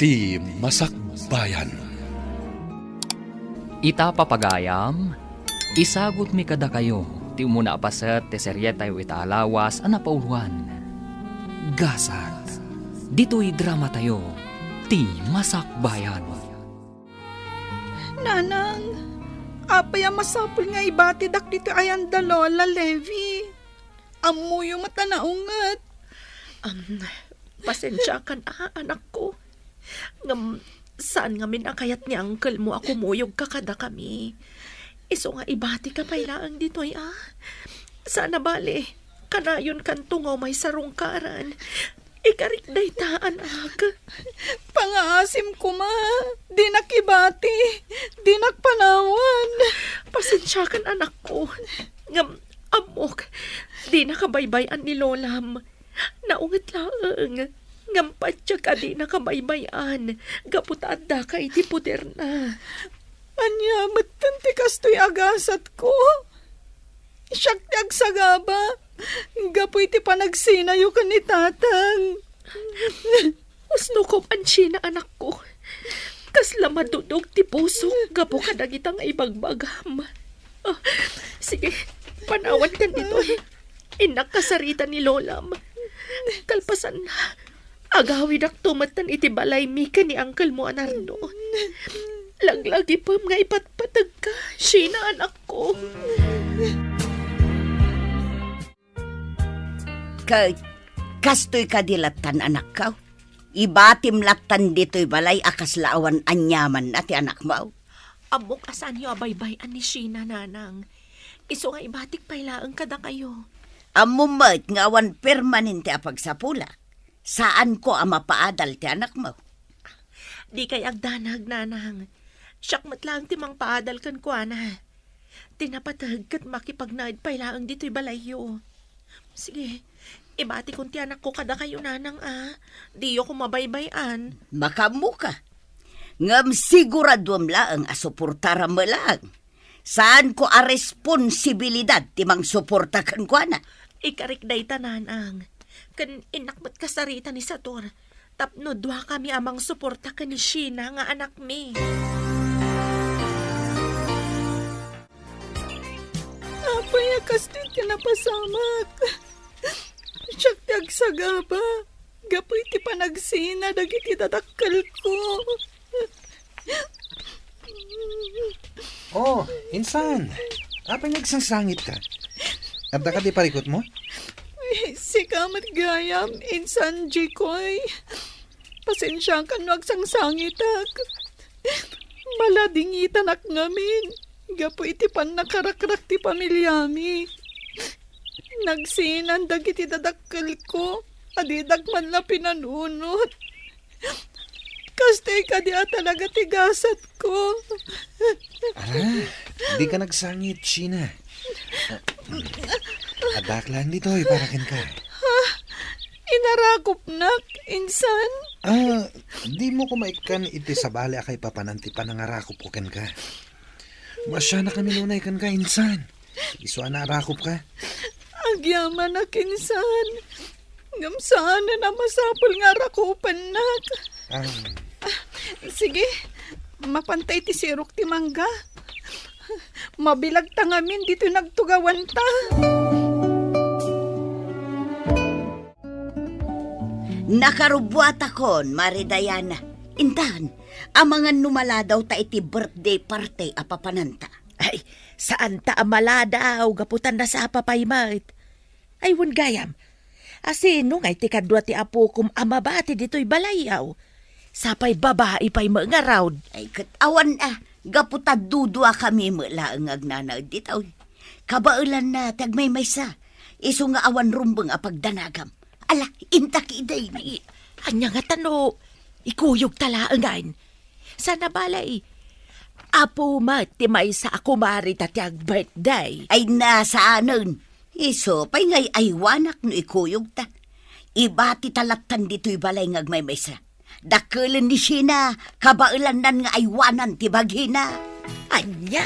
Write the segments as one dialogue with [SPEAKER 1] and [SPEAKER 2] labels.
[SPEAKER 1] Ti Masakbayan.
[SPEAKER 2] Ita papagayam, isagot mi kada kayo, ti umuna apaset ti serye tayo italawas anapauluan. Gasat, dito'y drama tayo, ti Masakbayan.
[SPEAKER 3] Nanang, apay ang masapul nga ibatidak dito ayan da Lola Levi. Amo yung mata na ungat.
[SPEAKER 4] Pasensya ka na, anak ko. Saan nga minakayat ni uncle mo ako muyog kakada kami. Iso nga ibati ka pailaang dito'y Sana bali, kanayon kan tungaw may sarungkaran. Ikarik daytaan
[SPEAKER 3] Pangaasim ko ma, di nakibati, di nakpanawan.
[SPEAKER 4] Pasensya kan anak ko. Amok, di nakabaybayan ni Lolam. Naungat laang. Ngampatya ka di nakabaybayan. Gaputaad da ka iti puder na.
[SPEAKER 3] Anya, matanti kastoy agasat ko. Siyak ti agsagaba. Gapoy ti panagsinayo ka ni tatang.
[SPEAKER 4] Usno ko pansina anak ko. Kasla madudog ti puso. Gapo ka dagitang ibagbagam. Sige, panawan ka dito. Inak kasarita ni Lolam. Kalpasan na. Agawid ak tumatan iti balay mika ni Uncle mo Anarno. Laglagi pa mga ipatpatag ka. Sina anak ko.
[SPEAKER 5] Kastoy kadilatan anak ka. Ibatim latan dito'y balay akas laawan anyaman na ti anak mo.
[SPEAKER 4] Amok asan yo abaybayan ni Sheena nanang. Iso nga ibatik pailaang kada kayo.
[SPEAKER 5] Amumat nga awan permanente apagsapula. Saan ko ang mapaadal ti anak mo?
[SPEAKER 4] Di kay agdanag nanang. Siyakmat lang timang paadal kan ko ana. Tinapatag kat makipagnaid pailaang dito'y balayo. Sige, ibati kong ti anak ko kada kayo nanang Di yo ko mabaybayan.
[SPEAKER 5] Makamu ka. Ngam siguradom laang asuportara mo lang. Saan ko a responsibilidad timang suportakan ko na?
[SPEAKER 4] Ikarik day tananang. Kan inakmat kasarita ni Sator. Tapno dua kami amang suporta ka ni Sheena nga anak mi.
[SPEAKER 3] Apay kastoy ti napasamak. Siyak ti agsagaba. Gapoy ti panagsina dagiti dadakkel ko.
[SPEAKER 6] Oh, insan. Apay nagsangsangit ka? Abda ka di parikot mo?
[SPEAKER 3] Si kamat gayam, insan Jikoy. Pasensya ka no agsangsangit Maladingitan ak ngamin. Gapo iti pan nakarakrak ti pamilyami. Nagsinan dagiti dadakkel ko. Adidag man na pinanunot. Kastay ka di talaga tigasat ko.
[SPEAKER 6] Ara, di ka nagsangit, Sheena. Adak lang dito, iparakin ka.
[SPEAKER 3] Inarakop nak, insan.
[SPEAKER 6] Di mo kumaikan iti sabali akay papananti pa nangarakop ko ken ka. Masya na kami lunay kan ka, insan. Iso na arakop ka.
[SPEAKER 3] Agyaman nak, insan. Ngamsaan na masapol nga rakupan nak. Sige, mapantay ti sirok ti mangga. Mabilag tangamin dito nagtugawan ta.
[SPEAKER 5] Nakarubwat akon, Maridayana. Intan, amangan numala daw ta iti birthday party apapananta.
[SPEAKER 4] Ay, saan ta amala daw gaputan na sa apapaymat. Ay, wun gayam. Asino nga iti kadwa ti apo kum amabati dito'y balayaw. Sapay babae pa'y mga raud.
[SPEAKER 5] Ay, katawan gaputad dudua kami mula ang agnanaw ditaw. Kabaulan na tagmay maysa. Iso nga awan rumbang apagdanagam. Ala, intaki day ni.
[SPEAKER 4] Anya nga tano, ikuyog talaangan. Sana balay. Apo ti may sa ako mari tatyag birthday.
[SPEAKER 5] Ay nasaanon. Iso, pa'y ngay aywanak no ikuyog ta. Ibati talatan dito'y balay ngagmay maysa. Dakulan ni Sheena, kabaulan nan nga aywanan ti baghina.
[SPEAKER 4] Anya?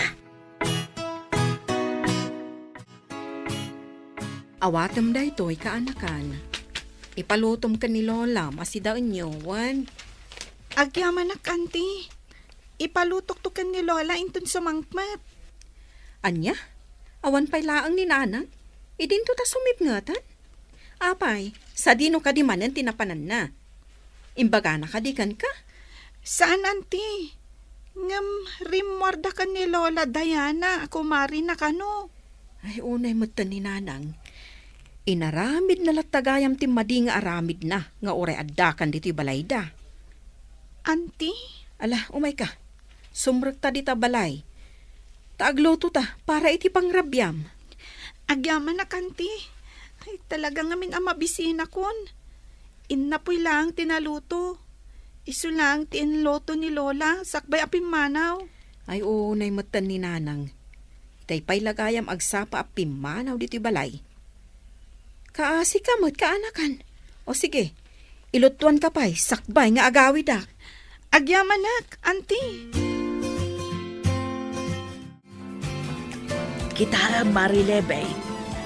[SPEAKER 7] Awatam da ito'y kaanakan. Ipalutom ka ni Lola, masidaon nyo, Juan.
[SPEAKER 3] Agyaman na kanti. Ipalutok to kan ni Lola intun sumangmat.
[SPEAKER 7] Anya? Awan pa'y laang ni nanang? Idin to ta sumipngatan? Apay, sa dino ka di manan tinapanan na. Imbaga na kadikan ka?
[SPEAKER 3] Saan, anti? Ngam rimwarda kan ni Lola Diana, kumari na kano.
[SPEAKER 7] Ay, unay mo ni nanang. Inaramid na latagayam ti madi nga aramid na, nga oray addakan dito'y balayda.
[SPEAKER 3] Anti?
[SPEAKER 7] Ala, umay ka. Sumrek ta di ta balay. Taagluto ta, para iti pangrabyam.
[SPEAKER 3] Agyaman na kanti. Ay, talaga ngamin ang mabisina kon. Innapoy lang tinaluto. Isu lang tinloto ni Lola, sakbay apim manaw.
[SPEAKER 7] Ay, unay mo ni nanang. Itay pa'y lagayam agsapa a pimanaw dito'y balay. Kaasi ka mo't kaanakan. O sige, ilutuan ka pa'y sakbay nga agawid ak.
[SPEAKER 3] Agyamanak, anti.
[SPEAKER 8] Kita Marilebe,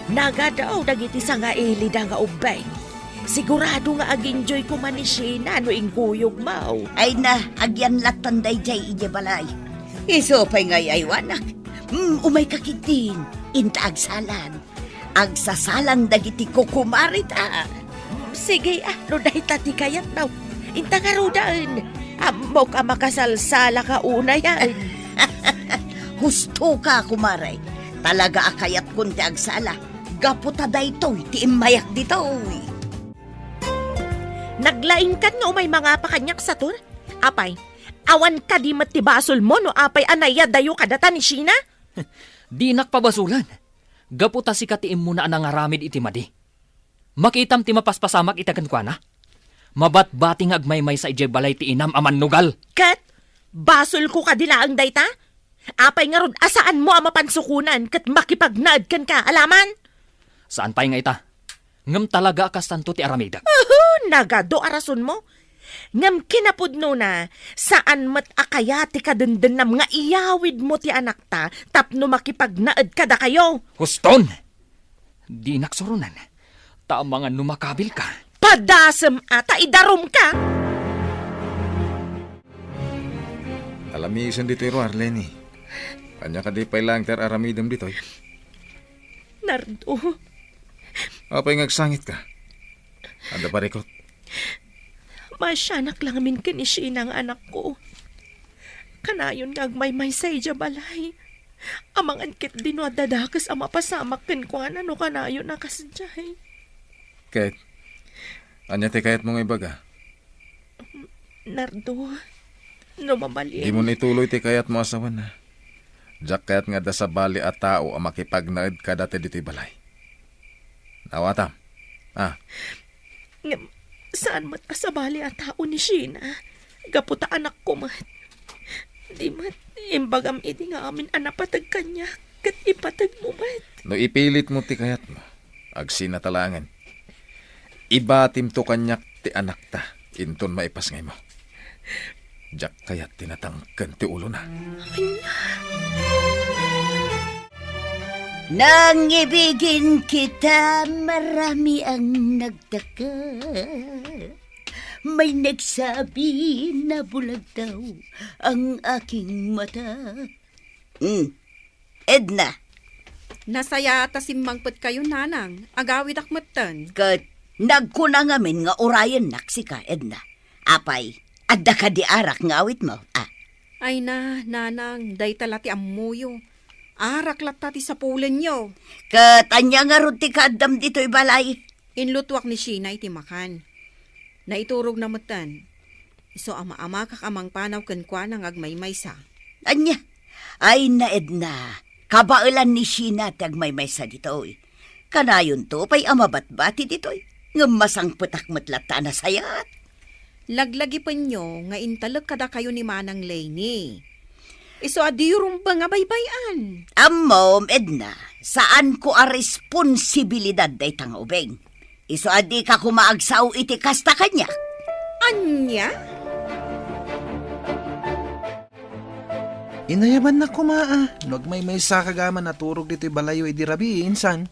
[SPEAKER 8] nagadaw dagiti sa nga ilida nga ubay. Sigurado nga ag-enjoy ko man ni Sheena no ingkuyog mau.
[SPEAKER 5] Ay na, agyan latan day jay ije balay. Iso pa'y ngay aywanak. Umay kakitin, inta agsalan. Agsasalan dagiti kukumari ta.
[SPEAKER 8] Sige, no dahi tati kayat daw. Inta nga rodaan. Amo ka makasalsala ka una yan.
[SPEAKER 5] Husto ka, kumaray. Talaga akayat kunti agsala. Gaputa daytoy, ti imayak ditoy.
[SPEAKER 8] Naglaing ka nga umay mga pakanyak sa tur? Apay, awan ka di matibasol mo no apay anaya dayo kadata ni Sheena?
[SPEAKER 2] Di nakpabasulan. Gaputa si katiim mo na anang aramid iti madi. Makitam ti mapaspasamak itagan kwa na. Mabat-bating agmaymay sa ije balay ti inam aman nugal.
[SPEAKER 8] Kat, basol ko kadila ang dayta? Apay nga rod, asaan mo ang mapansukunan kat makipagnaad kan ka, alaman?
[SPEAKER 2] Saan pa'y nga ita? Ngam talaga kastanto ti aramidak.
[SPEAKER 8] Nagado arason mo? Ngam kinapudno na, saan mat akayati ka dundanam nga iyawid mo ti anak ta, tapno makipagnaad ka da kayo.
[SPEAKER 2] Huston! Di naksurunan. Tama nga numakabil ka.
[SPEAKER 8] Padasem ata, idarom ka!
[SPEAKER 6] Alamisan dito iro, Arlene. Kanya ka di pa'y lang ter aramidam dito.
[SPEAKER 8] Nardo,
[SPEAKER 6] Apay ngagsangit ka. Anda pa rekot.
[SPEAKER 8] masyanak lang min kinisi ng anak ko. Kanayon ngagmaymay sa ija balay. Amang ankit din wa dadakas ang mapasamak kin ko no kanayon nakasadyay.
[SPEAKER 6] Kahit, anya te kahit mong ibaga.
[SPEAKER 8] Nardo, no mabalin.
[SPEAKER 6] Di mo na ituloy te kayat mo asawan na. Diyak kayat nga da sa bali at tao ang makipagnaid ka dati dito'y balay. Nawatam.
[SPEAKER 8] Saan mat asabali at tao ni Sheena? Gaputa anak ko mat. Di mat, imbagam iti nga amin anapatag kanya. Kat ipatag mo mat.
[SPEAKER 6] No ipilit mo ti kayat mo. Agsinatalangan. Ibatim to kanyak ti anak ta. Inton maipas ngay mo. Diyak kayat tinatangkan ti ulo na.
[SPEAKER 5] Nang ibigin kita, marami ang nagtaka. May nagsabi na bulag daw ang aking mata. Edna,
[SPEAKER 7] Nasaya ta simmangpet kayo nanang, agawid akmatan.
[SPEAKER 5] kat nagkunang amin nga orayan naksika, Edna. Apay, adda ka di arak nga awit mo.
[SPEAKER 7] Ay na, nanang, day talati amuyo. Arak latati sa pulen nyo.
[SPEAKER 5] Kat anya nga ron ti kaadam dito'y balay.
[SPEAKER 7] Inlutwak ni Sheena iti makan. Naiturog na matan. Iso ama-ama kakamang panaw kenkwa ng agmaymay sa.
[SPEAKER 5] Anya, ay na Edna, kabailan ni Sheena tagmaymay sa dito'y. Kanayon to, pa'y amabat-bati dito'y. Ngamasang putak matlata na sayat.
[SPEAKER 7] Laglagi pa nyo nga intalag kada kayo ni Manang Lainey. Iso adiyorum ba nga baybayan?
[SPEAKER 5] Amom, Edna, saan ko a responsibilidad day tang ubeng? Iso adi ka kumaagsaw iti kasta kanya.
[SPEAKER 7] Anya?
[SPEAKER 6] Inayaban na kumaa. Nagmaymay sa kagaman na turog dito'y balayo idirabi, insan.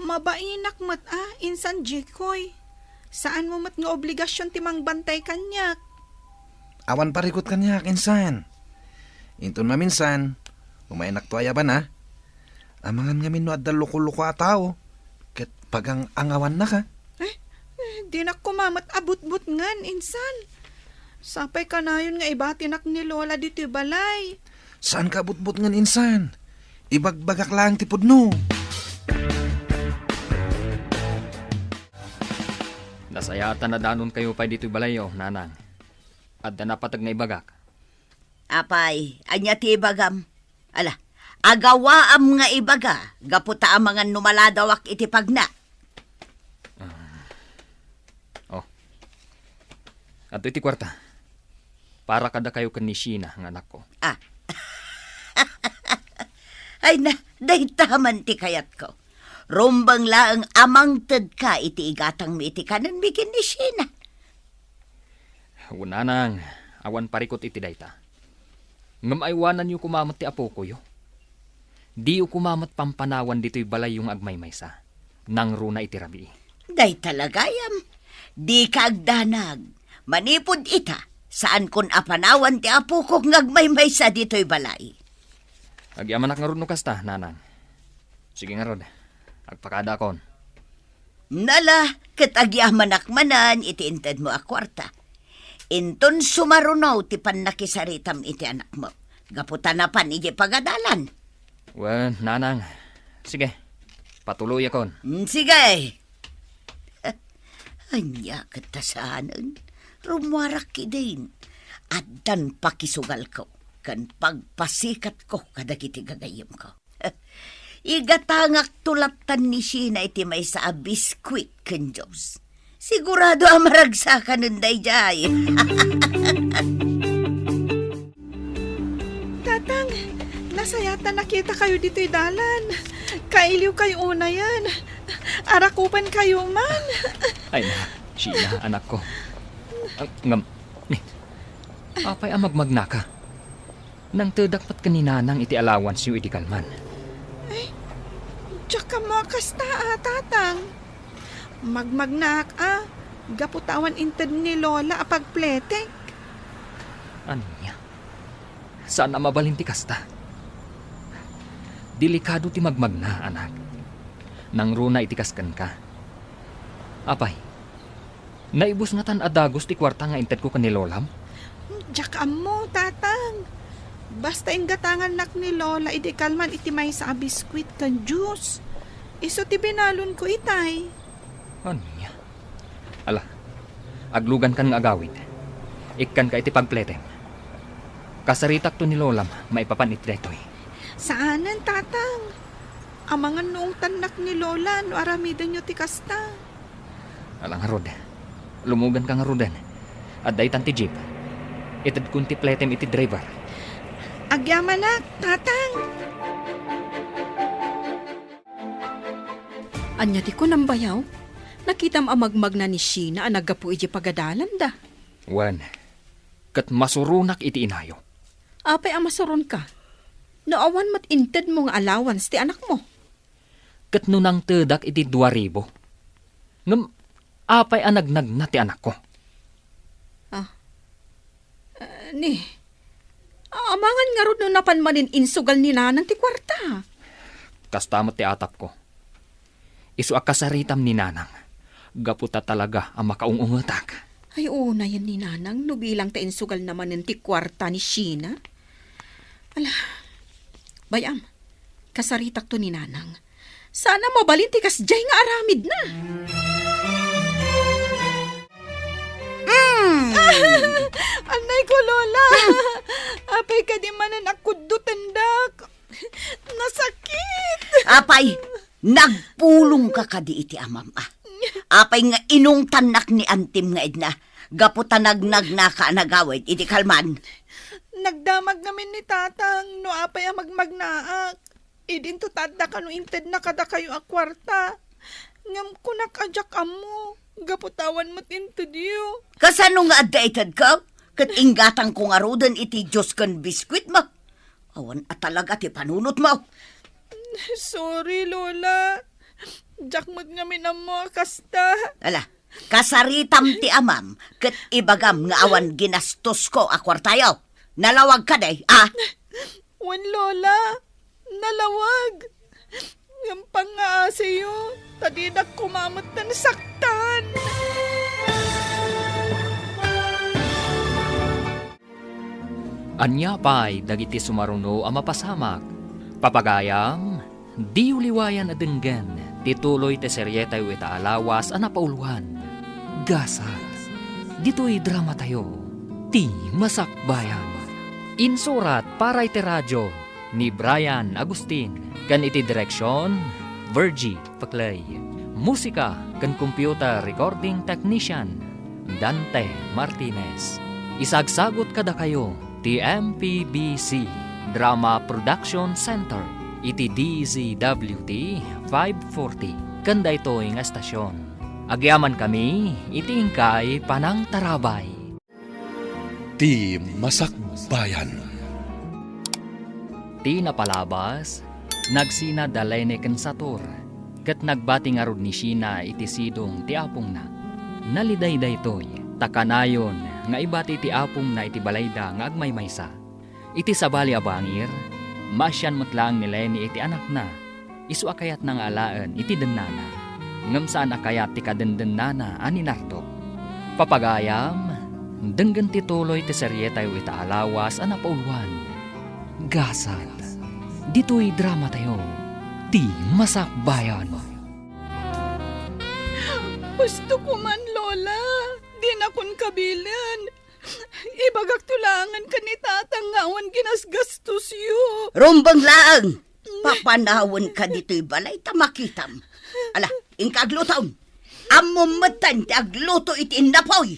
[SPEAKER 3] Mabainak mat insan Jikoy. Saan mo mat nga obligasyon timang bantay kanyak?
[SPEAKER 9] Awan parikot kanya, kinsan. Inton maminsan, umain naktuaya ba na? Amangan nga minuad da loko-loko a tao. Ket pagang angawan na ka.
[SPEAKER 3] Di na kumamat abot-but ngan, insan. Sapay ka na yun nga iba tinak ni Lola dito balay.
[SPEAKER 9] Saan ka butbut ngan insan? Ibagbagak lang tipod no.
[SPEAKER 2] Nasayatan na danon kayo pa dito'y balayo, nanang. At na napatag nga ibagak.
[SPEAKER 5] Apay, anya ti ibagam. Ala, agawaam nga ibaga, gaputa ang mga numaladawak iti pagna.
[SPEAKER 2] At iti kwarta. Para kada kayo kan ni Sheena, ang anak ko.
[SPEAKER 5] Ay na, dahitaman ti kayat ko. Rumbang laang amang ted ka iti igatang mi iti kanan bikin ni Sheena.
[SPEAKER 2] Unanang, awan parikot iti dayta. Ngam aywanan yu kumamat ti apo ko yo. Di yu kumamat pampanawan dito'y balay yung agmaymaysa. Nang runa iti rabi.
[SPEAKER 5] Day talagayam, di kaagdanag. Manipod ita, saan kun apanawan ti apo ko ngagmaymaysa dito'y balay.
[SPEAKER 2] Agyamanak nga ron no kasta, nanang. Sige nga ron, agpakada kon.
[SPEAKER 5] Nala, ket agyamanak manan iti inted mo a kwarta. Inton sumarunaw ti pannakisaritam iti anak mo. Gaputan na pan iti pagadalan.
[SPEAKER 2] Well, nanang, sige, patuloy akon.
[SPEAKER 5] Sige. Anya katasanan, rumwarak kidain. Addan pakisugal ko, kan pagpasikat ko kadagiti gagayim ko. Igatangak tulatan ni Sheena iti may sa biskwit ken Diyos. Sigurado amaragsakan ng dayjay.
[SPEAKER 3] Tatang, nasayata nakita kayo dito'y dalan. Kailiw kayo una yan. Arakupan kayo man.
[SPEAKER 2] Ay na, Sheena, anak ko. Ngam, apay ang magmagna ka. Nang tedakpat kaninanang iti allowance yu iti kalman.
[SPEAKER 3] Tsaka mo kasta tatang. Magmagnak gaputawan inted ni Lola apagpletek.
[SPEAKER 2] Ano niya? Saan na mabalinti kasta? Delikado ti magmagna, anak. Nang runa itikaskan ka. Apay, naibus nga tan adagos ti kwarta nga inted ko kanilolam?
[SPEAKER 3] Tsaka mo tatang. Basta ingatangan nak ni Lola iti kalman iti may sa biskwit kan juice. Iso ti binalon ko itay.
[SPEAKER 2] Ano niya? Ala, aglugan kan nga agawid. Ikkan ka iti pagpletem. Kasaritak to ni Lolam, maipapanit detoy.
[SPEAKER 3] Saanan tatang? Amangan noong tanak ni Lola no aramidan nyo ti kasta.
[SPEAKER 2] Ala nga rod, lumugan ka nga rodan. At daytan ti jeep. Itad kun ti pletem iti driver.
[SPEAKER 3] Agyamanak, tatang.
[SPEAKER 7] Anya ti ko nang bayaw? Nakitam amagmag na ni Sheena ang nagapu iti pagadalan da.
[SPEAKER 2] Wan, kat masurunak iti inayo.
[SPEAKER 7] Apay ang masuron ka. Naawan mat inted mong allowance ti anak mo.
[SPEAKER 2] Kat nunang tedak iti 2,000. Ngam, apay ang nagnag na ti anak ko.
[SPEAKER 7] Amangan nga ron no napanmanin insugal ni nanang ti kwarta.
[SPEAKER 2] Kastamot ti atap ko. Isu akasaritam ni nanang. Gaputa talaga ang makaungungatak.
[SPEAKER 7] Ay una yan ni nanang, no bilang ta insugal naman ng ti kwarta ni Sheena. Ala, bayam, kasaritak to ni nanang. Sana mabalin ti kasjay nga aramid na.
[SPEAKER 3] Anay ko, Lola. Apay ka di manan akudutendak. Nasakit.
[SPEAKER 5] Apay, nagpulong ka kadi iti amam Apay nga inong tanak ni antim nga edna. Gaputa nagnag na ka nagawid iti kalman.
[SPEAKER 3] Nagdamag namin ni tatang no apay ang magmagnaak. Idin to tada ka no inted na kada kayo a kwarta. Ngam ko nakajak amo. Gaputawan mo't into diyo.
[SPEAKER 5] Kasano nga addaitad ka? Kat inggatang ko nga rodan iti Diyos kan biskwit mo. Awan at talaga ti panunot mo.
[SPEAKER 3] Sorry, Lola. Jakmot nga minamo kasta.
[SPEAKER 5] Ala, Kasaritam ti amam, ket ibagam nga awan ginastos ko a kwartayo. Nalawag ka day, ah?
[SPEAKER 3] Wan Lola, nalawag. Yung pangasayo, tadidak kumamot na nasaktan.
[SPEAKER 2] Anya pa'y dagiti sumaruno ang mapasamak. Papagayam, di uliwayan adenggan, tituloy te seryetay ita alawas ang napauluhan. Gasat, dito'y drama tayo, ti masakbayan. Insurat para iti radyo ni Brian Agustin, kan iti direksyon, Virgie Paclay. Musika kan computer recording technician, Dante Martinez. Isagsagot kada kayo, ti MPBC Drama Production Center, iti DZWT 540, kanda ito nga estasyon. Agyaman kami, iti ingkay Panang Tarabay.
[SPEAKER 1] Ti Masakbayan.
[SPEAKER 2] Ti napalabas, nagsina dalay ni Kensator, kat nagbati nga rod ni Shina iti sidong ti apong na. Naliday daytoy, takanayon, nga ibati ti apong na iti balayda nga agmaymaysa. Iti sabali abangir, masyan mutlang ni Lenny iti anak na, isu akayat nang alaan iti dennana. Ngam saan akayat ti kadendennana ani Nardo. Papagayam, denggan ti tuloy ti seryetay ita alawas ang napauluan. Gasat, dito'y drama tayo, ti masakbayan.
[SPEAKER 3] Gusto ko man, Lola. Di na kun kabilan. Ibagak tulangan ka ni tatang nga awan ginasgastos yu.
[SPEAKER 5] Rumbang laang! Papanawon ka dito'y balay tamakitam. Ala, ingkaglutaon. Amumatan ti agluto iti napoy.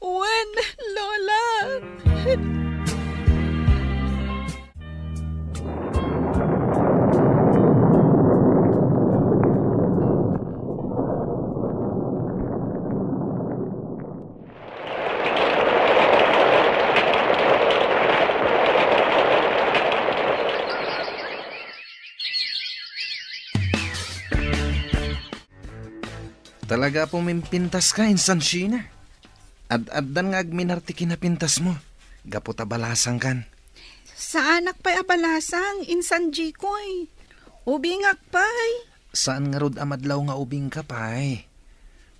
[SPEAKER 3] Wen, Lola.
[SPEAKER 9] Talaga pumimpintas ka, Insan Sheena. Ad-addan nga agminarti kinapintas mo. Gaputa balasang kan.
[SPEAKER 3] Sa anak pa'y abalasang, insan Jikoy. Ubingak pa'y.
[SPEAKER 9] Saan nga rod amadlaw nga ubing ka, pay?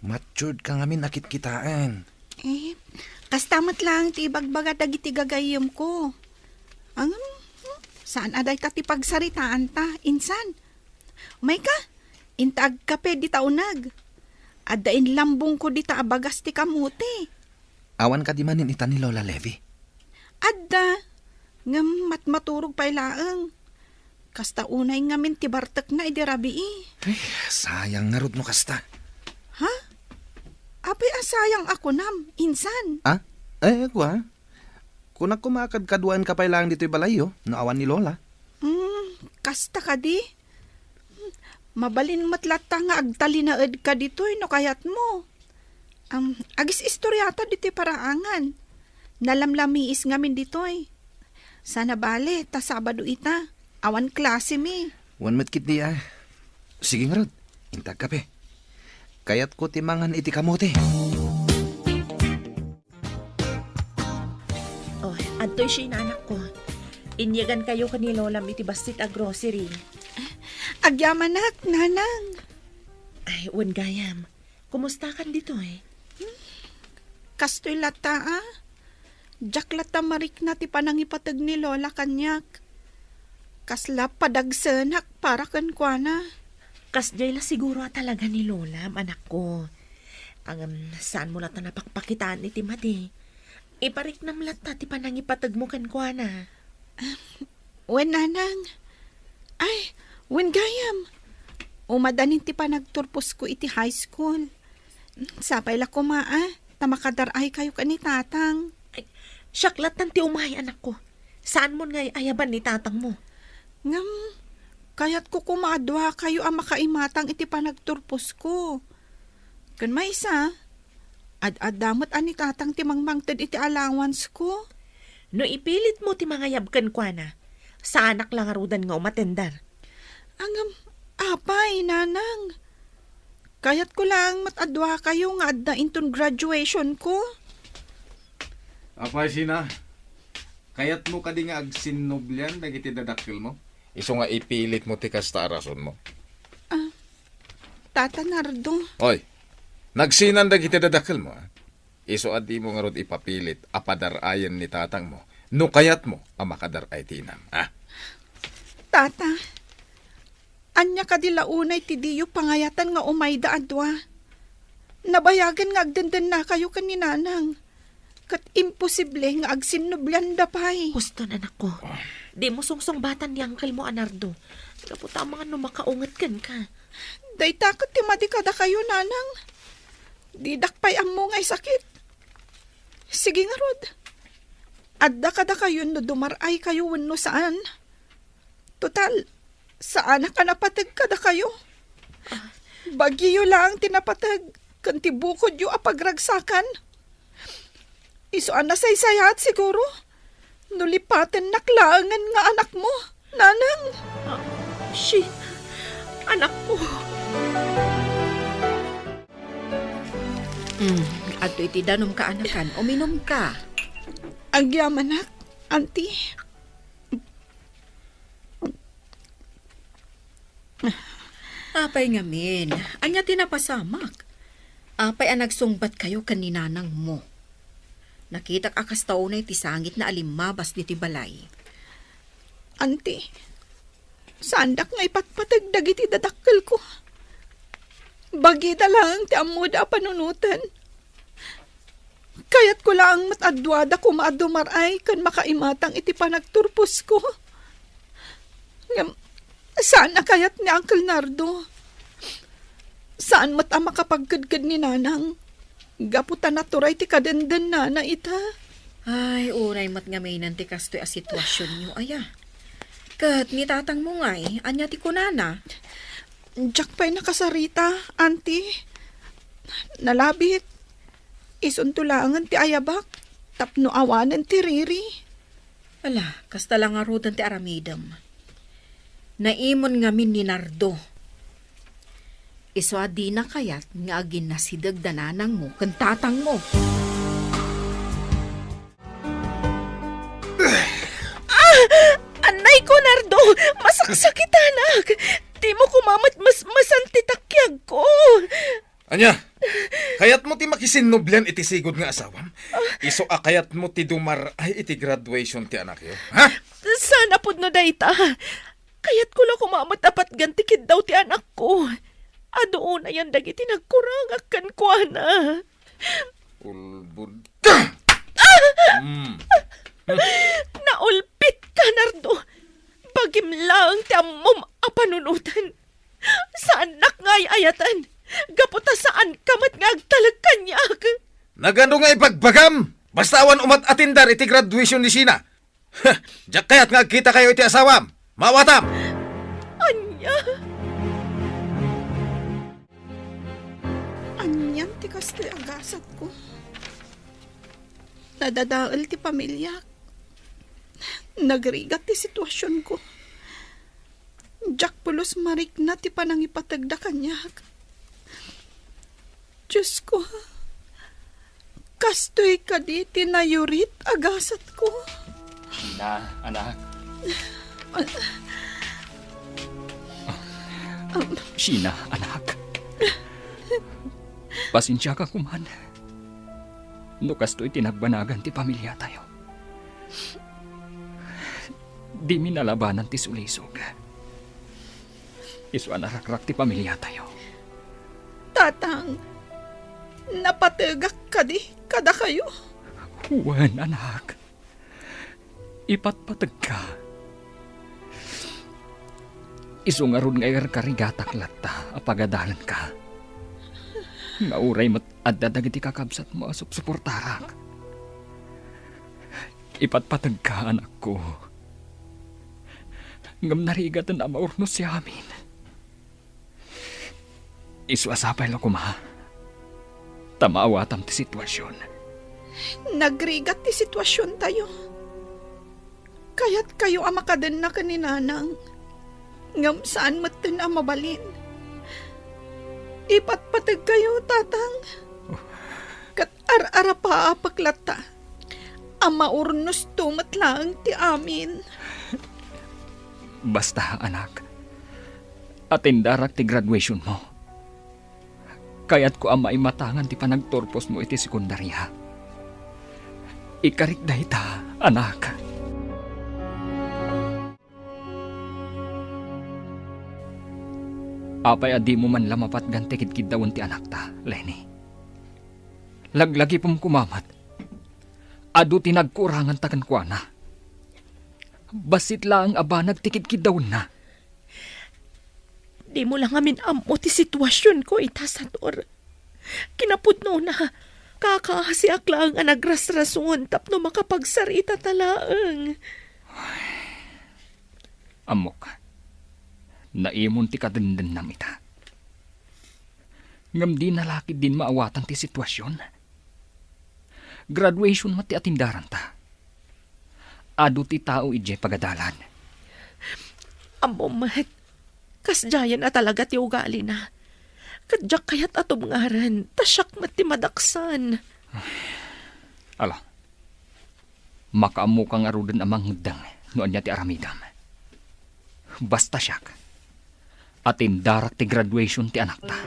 [SPEAKER 9] Matured ka ngamin akit kitaan.
[SPEAKER 3] Kastamat lang ti ibagbaga dagiti gagayom ko. Ang, saan aday ka ti pagsaritaan ta, insan? Umay ka, intag kape di taunag. Adain lambong ko di ta abagas ti kamuti.
[SPEAKER 9] Awan ka di manin ita ni Lola Levy.
[SPEAKER 3] Adda, ngam matmaturog pa'y laang. Kasta unay ngamin ti bartek na idirabi
[SPEAKER 9] Sayang nga rod mo kasta.
[SPEAKER 3] Ha? Apay asayang ako nam, insan.
[SPEAKER 9] Ah? Kwa? Kung kumakadkaduan ka pa lang dito'y balayo, naawan ni Lola.
[SPEAKER 3] Kasta ka di? Mabalin matlata nga agtalinaed ka dito'y no kayat mo. Agis istoryata dito'y paraangan. Nalamlamiis ngamin dito'y. Sana bale, ta Sabado ita. Awan klase mi.
[SPEAKER 9] Wan matkit di ah. Sige nga rod, intag kape. Kayat ko timangan iti kamote.
[SPEAKER 8] Oh, antoy siya anak ko. Inyagan kayo kani Lola iti bastit a grocery.
[SPEAKER 3] Agyamanak, nanang.
[SPEAKER 8] Ay, wan gayam. Kumusta kan dito eh?
[SPEAKER 3] Kastoy lata ah. Jak lata marik na ti panangipatag ni Lola kanyak. Kasla padagsanak para kan kwa na.
[SPEAKER 8] Kasjay la siguro talaga ni Lola, anak ko. Saan mo lata napakpakitaan iti mati? Iparik nam lata ti panangipatag mo kan kwa na.
[SPEAKER 3] Wen nanang. Ay, wen gayam. Umadanin ti panagturpos ko iti high school. Sapay la kumaa, tamakadaray kayo ka ni tatang.
[SPEAKER 8] Ay, syaklatan ti umay, anak ko. Saan mo nga ayaban ni tatang mo?
[SPEAKER 3] Ngam, kaya't ko kumadwa kayo ang makaimatang iti panagturpos ko. Kan may isa, ad-adamot ani tatang ti mangmangted iti allowance ko.
[SPEAKER 8] No ipilit mo ti mga yabkan kwa na, sa anak lang arudan nga umatendar.
[SPEAKER 3] Angam, apay, nanang. Kayat ko lang matadwa kayo nga adda inton graduation ko.
[SPEAKER 6] Apay sina, kayat mo ka di nga agsinoblan dagiti dadakkel mo? Iso nga ipilit mo ti kasta arason mo.
[SPEAKER 3] Tata Nardo,
[SPEAKER 6] Oy, nagsinan dagiti dadakkel mo. Iso adi mo nga rod ipapilit apadarayan ni tatang mo. No kayat mo ang makadaray tinam.
[SPEAKER 3] tata. Anya ka di launay ti diyo pangayatan nga umayda adwa. Nabayagan nga agdandan na kayo kaninanang. Kat imposible nga agsinublan dapay.
[SPEAKER 8] Gusto na nako. Di mo sungsong batan ni Uncle mo, Anardo. Kaputa mga no makaungat kan ka.
[SPEAKER 3] Day takot ti madikada kayo, nanang. Didak pa'y amo nga'y sakit. Sige nga, Rod. Adda kada kayo no dumaray kayo wano saan. Total, saan ka napatag kada kayo? Bagiyo lang tinapatag. Kantibukod yu apagragsakan. Isuan na saysayat siguro. Nulipaten naklangan nga anak mo, nanang.
[SPEAKER 8] Shit, anak ko.
[SPEAKER 7] Ato iti danom ka anakan, uminom ka.
[SPEAKER 3] Agyamanak, auntie.
[SPEAKER 7] Apay ngamin, anya tinapasamak. Apay ang nagsungbat kayo kaninanang mo. Nakita akas taonay ti sangit na alimabas di ti balay.
[SPEAKER 3] Auntie, sandak nga ipatpatag dagiti dadakkel ko. Bagida lang ti amuda panunutan. Kayat ko lang matadwada ko maadumaray kan makaimatang iti panagturpos ko. Saan na kayat ni Uncle Nardo? Saan mata makapagkadkad ni nanang? Gaputan na turay ti kadenden na ita.
[SPEAKER 7] Ay, uray mat nga may nanti kastoy a sitwasyon nyo, aya. Kat ni tatang mo ngay, anya ti kunana.
[SPEAKER 3] Diyak pa'y nakasarita, auntie. Nalabit. Isuntulangan ti ayabak. Tapno awanan ti riri.
[SPEAKER 7] Ala, kasta lang nga rodan ti aramidam. Naimon nga min ni Nardo. Iso adi na kayat nga agin nasidag dananang mo kan tatang mo.
[SPEAKER 8] Anay ko, Nardo! Masaksakit, anak! Di mo kumamat masantitakyag ko!
[SPEAKER 6] Anya, kayat mo ti makisinoblan iti sigod nga asawam? Iso kayat mo ti dumaray iti graduation ti anak yo? Ha?
[SPEAKER 8] Sana pud no dayta. Kayat ko lang kumamat apat gantikid daw ti anak ko. Adoon na yan dagiti nagkurang akan ko na.
[SPEAKER 6] Ulbud.
[SPEAKER 8] Naulpit ka, Nardo. Bagim lang ti amom apanunutan. Sa anak nga'y ayatan. Gaputa saan kamat nga agtalag kanyak.
[SPEAKER 6] Nagano nga ipagbagam? Basta awan umat atindar iti graduation ni Sina. Diyak kayat nga kita kayo iti asawam. Mawatam!
[SPEAKER 8] Anya?
[SPEAKER 3] Anyan ti kastoy agasat ko. Nadadaal ti pamilya. Nagrigat ti sitwasyon ko. Jack pulos marik na ti panangipatagda kanyak. Diyos ko, kastoy ka di tinayurit agasat ko.
[SPEAKER 2] Sina, anak. Sina, anak. Pasensya ka kuman. No kasto'y tinagbanagan ti pamilya tayo. Di minalabanan ti sulisog. Isu anarakrak ti pamilya tayo.
[SPEAKER 3] Tatang, napatagak ka di kada kayo.
[SPEAKER 2] Huwan, anak. Ipatpatag ka. Isungarod nga karigatak lata apagadalan ka. Nauray mat addadag iti kakabsat mo suportarak. Ipatpatag ka, anak ko. Ngam narigatan na maurnos si amin. Isuasapay lang kuma. Tamawatam ti sitwasyon.
[SPEAKER 3] Nagrigat ti sitwasyon tayo. Kaya't kayo ang makadan na kaninanang. Ngam saan matan ang mabalin. Ipatpatag kayo, tatang. Kat ar-ara pa apaklata. Ama urnos tumat lang ti amin.
[SPEAKER 2] Basta, anak. Atindarak ti graduation mo. Kaya't ko ama imatangan ti panagturpos mo iti sekundarya. Ikarik dayta, anak. Apay adi mo man lamapat ganti kidkid dawon ti anak ta, Lenny. Laglagi pong kumamat. Adu tinagkurangan takan kwa na. Basit lang abanag tikid-kid dawon na.
[SPEAKER 8] Di mo lang amin amo ti sitwasyon ko itasator. Kinapudno na. Kakasiak lang ang nagrasrason tapno makapagsarita talaang.
[SPEAKER 2] Amok. Naimon ti kadenden nam ita. Ngam di nalaki din maawatan ti sitwasyon. Graduation mati atindaran ta. Adu ti tao ije pagadalan.
[SPEAKER 8] Amo mat. Kasjayan na talaga ti ugali na. Kadyak kayat atom ngaran. Tasyak mati madaksan.
[SPEAKER 2] Ala. Makaamu kang arudan amang ngedang noon niya ti aramidam. Basta siyak. Atindarak ti graduation ti anak ta.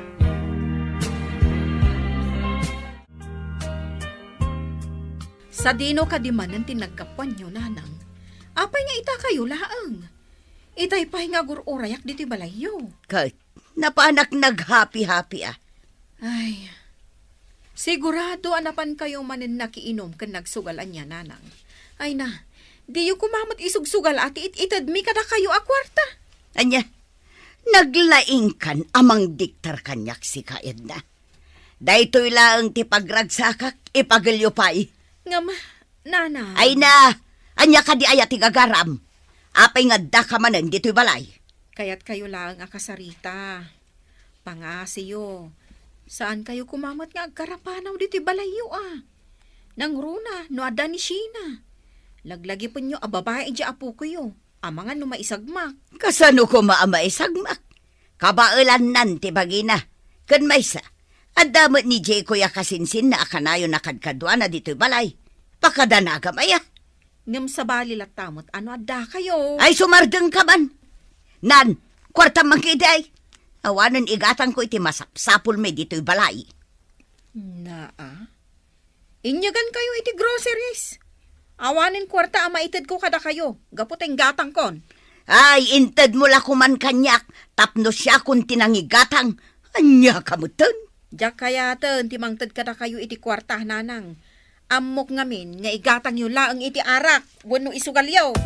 [SPEAKER 7] Sa dino kadimanan tinagkapuan nyo, nanang. Apay nga ita kayo laang. Itay pa nga gururayak dito balayo.
[SPEAKER 5] Kat, napaanak nag-happy-happy ah.
[SPEAKER 7] Ay, sigurado anapan kayo manin nakiinom kan nagsugalan niya, nanang. Ay na, di yung kumamot isugsugal ati itadmi kada kayo akwarta.
[SPEAKER 5] Anya, naglaing kan amang diktar kanyak si kaed na. Daytoy lang ti pagragsakak, ipagalyo pa'y.
[SPEAKER 7] Ngam, nanang.
[SPEAKER 5] Ay na, anya ka di ayati gagaram. Apay nga da ka manan dito'y balay.
[SPEAKER 7] Kaya't kayo lang akasarita. Pangasiyo. Saan kayo kumamot nga agkarapanaw dito'y balayo ah? Nang runa, no ada ni Sheena. Laglagi po nyo ababae di apo ko yo. Amangan no maisagmak.
[SPEAKER 5] Kasano ko maamaisagmak? Kabailan nan ti bagina. Kan maysa, adamot ni Jay kuya kasinsin na akanayo nakadkadwa na dito'y balay. Pakadanaga maya.
[SPEAKER 7] Ngam sa balilat tamot, ano ada kayo?
[SPEAKER 5] Ay sumardeng ka man. Nan, kwarta mangkiday. Awanan igatan ko iti masapsapul me dito'y balay.
[SPEAKER 7] Inyagan kayo iti groceries. Awanin kwarta ama itad ko kada kayo. Gaputeng gatang kon.
[SPEAKER 5] Ay, inted mo la kuman kanyak. Tapno siya kung tinangigatang. Anya kamutan.
[SPEAKER 7] Diyak kaya ten, timangtad kada kayo iti kwarta, nanang. Amok ngamin, nga igatang yung laang iti arak. Wano isugalyaw.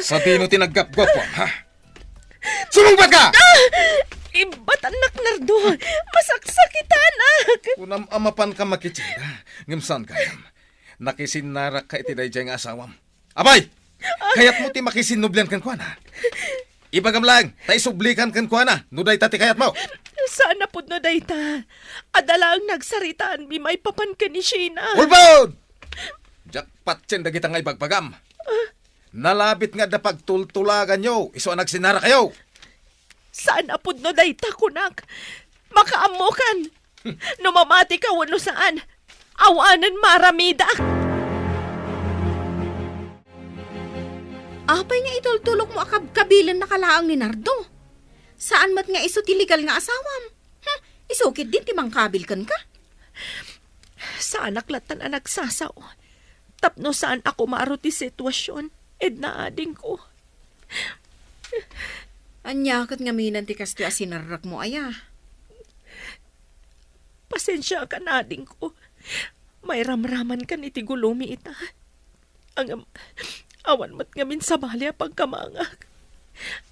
[SPEAKER 6] Sa tino tinaggap-gwapo, ha? Sumungbat ka!
[SPEAKER 8] Iba't anak nardo. Masaksakitan anak.
[SPEAKER 6] Unam amapan ka makitsinda. Ngimsan kayam. Nakisinarak ka iti dayjay nga asawam. Abay! Kayat mo ti makisinublan kan kwa na. Ibagam lang, tay sublikan kan kwa na. Nuday tati kayat mo.
[SPEAKER 8] Sana pud na dayta. Adala ang nagsaritaan mi may papan ka ni Sheena.
[SPEAKER 6] Ulbod! Jakpat tsin dagita nga ibagpagam. Nalabit nga da pagtultulagan nyo. Iso ang nagsinara kayo.
[SPEAKER 8] Sana pud na dayta kunak. Makaamukan. Numamati ka wano saan. Awanan maramida.
[SPEAKER 7] Apay nga itultulok mo akab-kabilan na kalaang ni Nardo. Saan mat nga iso tiligal nga asawam? Isukit din timang kabil kan ka?
[SPEAKER 8] Sa anak latan ang nagsasaw. Tapno saan ako maaro ti sitwasyon. Edna ading ko.
[SPEAKER 7] Anyakot nga minan ti kasto asinarrak mo aya.
[SPEAKER 8] Pasensya ka na ading ko. May ramraman ka ni ti gulumi ita. Ang awan mat ngamin sa balya pagkamangak.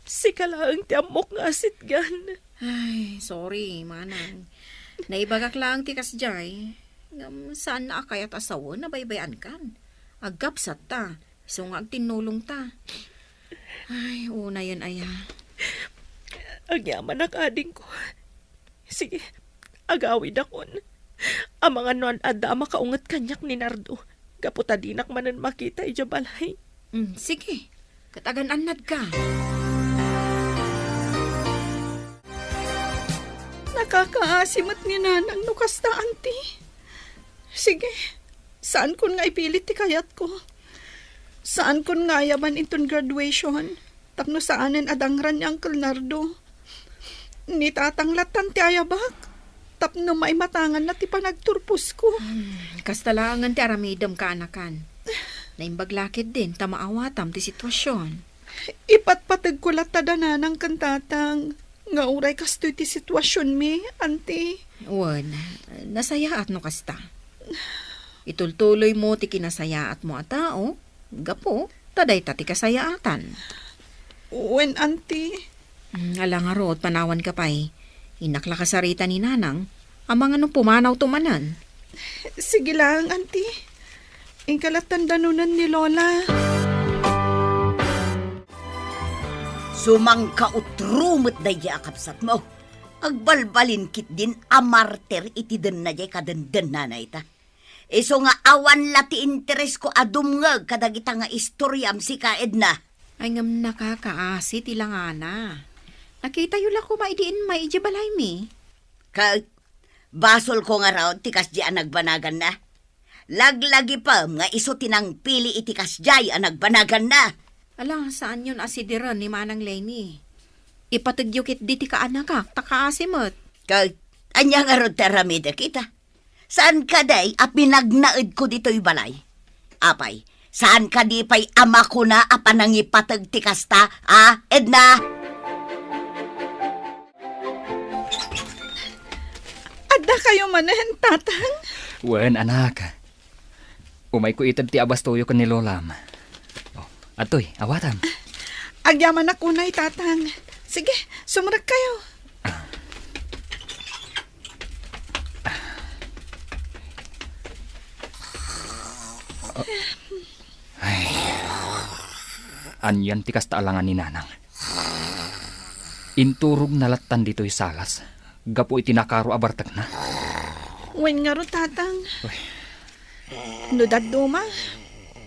[SPEAKER 8] Sikalang ti amok nga asitgan.
[SPEAKER 7] Ay, sorry, manang. Naibagak lang ti kasjay. Saan na akayat asawa na baybayan kan? Agapsat ta. So nga agtinulong ta. Ay, una yun aya.
[SPEAKER 8] Agyaman ading ko. Sige, agawid akon. Ang mga non ada makaungat kanyak ni Nardo. Kaputadinak manan makita ijabalay.
[SPEAKER 7] Sige, katagan-anad ka.
[SPEAKER 3] nakakaasimot ni nanang no kasta, auntie. Sige, saan kun nga ipilit ti kayat ko? Saan kun nga yaman itong graduation? Tapno saanin adangran ni Uncle Nardo? Ni tatanglatan ti ayabak? Tapno maimatangan na ti panagturpus ko.
[SPEAKER 7] Kastalangan ti aramidam ka anakan. Naimbaglakid din, tamaawatam ti sitwasyon.
[SPEAKER 3] Ipatpatag ko latadanan ng kantatang. Nga uray kastoy ti sitwasyon mi, auntie.
[SPEAKER 7] Wan, nasayaat no kasta. Itultuloy mo ti kinasayaat mo a tao. Gapo, taday ta ti kasayaatan.
[SPEAKER 3] When, auntie?
[SPEAKER 7] Alang nga root, panawan ka pa'y. Inakla ka sarita ni nanang. Amang anong pumanaw tumanan.
[SPEAKER 3] Sige lang, auntie. Ingkalatan danunan ni Lola.
[SPEAKER 5] Sumangka utrumot na di akapsat mo. Agbalbalin kit din amarter iti den na di kadenden na ita. Iso nga awan lati interes ko adumngag kadagita nga istoryam si Kaedna.
[SPEAKER 7] Ay ngam nakakaasi tilangana. Nakita yun lang ko maidiin maidya balay mi.
[SPEAKER 5] Basol ko nga raw tikas di anagbanagan na. Laglagi pa nga iso tinang pili itikas jay anagbanagan na.
[SPEAKER 7] Alang saan yun asidiran ni Manang Lenny? Ipatugyukit di ti kaanakak, takaasimot.
[SPEAKER 5] Anya nga ro teramida kita. Saan ka day a pinagnaed ko dito'y balay? Apay, saan ka di pa'y ama ko na a panangipatag ti kasta, Edna?
[SPEAKER 3] Adda kayo manen, tatang?
[SPEAKER 2] Wen, anak. Umay ko itad ti abastoyo kan ni Lolam. Oh, atoy, awatam.
[SPEAKER 3] Agyaman ako na tatang. Sige, sumurag kayo.
[SPEAKER 2] Anyan ti kasta alangan ni nanang. Inturog na latan dito'y salas. Gapo itinakaro abartag na.
[SPEAKER 3] Wen nga ro, tatang. Nudad duma.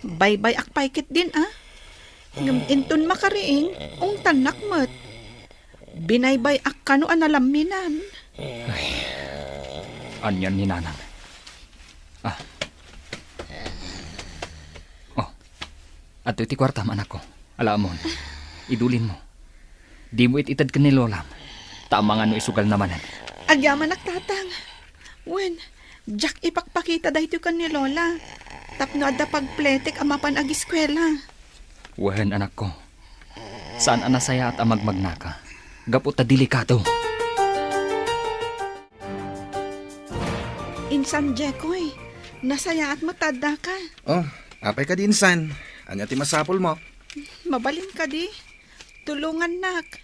[SPEAKER 3] Bye-bye akpaykit din, Ngam inton makariing, ung tanak mat. Binaybay ak kano analaminan.
[SPEAKER 2] Anyan ni nanang. Oh, ato iti kwartam, anak ko. Alamon, idulin mo. Di mo ititad ka ni Lolam. Tamang ano isugal namanan.
[SPEAKER 3] Agyaman tatang. Wen, Jack ipakpakita dahito kan ni Lola. Tapno adda pagpletek amapan ag eskwela.
[SPEAKER 2] Wen, anak ko. Saan anasaya at amagmagnaka? Gapo ta delikado.
[SPEAKER 3] Insan Jekoy, nasaya at matada ka.
[SPEAKER 9] Oh, apay ka din, San. Anya ti masapol mo?
[SPEAKER 3] Mabalin ka di. Tulungan nak.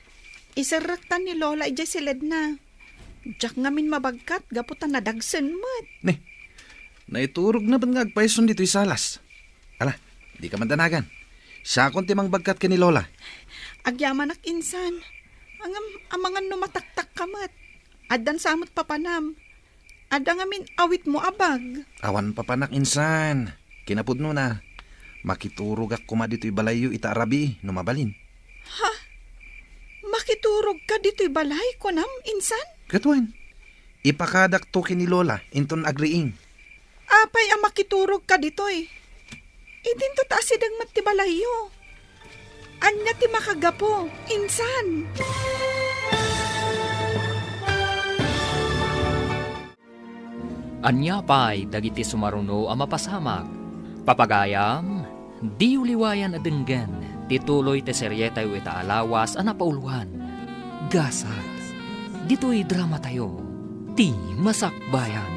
[SPEAKER 3] Isaraktan ni Lola ijay silid na. Jack ngamin mabagkat, gaputan na dagsen mat.
[SPEAKER 9] Ne, naiturog na ba nga agpaison dito'y salas? Ala, di ka mandanagan. Siya akong timang bagkat ka ni Lola.
[SPEAKER 3] Agyaman ak insan. Amangan numataktak kamat. Adan samot papanam. Ada ngamin awit mo abag.
[SPEAKER 9] Awan pa panak insan. Kinapudno na. Makiturog ak kuma dito'y balayo ita arabi no mabalin.
[SPEAKER 3] Ha? Makiturog ka dito'y balay ko nam, insan?
[SPEAKER 9] Katuan, ipakadak to kini Lola inton agriing.
[SPEAKER 3] Apay ang makiturog ka dito'y. Idinto taasidang matibalayo. Anya ti makagapo, insan.
[SPEAKER 2] Anya pa'y dagiti sumaruno ang mapasamak. Papagayam, di uliwayan adenggan, tituloy te seryetay wita alawas ang napauluhan. Gasas, dito'y drama tayo, ti masakbayan.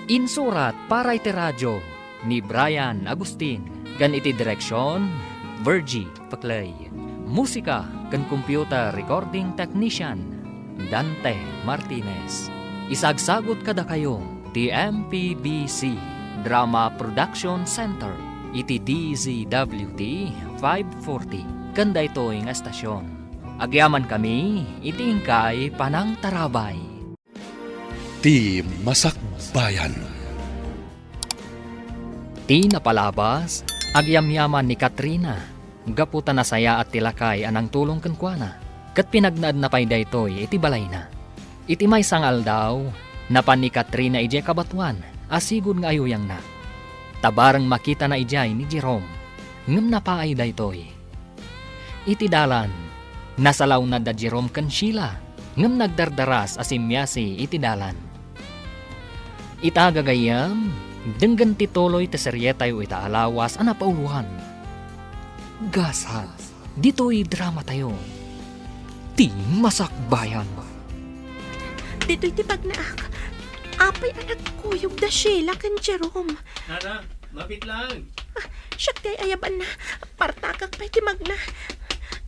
[SPEAKER 2] Insurat para iti radyo ni Brian Agustin, kan iti direksyon, Virgie Paclay. Musika kan computer recording technician, Dante Martinez. Isagsagot kada kayo, ti MPBC Drama Production Center, iti DZWT 540. Kanda ito nga estasyon. Agyaman kami, iti ingkay Panang Tarabay.
[SPEAKER 1] Ti Masakbayan.
[SPEAKER 2] Ti napalabas, agyamyaman ni Katrina. Gaputa na saya at tilakay anang tulong kankwana. Kat pinagnaad na pay daytoy iti balay na. Iti may sangal daw, napan ni Katrina ijay kabatuan, asigod nga ayuyang na. Tabarang makita na ijay ni Jerome, ngem napaay daytoy. Iti dalan, nasalaw na da Jerome kan Sheila, ngem nagdardaras asimyasi iti dalan. Itagagayam, denggan tituloy te seryetayo ita alawas ana pauluhan. Gasat, dito'y drama tayo. Ti masakbayan.
[SPEAKER 4] Dito'y tipag na apay anak kuyog da Sheila kan Jerome.
[SPEAKER 10] Nana, mapit lang.
[SPEAKER 4] Siya kay ayaban na, partakak pa'y timag na.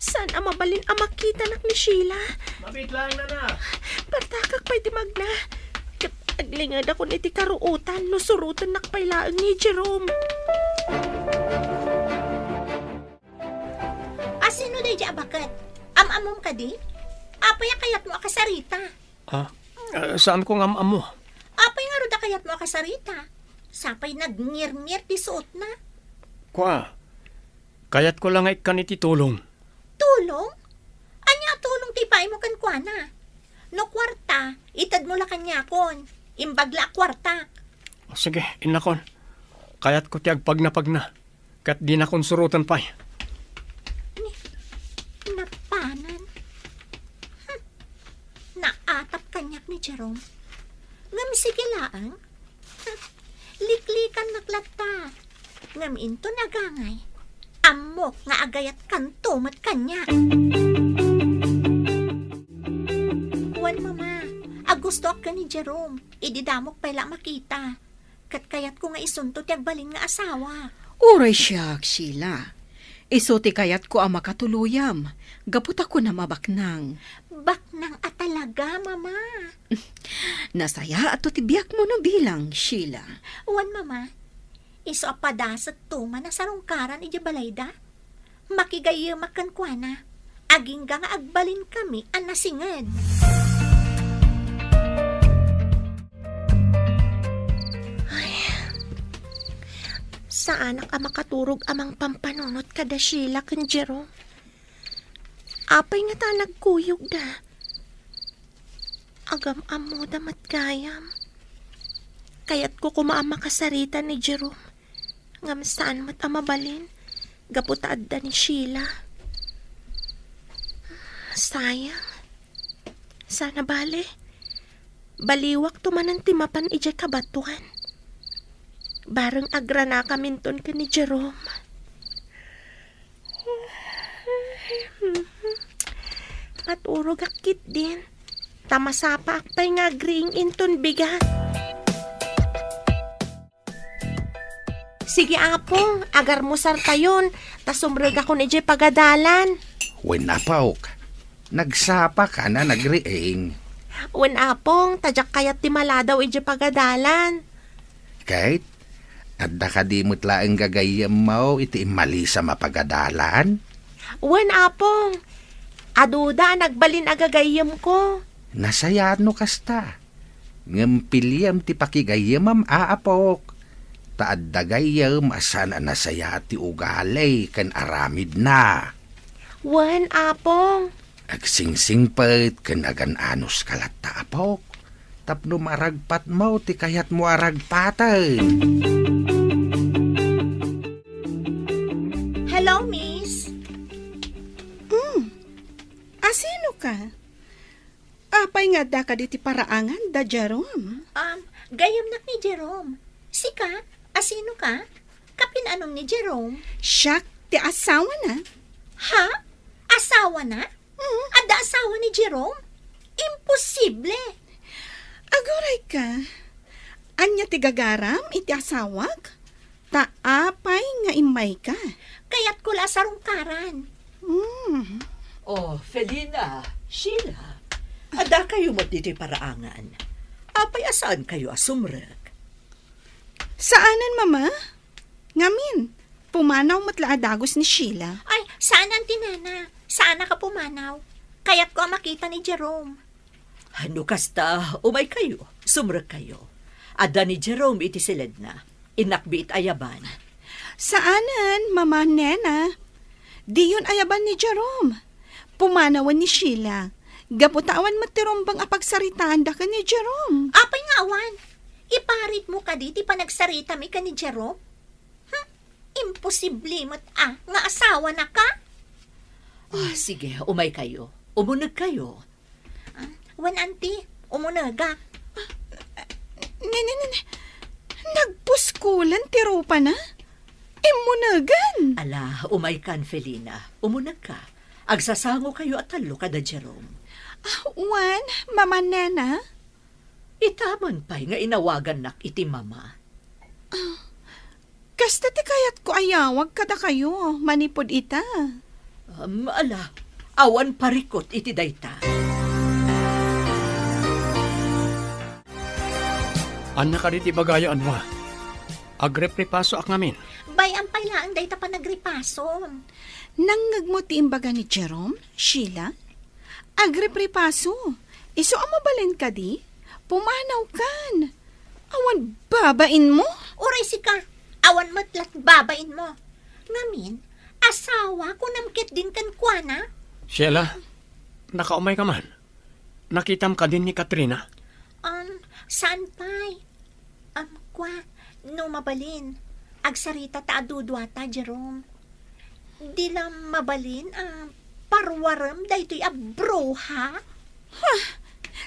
[SPEAKER 4] Saan ang mabalin ang makita nak ni Sheila?
[SPEAKER 10] Mapit lang, Nana.
[SPEAKER 4] Partakak pa'y timag na. Kat aglingad ako iti karuutan, no surutan nakpailaan ni Jerome.
[SPEAKER 5] Asino day di abakat? Am-amom ka di? Apay kayat mo akasarita.
[SPEAKER 10] Saan ko nga mo?
[SPEAKER 5] Apay nga ro da kayat mo akasarita. Sapay nagngir-ngir ti suot na.
[SPEAKER 10] Kwa, kayat ko lang ay kaniti tulong.
[SPEAKER 5] Tulong? Anya tulong ti pay mo kan kuana? No kwarta, itad mo la kanyakon. Imbagla kwarta.
[SPEAKER 10] Sige, inakon. Kayat ko ti agpag na. Kat di na kon surutan pa'y.
[SPEAKER 5] Napanan. Naatap kanyak ni Jerome. Ngam sige laang. Liklikan naglata. Ngam into nagangay. Amok nga agayat kanto mat kanya. Wan mama, agusto ka ni Jerome. Ididamok pala makita. Kat kayat ko nga isunto ti agbalin nga asawa.
[SPEAKER 7] Uray siya, Sheila. Isuti kayat ko ang makatuluyam. Gapot ako na mabaknang.
[SPEAKER 5] Baknang at talaga, mama.
[SPEAKER 7] Nasaya at tibiyak mo no bilang, Sheila.
[SPEAKER 5] Wan mama, iso apadasat tuman na sarungkaran iti balayda. Makigayamak kan kuana. Aging nga agbalin kami ang nasingad.
[SPEAKER 4] Saan ka makaturog amang pampanunot kada Sheila kan Jerome? Apay nga ta nagkuyog da. Agam amo damat gayam. Kaya't ko kumaama kasarita ni Jerome. Ngam saan mat amabalin. Gaputaad da ni Sheila. Sayang. Sana bale. Baliwak tumanan timapan ijay kabatuan. Barang agrana kaminton ka ni Jerome. Maturog akit din. Tamasapa akpay nga agriing inton bigat. Sige apong, agar mo sartayon. Tasumreg ako ni Jay pagadalan.
[SPEAKER 9] Wen apaok. Nagsapa ka na nagriing.
[SPEAKER 4] Wen apong, tadyak kayat timala daw ijay pagadalan.
[SPEAKER 9] Kahit, adda ka di mo't laeng gagayam mo iti mali sa mapagadalan.
[SPEAKER 4] Wen apong, aduda nagbalin agagayam ko.
[SPEAKER 9] Nasayano kasta. Ngampiliam ti pakigayamam aapok. Taadda gayam asan nasaya ti ugalay kan aramid na.
[SPEAKER 4] Wen apong.
[SPEAKER 9] Agsingsingpet kan agananos kalat taapok. Tapno maragpat mo ti kayat mo aragpatan.
[SPEAKER 5] Hello, miss.
[SPEAKER 3] Asino ka? Apay nga da ka diti paraangan da Jerome.
[SPEAKER 5] Gayam nak ni Jerome. Sika, asino ka? Kapin anong ni Jerome?
[SPEAKER 3] Siya, ti asawa na.
[SPEAKER 5] Ha? Asawa na? Ada asawa ni Jerome? Imposible.
[SPEAKER 3] Agoray ka. Anya ti gagaram iti asawak? Taapay nga imay ka.
[SPEAKER 5] Kaya't ko lasarong karan.
[SPEAKER 11] Oh, Felina, Sheila, ada kayo matiti paraangan. Apay asaan kayo asumrek?
[SPEAKER 3] Saanan, mama? Ngamin, pumanaw matla adagos ni Sheila.
[SPEAKER 5] Ay, saan ang tinana? Saan ka pumanaw? Kaya't ko ang makita ni Jerome.
[SPEAKER 11] Ano kasta, umay kayo, sumrek kayo. Ada ni Jerome iti silid na, inakbit ayaban.
[SPEAKER 3] Saanan, mama Nena? Di yun ayaban ni Jerome. Pumanawan ni Sheila. Gaputawan mo tirombang apagsaritaan da ka ni Jerome.
[SPEAKER 12] Apay nga awan. Iparit mo ka di, ti panagsarita mi ka ni Jerome. Imposible mo't nga asawa na ka.
[SPEAKER 11] Sige, umay kayo. Umunag kayo.
[SPEAKER 12] Wan auntie, umunaga.
[SPEAKER 3] Nagpuskulan tiro pa na? Imunagan.
[SPEAKER 11] Ala, umay kan, Felina. Umunag ka. Agsasango kayo at talo kada Jerome.
[SPEAKER 3] Wan, Mama Nena.
[SPEAKER 11] Itaman pa'y nga inawagan nak iti mama.
[SPEAKER 3] Kasta ti kayat ko ayawag kada kayo, manipod ita.
[SPEAKER 11] Ala, awan parikot iti dayta.
[SPEAKER 10] Anak ka diti bagayo anwa. Agrepripaso ak namin.
[SPEAKER 12] Bayan pa lang day ta pa nagripaso.
[SPEAKER 3] Nangag mo ti imbaga ni Jerome, Sheila? Agrepripaso. Iso ang mabalin ka di? Pumanaw kan. Awan babain mo?
[SPEAKER 12] Uray si ka, awan matlat babain mo. Ngamin, asawa ko namkit din kan kuana.
[SPEAKER 10] Sheila, nakaumay ka man. Nakitam ka din ni Katrina.
[SPEAKER 12] Saan pa'y? Kwa, no mabalin. Agsarita ta adudwata, Jerome. Di lang mabalin, parwaram daytoy abroha.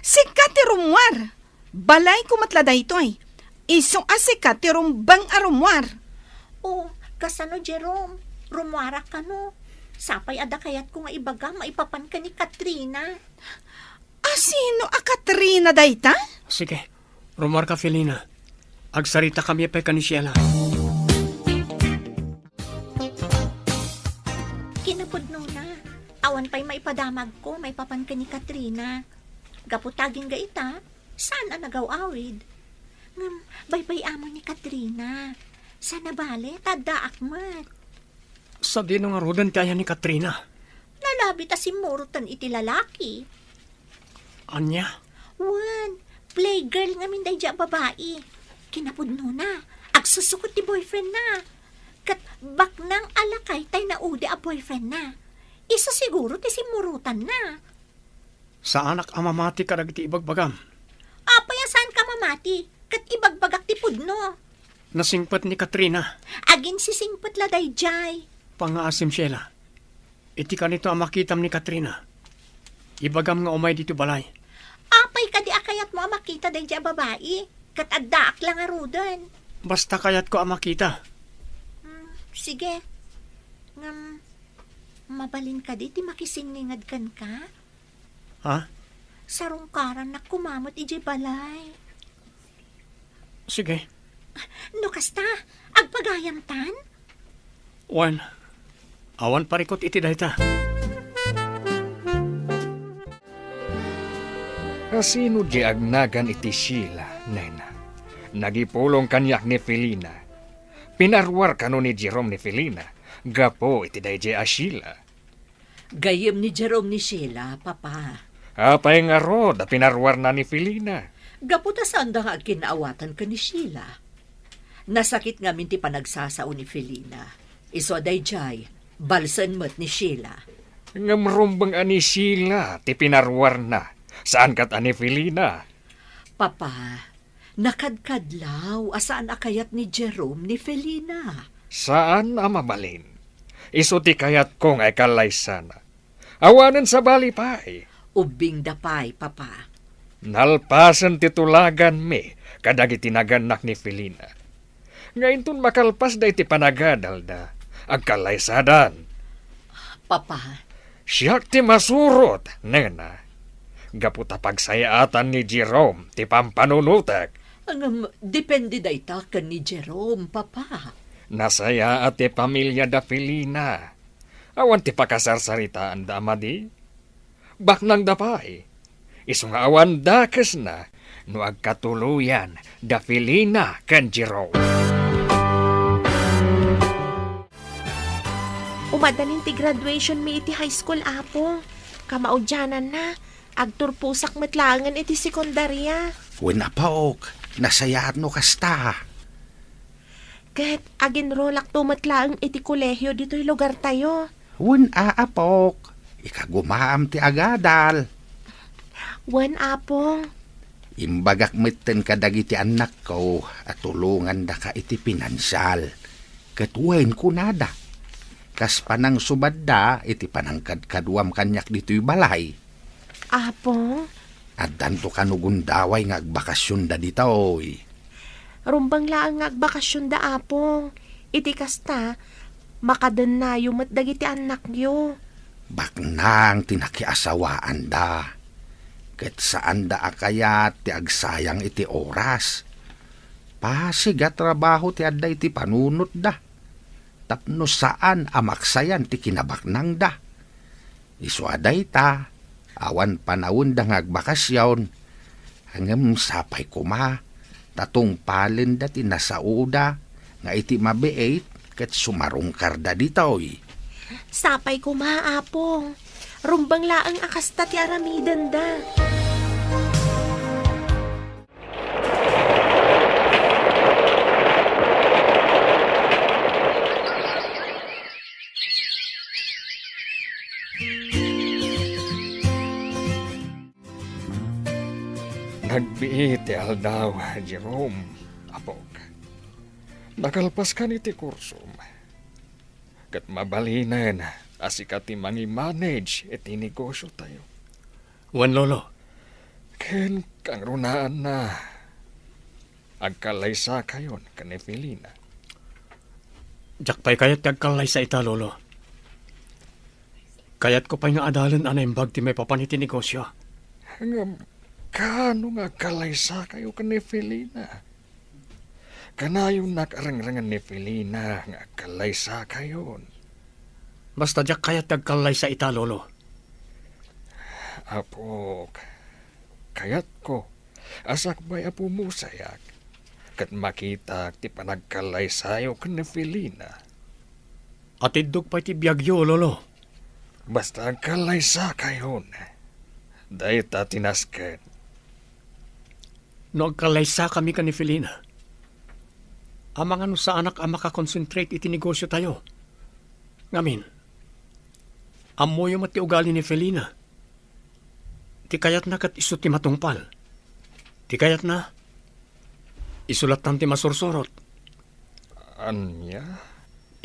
[SPEAKER 3] Sikat ti rumwar. Balay kumatla daytoy. Isong asikat ti rumbang arumwar.
[SPEAKER 12] Kasano, Jerome? Rumwara ka no. Sapay ada kayat ko nga ibaga maipapan ka ni Katrina.
[SPEAKER 3] Sino a Katrina dayta?
[SPEAKER 10] Sige, rumar ka, Felina. Agsarita kami pa ka ni Sheila.
[SPEAKER 12] Kinapudno na. Awan pa'y maipadamag ko, maipapan ka ni Katrina. Gaputaging ga ita, saan ang nagaw-awid? Baybay amo ni Katrina. Sana bale, tadaak mat.
[SPEAKER 10] Sa dinong arudan kaya ni Katrina.
[SPEAKER 12] Nalabi ta si Murutan iti lalaki.
[SPEAKER 10] Anya?
[SPEAKER 12] Wan, playgirl nga minday dya babae. Kinapudno na, agsusukot ti boyfriend na. Kat baknang alakay tay na ude a boyfriend na. Isa siguro ti si Murutan na.
[SPEAKER 10] Sa anak amamati ka nagiti ibagbagam.
[SPEAKER 12] Apayasan ka mamati, kat ibagbagak ti pudno.
[SPEAKER 10] Nasingpat ni Katrina.
[SPEAKER 12] Agin si singpot laday jay.
[SPEAKER 10] Pangaasim Sheila. Iti ka nito ang makitam ni Katrina. Ibagam nga umay dito balay.
[SPEAKER 12] Apay ka di akayat mo ang makita day dya babae. Kat addaak lang arudan.
[SPEAKER 10] Basta kayat ko ang makita.
[SPEAKER 12] Sige. Mabalin ka di, ti makisingingad kan ka?
[SPEAKER 10] Ha?
[SPEAKER 12] Sarungkaran na kumamot iji balay.
[SPEAKER 10] Sige.
[SPEAKER 12] No kasta, agpagayam tan?
[SPEAKER 10] Wan. Awan parikot iti dayta.
[SPEAKER 2] Sino di agnagan iti Sheila, Nena? Nagipulong kanyak ni Felina. Pinarwar kano ni Jerome ni Felina. Gapo iti dayjay a Sheila.
[SPEAKER 11] Gayem ni Jerome ni Sheila, papa.
[SPEAKER 2] Apay nga ro, da pinarwar na ni Felina.
[SPEAKER 11] Gaputa saan da nga kinaawatan ka ni Sheila. Nasakit nga minti panagsasao ni Felina. Iso dayjay, balsan mo't ni Sheila.
[SPEAKER 2] Ngamrumbang ani Sheila, ti pinarwar na. Saan kat ani Felina?
[SPEAKER 11] Papa, nakadkadlaw asaan akayat ni Jerome ni Felina.
[SPEAKER 2] Saan mabalin? Iso ti kayat kong ay kalay sana. Awanan sa bali pa'y.
[SPEAKER 11] Ubing dapay, papa.
[SPEAKER 2] Nalpasan titulagan me, kadag itinaganak ni Felina. Ngayon tun makalpas da iti panagadal da, agkalaysadan.
[SPEAKER 11] Papa.
[SPEAKER 2] Siyak ti masurot, Nena. Gaputa pagsayaatan ni Jerome, ti pampanunutek.
[SPEAKER 11] Depende da itakan ni Jerome, papa.
[SPEAKER 2] Nasaya at ti pamilya da Felina. Awan ti pakasarsaritaan da amadi. Baknang dapay. Iso nga awan dakes na, no agkatuluyan da Felina ken Jerome.
[SPEAKER 4] Umadaling ti graduation mi iti high school, apo. Kamaudyanan na. Agturpusak matlangan iti sekundarya.
[SPEAKER 9] Wala pa, ok. Nasayaan no kasta.
[SPEAKER 4] Ket agin rolak tumatlaang iti kolehyo dito'y lugar tayo.
[SPEAKER 9] Wan aapok. Ikagumaam ti agadal.
[SPEAKER 4] Wan apong.
[SPEAKER 9] Imbagak mitten ka dagiti anak ko at tulungan da ka iti pinansyal. Katwain ko nada. Kas panang subad da, iti panangkad kaduam kanyak dito'y balay.
[SPEAKER 4] Apong,
[SPEAKER 9] At danto kanugundaway nga agbakasyon da dito'y.
[SPEAKER 4] rumbang laang agbakasyon da apong. Iti kasta, makadan na yung matdagiti anak yo.
[SPEAKER 9] Baknang tinakiasawaan da. Ket saan da akayat ti agsayang iti oras. Pasiga trabaho ti adda iti panunot da. Tapno saan amaksayan ti kinabaknang da. Isu aday ta, awan panawon da ngagbakasyon. Hangam sapay kuma, tatong palin da ti nasauda, nga iti mabiait ket sumarungkar da ditoy.
[SPEAKER 4] Sapay ko maapong. Rumbang laang akasta ti aramidan da.
[SPEAKER 13] Nagbiiti aldaw, Jerome, apog. Nakalpas ka ni ti kursum. Kat mabalinan, asika ti mangi-manage iti negosyo tayo.
[SPEAKER 10] Wan lolo,
[SPEAKER 13] Ken kang runaan na. Agkalaysa kayon kani Felina.
[SPEAKER 10] jakpay kayat kagkalay sa ita lolo. Kayat ko pa'y nga adalan anaymbag ti may papaniti negosyo.
[SPEAKER 13] Hangam, kano nga kalaysa kayo kani Felina? Kanayon nakarangrangan ni Felina nga kalaysa kayon.
[SPEAKER 10] Basta jak kayat kagkalay sa ita lolo.
[SPEAKER 13] Apok, kayat ko, asak ba'y apo mo sayak, kat makita ti panagkalay sayo ka ni Felina.
[SPEAKER 10] At idog pa'y ti biyagyo lolo.
[SPEAKER 13] Basta ang kalay sa kayon, dahil ta tinasket.
[SPEAKER 10] No agkalaysa kami ka ni Felina. Amang ano sa anak ang makakonsentrate iti negosyo tayo. Ngamin, amoy yung mati ugali ni Felina. Ti kayat na kat iso ti matungpal. Ti kayat na, isulat tan ti masursurot.
[SPEAKER 13] Anya?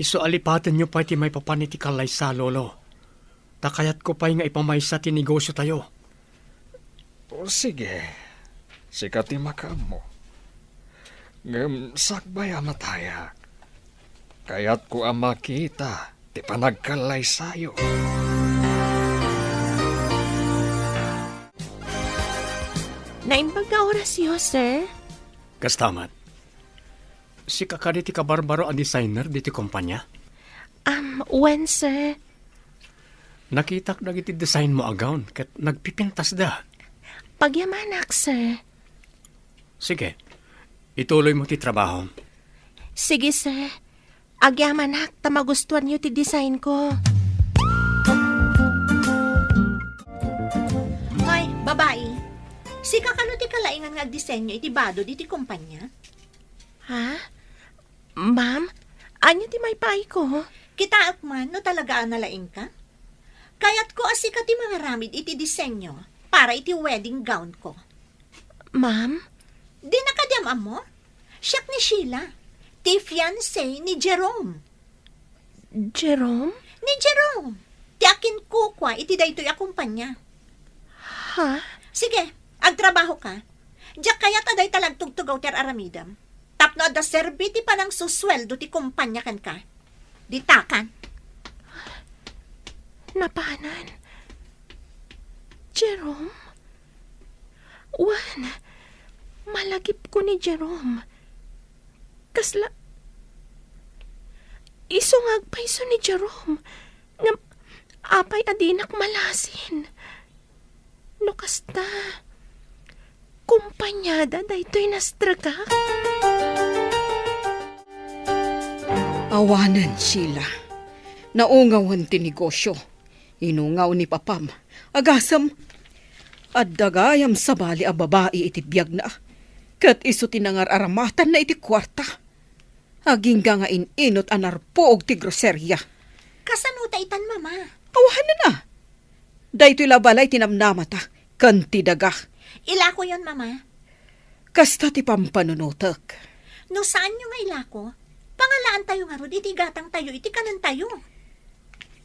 [SPEAKER 10] Iso alipaten nyo pa ti may papani ti kalaysa lolo. Takayat ko pa'y nga ipamaysa ti negosyo tayo.
[SPEAKER 13] O sige, sikati makamo. Ngam sakbay amatayak. Kayat ko ang makita, ti panagkalay sayo.
[SPEAKER 4] Naimbag nga orasyo, sir.
[SPEAKER 10] Kastamat. Si kakadi ti kabarbaro a designer di ti kumpanya.
[SPEAKER 4] When, sir?
[SPEAKER 10] Nakitak na iti design mo agawn kat nagpipintas da.
[SPEAKER 4] Pagyamanak, sir.
[SPEAKER 10] Sige, ituloy mo ti trabaho.
[SPEAKER 4] Sige, sir. Agyamanak, tamagustuhan niyo ti design ko.
[SPEAKER 12] Hoy, babae. Si kakano ti kalaingan nga agdisenyo iti bado di ti kumpanya?
[SPEAKER 4] Ha? Ma'am, anya ti may pay ko?
[SPEAKER 12] Kitaak man no talaga analaing ka? Kayat ko asika ti mga ramid iti disenyo para iti wedding gown ko.
[SPEAKER 4] Ma'am?
[SPEAKER 12] Di nakadiyam mo? Siyak ni Sheila. Ti fiancé ni Jerome.
[SPEAKER 4] Jerome?
[SPEAKER 12] Ni Jerome. Ti akin kukwa iti daytoy a kumpanya.
[SPEAKER 4] Ha?
[SPEAKER 12] Sige, agtrabaho ka. Diyak kayat aday talagtugtugaw ti aramidam. Tapno ada serbi ti panang susweldo ti kumpanya kan ka. Ditakan.
[SPEAKER 4] Napanan. Jerome? Wan, malagip ko ni Jerome. Kasla, isungag pa iso ni Jerome. Ngam, apay adinak malasin. No kasta, kumpanyada daytoy nastraga.
[SPEAKER 7] Awanan, Sheila. Naungawan ti negosyo. Inungaw ni Papam. Agasam. At dagayam sa bali a babae iti biyag na. Kat iso tinangar-aramatan na iti kwarta. Aging nga inot anarpoog ti groserya.
[SPEAKER 12] Kasanuta itan, mama.
[SPEAKER 7] Awahan na. Daytoy labalay tinamnamata. Kanti daga.
[SPEAKER 12] Ila ko yon, mama.
[SPEAKER 7] Kasta ti pampanunutak.
[SPEAKER 12] No saan nyo nga ila ko? Pangalaan tayo nga ron, iti gatang tayo, iti kanan tayo.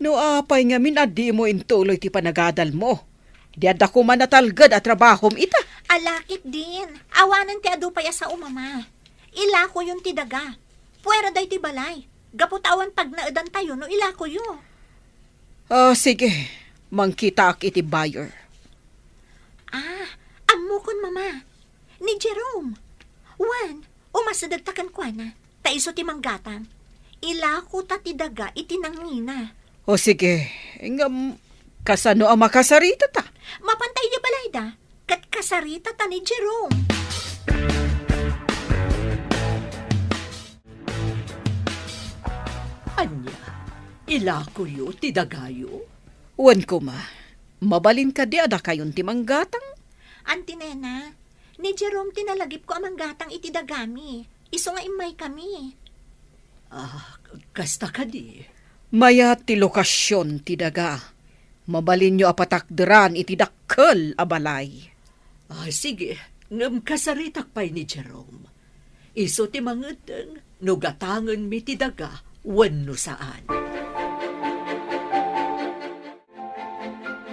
[SPEAKER 7] No apay nga minadi mo intuloy ti panagadal mo. Di adda ko man natalgad at trabahom ita.
[SPEAKER 12] Alakit din. Awanan ti adu paya sa umama. Ila ko yung ti daga. Puwera day ti balay. Gaputawan pag naadan tayo, no ila ko yun.
[SPEAKER 7] Sige. Mangkita ak iti buyer.
[SPEAKER 12] Amukon, mama. Ni Jerome. Wan, umasadagtakan kwa na. Taiso ti manggatang. Ila ko ta ti daga iti nangina.
[SPEAKER 7] Sige. Ngam, kasano ang makasarita ta?
[SPEAKER 12] Mapantay di balay da. Kat kasarita ta ni Jerome.
[SPEAKER 11] Anya, ila ko yu, ti dagayo.
[SPEAKER 7] Wan ko ma. Mabalin ka di ada kayon ti manggatang.
[SPEAKER 12] Auntie Nena, ni Jerome tinalagip ko amang gatang iti dagami. Iso nga imay kami.
[SPEAKER 11] Kasta ka di.
[SPEAKER 7] Maya ti lokasyon ti daga. Mabalin nyo apatakderan iti dakkel a balay.
[SPEAKER 11] Sige, ngam kasaritak pa'y ni Jerome. Iso ti mangeteng, no gatangan mi ti daga, wenno saan.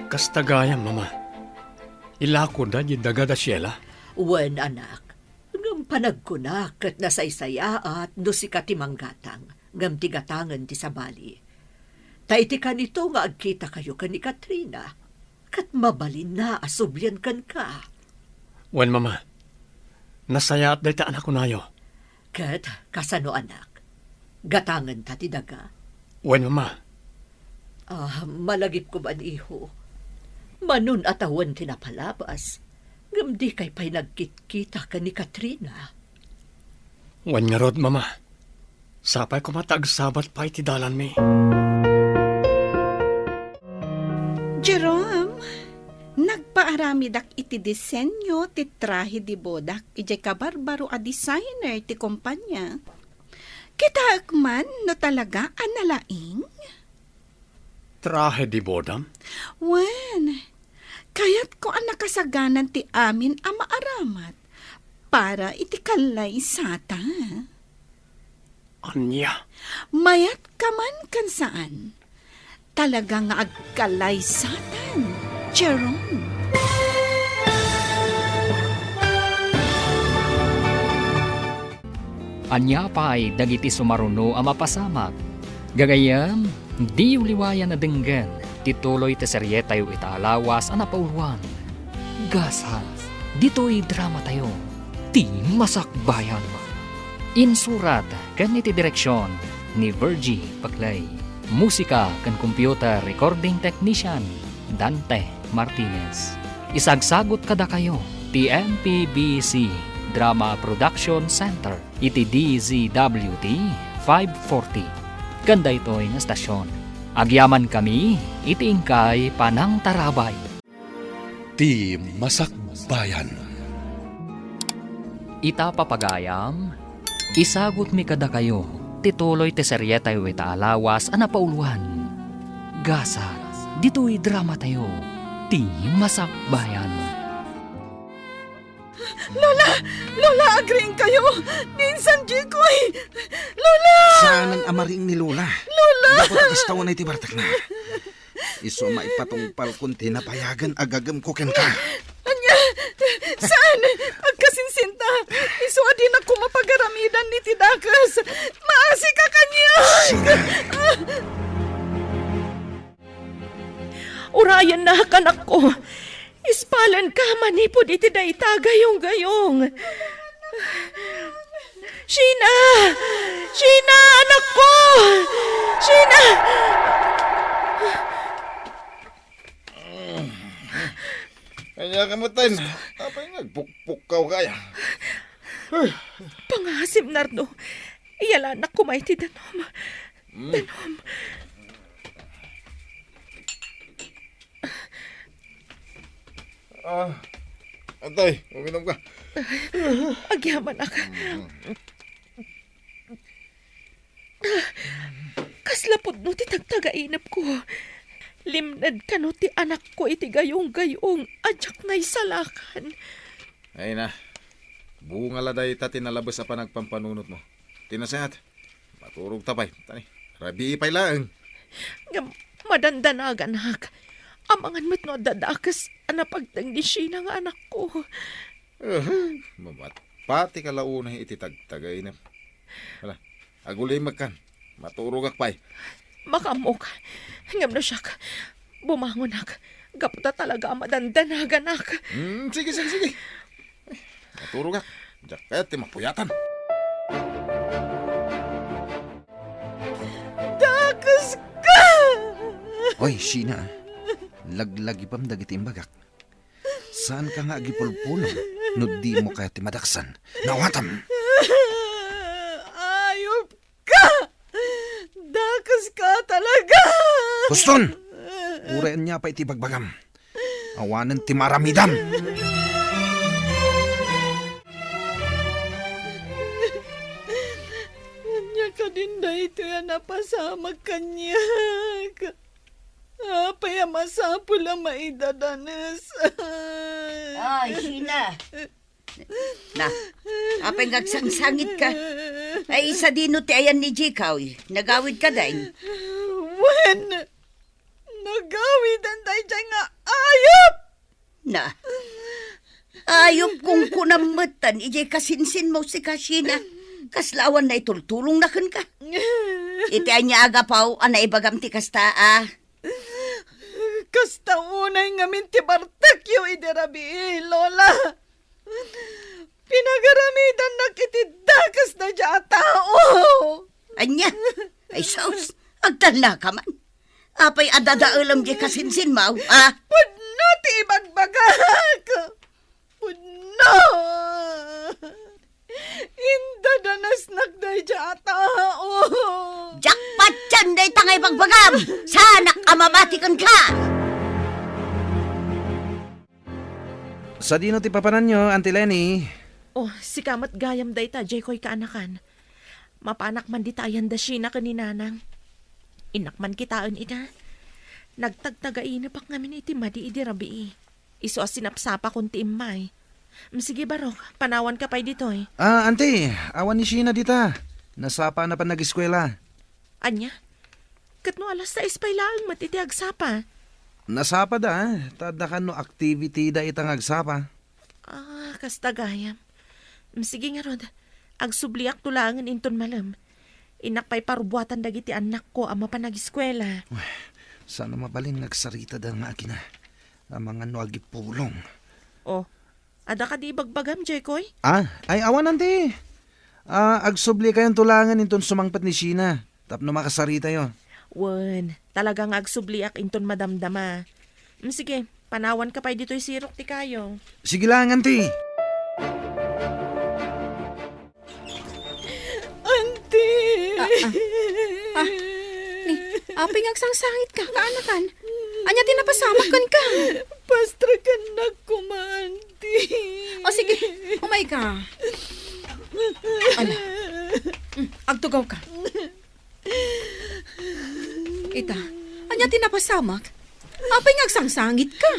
[SPEAKER 10] Kastagayam, mama. Ilako da di daga da siyela.
[SPEAKER 11] Wen anak, ngam panagkunak kat nasaysaya at no si katimanggatang, ngam ti gatangan ti sabali. Taiti ka nito nga agkita kayo ka ni Katrina, kat mabalin na asubyan kan ka.
[SPEAKER 10] Wen, mama. Nasaya at dahi ta anak ko nayo.
[SPEAKER 11] Kat, kasano anak? Gatangan ta ti daga.
[SPEAKER 10] Wen, mama.
[SPEAKER 11] Malagip ko ba iho? Manun atawan tinapalabas. Ngam di kay pa'y nagkit-kita ka ni Katrina.
[SPEAKER 10] Wen nga rod, mama. Sapay ko matagsabat pa iti dalan mi.
[SPEAKER 3] Jerome, nagpaaramidak iti disenyo ti trahe di bodak ijay kabarbaro a designer ti kumpanya. Kita akman no talaga analaing?
[SPEAKER 10] Trahe di bodam?
[SPEAKER 3] Wen, kayat ko ang nakasaganan ti amin a maaramat para iti kalay sata.
[SPEAKER 10] Anya?
[SPEAKER 3] Mayat ka man kan saan. Talaga nga agkalay satan, Jerome.
[SPEAKER 2] Anya pa'y dagiti sumaruno ang mapasamak. Gagayam, di uliwayan na denggan, tituloy ti serye tayo itaalawas ang napauluan. Gasas, dito'y drama tayo, ti masakbayan. Insurat, kan iti direksyon, ni Virgie Paclay. Musika kan computer recording technician, Dante Martinez. Isagsagot kada kayo, ti MPBC Drama Production Center, iti DZWT 540. Ganda ito'y nga stasyon. Agyaman kami, iti ingkay Panang Tarabay.
[SPEAKER 1] Ti Masakbayan.
[SPEAKER 2] Ita papagayam, isagot mi kada kayo, tituloy ti serye tayo itaalawas ang napauluan. Gasas, dito'y drama tayo, ti Masakbayan.
[SPEAKER 3] Lola, agreeing kayo. Minsan, Jikoy. Lola!
[SPEAKER 14] Saan ang amaring ni Lola?
[SPEAKER 3] Lola!
[SPEAKER 14] Dapat ang istawan ay tibartak na. Iso maipatungpal kung tinapayagan agagam ko ken ka.
[SPEAKER 3] Anya, saan? Agkasinsinta. Iso adin ako mapagaramidan ni Tidakas. Maasi ka kanya.
[SPEAKER 8] Urayan na kanak ko. Ispalan ka manipod iti dayta gayong-gayong. Sheena! Sheena, anak ko! Sheena!
[SPEAKER 6] Kanya kamutan. Apay nagpukpukaw kaya.
[SPEAKER 8] Pangasim, Nardo. Iyalanak ko may ti danom. Danom.
[SPEAKER 6] Antay, uminom ka.
[SPEAKER 8] Agyaman ako. Kaslapod no ti tagtagainap ko. Limnad ka no ti anak ko iti gayong-gayong adyak ngay salakan.
[SPEAKER 6] Ay na, bunga laday ta tinalabas sa panagpampanunot mo. Tinasahat, maturog tapay. Tani, rabi ipay laeng.
[SPEAKER 8] Ngam madandanag anak. Amangan mo't no dadakas anapagtang di siya nga anak ko.
[SPEAKER 6] Mamat, pati kalauna iti tagtagay na. Hala, agulay magkan, maturog akpay.
[SPEAKER 8] Makamok. Ngam na siya bumangon ak. Gaputa talaga madandanag anak.
[SPEAKER 6] Sige. Ay, maturog ak. Diyak kaya ti mapuyatan.
[SPEAKER 3] Dakas ka!
[SPEAKER 14] Oy, Sheena, laglagi pam dagiti imbagak. Saan ka nga agipulpulong? No di mo kaya ti madaksan. Nawatam!
[SPEAKER 3] Ayop ka! Dakas ka talaga!
[SPEAKER 14] Huston! Urayan niya pa iti bagbagam. Awanan ti maramidam!
[SPEAKER 3] Anya ka din na ito yan napasamag kanya. Apay masapul ang maidadanas.
[SPEAKER 5] Ay, Sheena. Na, apay ngagsangsangit ka. Ay, isa dino ti ayan ni Jikaw. Nagawid ka dahin.
[SPEAKER 3] Wen! Nagawid ang tayo dyan nga ayop!
[SPEAKER 5] Na, ayop kung kunamatan, ijay kasinsin mo si Sheena. Kaslawan na itultulong na kan ka. Iti anya agapaw, anay bagam ti kasta,
[SPEAKER 3] Kasta unay ngamin ti Bartakyo iderabi, Lola. Pinagaramidan na kiti dakas na dya tao.
[SPEAKER 5] Anya, ay sos, agtala ka man. Apay adadaalam di kasinsin mo,
[SPEAKER 3] Pudno ti ibagbagak. Pudno. Indadanas nagday dya tao.
[SPEAKER 5] Jakpat dyan day tangay bagbagam! Sana amamatikan ka!
[SPEAKER 14] Sa dino ti papanan nyo, Auntie Lenny?
[SPEAKER 8] Oh, si kamat gayam day ta, Jekoy kaanakan. Mapanak man di tayan da siya na kaninanang. Inakman kitaan ita. Nagtagtagain pak ngamin iti madi idi rabi. Iso asinapsapa kung ti imay. Sige barok, panawan ka pa'y ditoy.
[SPEAKER 14] Auntie, awan ni Sheena dita. Nasapa na pa nag-eskwela.
[SPEAKER 8] Anya? Kat no alas 6 pa'y lang matiti agsapa.
[SPEAKER 14] Nasapa da, tada ka no activity da itang agsapa.
[SPEAKER 8] Kasta gayam. Sige nga rod, agsubliak tulangan inton malam. Inak pa'y parubuatan dagiti anak ko ama pa nag-eskwela.
[SPEAKER 14] Sana mabalin nagsarita da nga akina. Ang mga no agipulong.
[SPEAKER 8] Oh, ada ka di bagbagam, Jekoy?
[SPEAKER 14] Ay awan Auntie. Agsubli kayong tulangan inton sumangpat ni Sheena. Tapno makasarita yon.
[SPEAKER 8] Wen, talagang agsubliak inton madamdama. Sige, panawan ka pa'y dito'y sirok ti kayo.
[SPEAKER 14] Sige lang, Auntie.
[SPEAKER 3] Auntie!
[SPEAKER 7] Apay ngagsangsangit ka, kaanakan. Anya tinapasamak kan ka.
[SPEAKER 3] Pastrakan na kumanti.
[SPEAKER 7] O sige, umay ka. Ala, agtugaw ka. Ita, anya tinapasamak? Apay ngagsangsangit ka.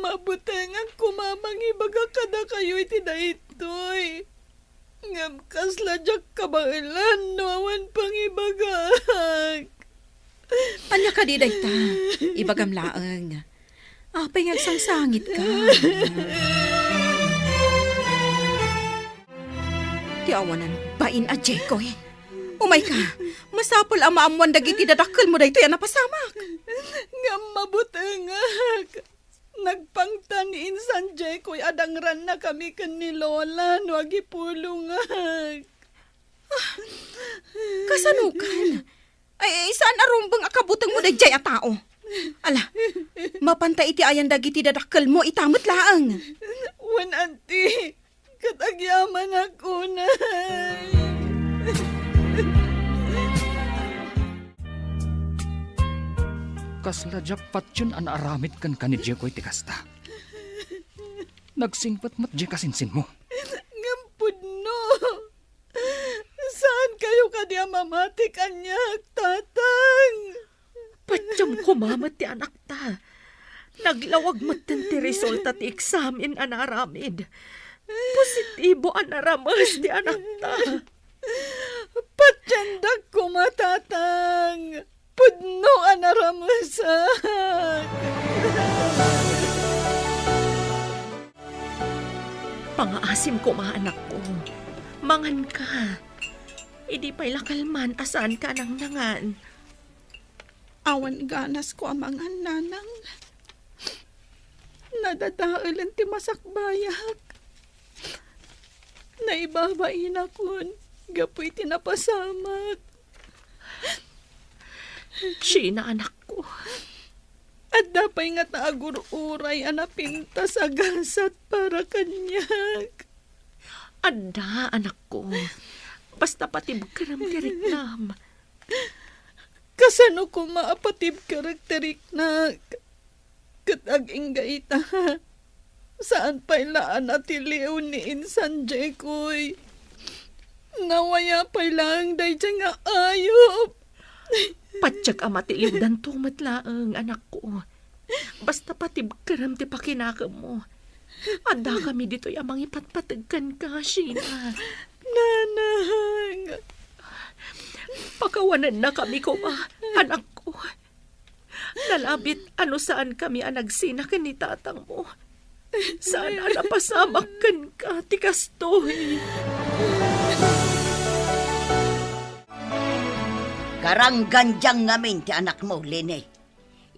[SPEAKER 3] Mabutengan kumamang ibaga kada kayo iti daytoy. Ngam kasla jak kabailan nawan pang ibagak.
[SPEAKER 7] Anya ka di dayta, ibagam laeng. Apay ngagsangsangit ka. Tiawanan, bain a Jekoy. Umay ka, masapol ang maamuan dagiti dadakkel mo daytoy ang napasamak.
[SPEAKER 3] Ngam mabutengak. Nagpangtan ni Insan Jekoy adangran na kami kan ni Lola no agipulungak.
[SPEAKER 7] Kasanukan? Ay, saan arumbang akabutang mo dayjay a tao? Ala, mapanta iti ayan dagiti dadakkel mo itamot laang.
[SPEAKER 3] Wan anti, katagyaman ako na.
[SPEAKER 2] Kasla jakpat yun an aramid kan ni Jekoy ti kasta. Nagsingpat mat je kasinsin mo.
[SPEAKER 3] Ngampud no. Saan kayo kadya mamati kanyak, tatang?
[SPEAKER 8] Patyam kumamat ti anak ta. Naglawag mo ti resulta ti eksamen anaramid. Positibo anaramas ti anak ta.
[SPEAKER 3] Patyandag ko matatang. Pudno anaramasak.
[SPEAKER 8] Pangaasim ko anak ko. Mangan ka. Idi pa'y lakalman asan ka nang nangan.
[SPEAKER 3] Awan ganas ko ang mga nanang. Nadadaalan ti masakbayak. Naibabain akon. Gapoy tinapasamak.
[SPEAKER 8] Sheena anak ko.
[SPEAKER 3] At dapay nga taagururay anapinta sa gasat para kanyag.
[SPEAKER 8] Ada anak ko. Basta patib karakterik nam.
[SPEAKER 3] Kasano ko maapatib karakterik na kataging gaita. Saan pa'y laan at iliw ni Insan Jekoy. Nawaya pa'y lang day nga ayop.
[SPEAKER 8] Patsyag amatiliw dan tumatlaang anak ko. Basta patib karam ti pakinakam mo. Ada kami dito'y amang ipatpatagkan ka, Sheena.
[SPEAKER 3] Nanang.
[SPEAKER 8] Pakawanan na kami ko, anak ko. Nalabit ano saan kami anagsinakan ni tatang mo. Saan napasamakan ka, tikastoy.
[SPEAKER 5] Karangganjang ngamin ti anak mo, Lene.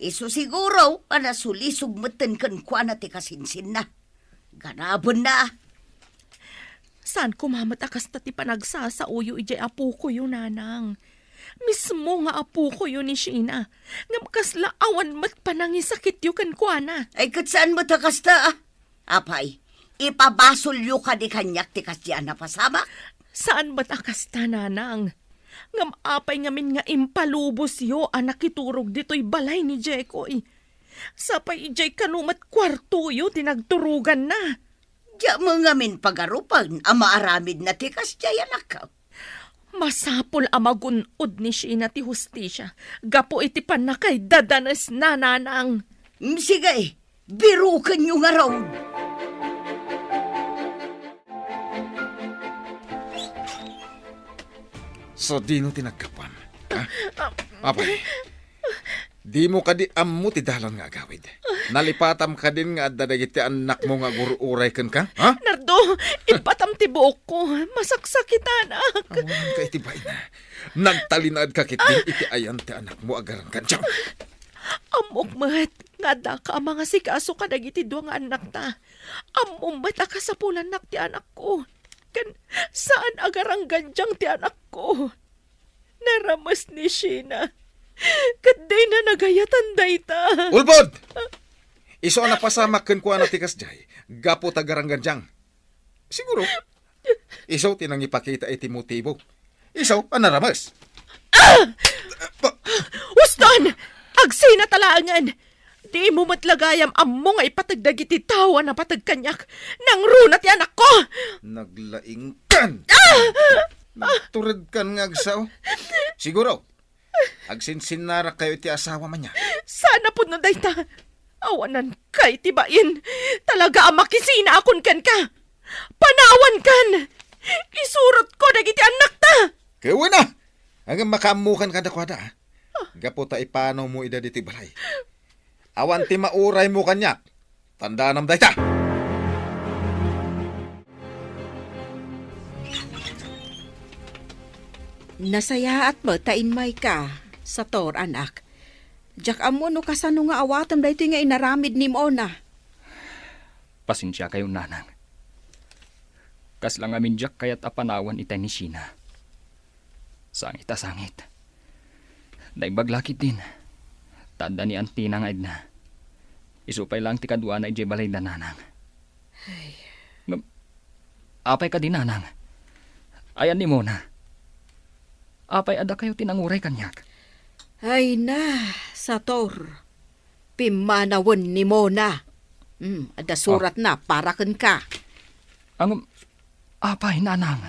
[SPEAKER 5] Isu siguro, panasulisog matan kan kwa na ti kasinsin na. Ganabon na.
[SPEAKER 8] Saan kumamat akas ta ti panagsasauyo ijay apo ko yun, nanang. Mismo nga apo ko yun ni Sheena. Nga makaslaawan mat panangisakit yu kan kwa na.
[SPEAKER 5] Ay kat saan mo takas ta? Apay, ipabasol yu ka di kanyak ti kasya na pasama.
[SPEAKER 8] Saan ba't akas ta, nanang? Ngam apay ngamin nga impalubos yo anak iturog dito'y balay ni Jekoy. Sapay ijay kanumat kwarto yo tinagturugan na.
[SPEAKER 5] Diya mo ngamin pagarupan, amaaramid na tikas diya anak ka.
[SPEAKER 8] Masapol amagunod ni Sheena ti hustisya. Gapo iti panakay dadanas na, nanang.
[SPEAKER 5] Sige, birukan nyo nga raw.
[SPEAKER 6] So, di no tinagkapan. Ha? Apay, di mo ka di ammo ti dalan nga agawid. Nalipatam ka din nga adadagit ti anak mo nga gururay kan ka? Ha?
[SPEAKER 8] Nardo, ipatam ti buok ko. Masaksakit, anak.
[SPEAKER 6] Awanan ka itibay na. Nagtalinad ka kit din iti ayan ti anak mo agarang kansyang.
[SPEAKER 8] Amok mat, nga da ka mga sikaso ka dagiti duwa nga anak ta. Amok mat akasapulan nak ti anak ko. Kan saan agarang ganjang ti anak ko? Naramas ni Sheena. Kaday na nagayatan dayta.
[SPEAKER 6] Ulbod! Iso na pasamak kan kuha na tikas jay. Gapo tagarang ganjang. Siguro, iso tinang ipakita iti motibo. Iso anaramas.
[SPEAKER 8] Uston! Agsina talangan! Di mo matlagayam ammo nga ipatagdagiti tawa na patagkanyak nang runat yan ako!
[SPEAKER 6] Naglaing kan! Nagturad kan nga agsaw. Siguro, agsinsinara kayo iti asawa man niya.
[SPEAKER 8] Sana po na dayta. Awanan kay tibain. Talaga ang makisina akon kan ka. Panawan kan. Isurot ko dagiti anak ta.
[SPEAKER 6] Kaya na! Hanggang makamukan ka dakwada. Gapo ta ipanaw mo ida diti balay. Awan ti mauray mo kanyak. Tanda nam dayta.
[SPEAKER 7] Nasaya at batain may ka sa tor, anak. Jak amo no kasano nga awatam dayto nga inaramid ni mo na.
[SPEAKER 2] Pasensya kayo, nanang. Kas lang amin jak kaya't apanawan itay ni Sheena. Sangit a sangit. Naibaglakit din. Tanda ni Antina nga idna. Isupay lang ti kadwa na ijay balay na, nanang. Apay ka din, nanang. Ayan ni Mona. Apay ada kayo tinanguray kanyak.
[SPEAKER 7] Ay na, sa tor. Pimanawon ni Mona. Ada surat na para kan ka.
[SPEAKER 2] Ang apay, nanang.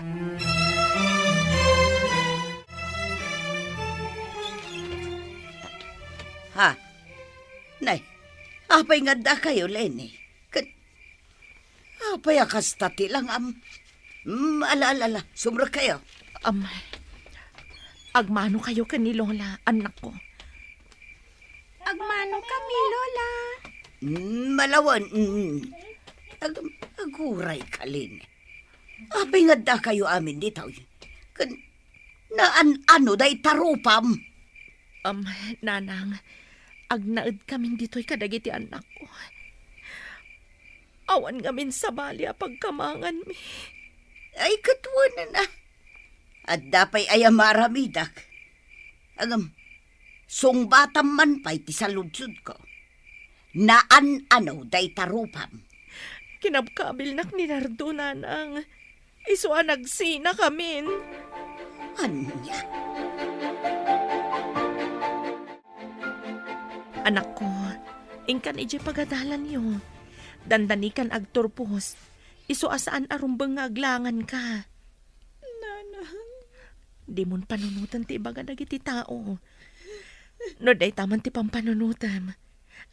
[SPEAKER 5] Ha? Nay, apay nga da kayo, Lenny. Apay akastati lang, ala, sumra kayo.
[SPEAKER 8] Agmano kayo ka ni Lola, anak ko.
[SPEAKER 3] Agmano kami, Lola.
[SPEAKER 5] Malawan, aguray ka, Lenny. Apay nga da kayo amin dito. Ano day tarupam?
[SPEAKER 8] Nanang, agnaed kami dito'y kadagiti anak ko. Awan ngamin sa bali pagkamangan mi.
[SPEAKER 5] Ay, katuwa na. At dapay ay amaramidak. Sungbatam man pa'y ti saludsud ko. Ano day tarupam?
[SPEAKER 8] Kinabkabil ni Nardo, nanang. Iswa nagsina kamin.
[SPEAKER 5] Anya?
[SPEAKER 8] Anak ko, ingkan ije pagadalan yo. Dandanikan agturpos. Iso asaan arumbang nga aglangan ka.
[SPEAKER 3] Nanang.
[SPEAKER 8] Di mon panunutan ti ibaga dagiti tao. No day taman ti pampanunutan.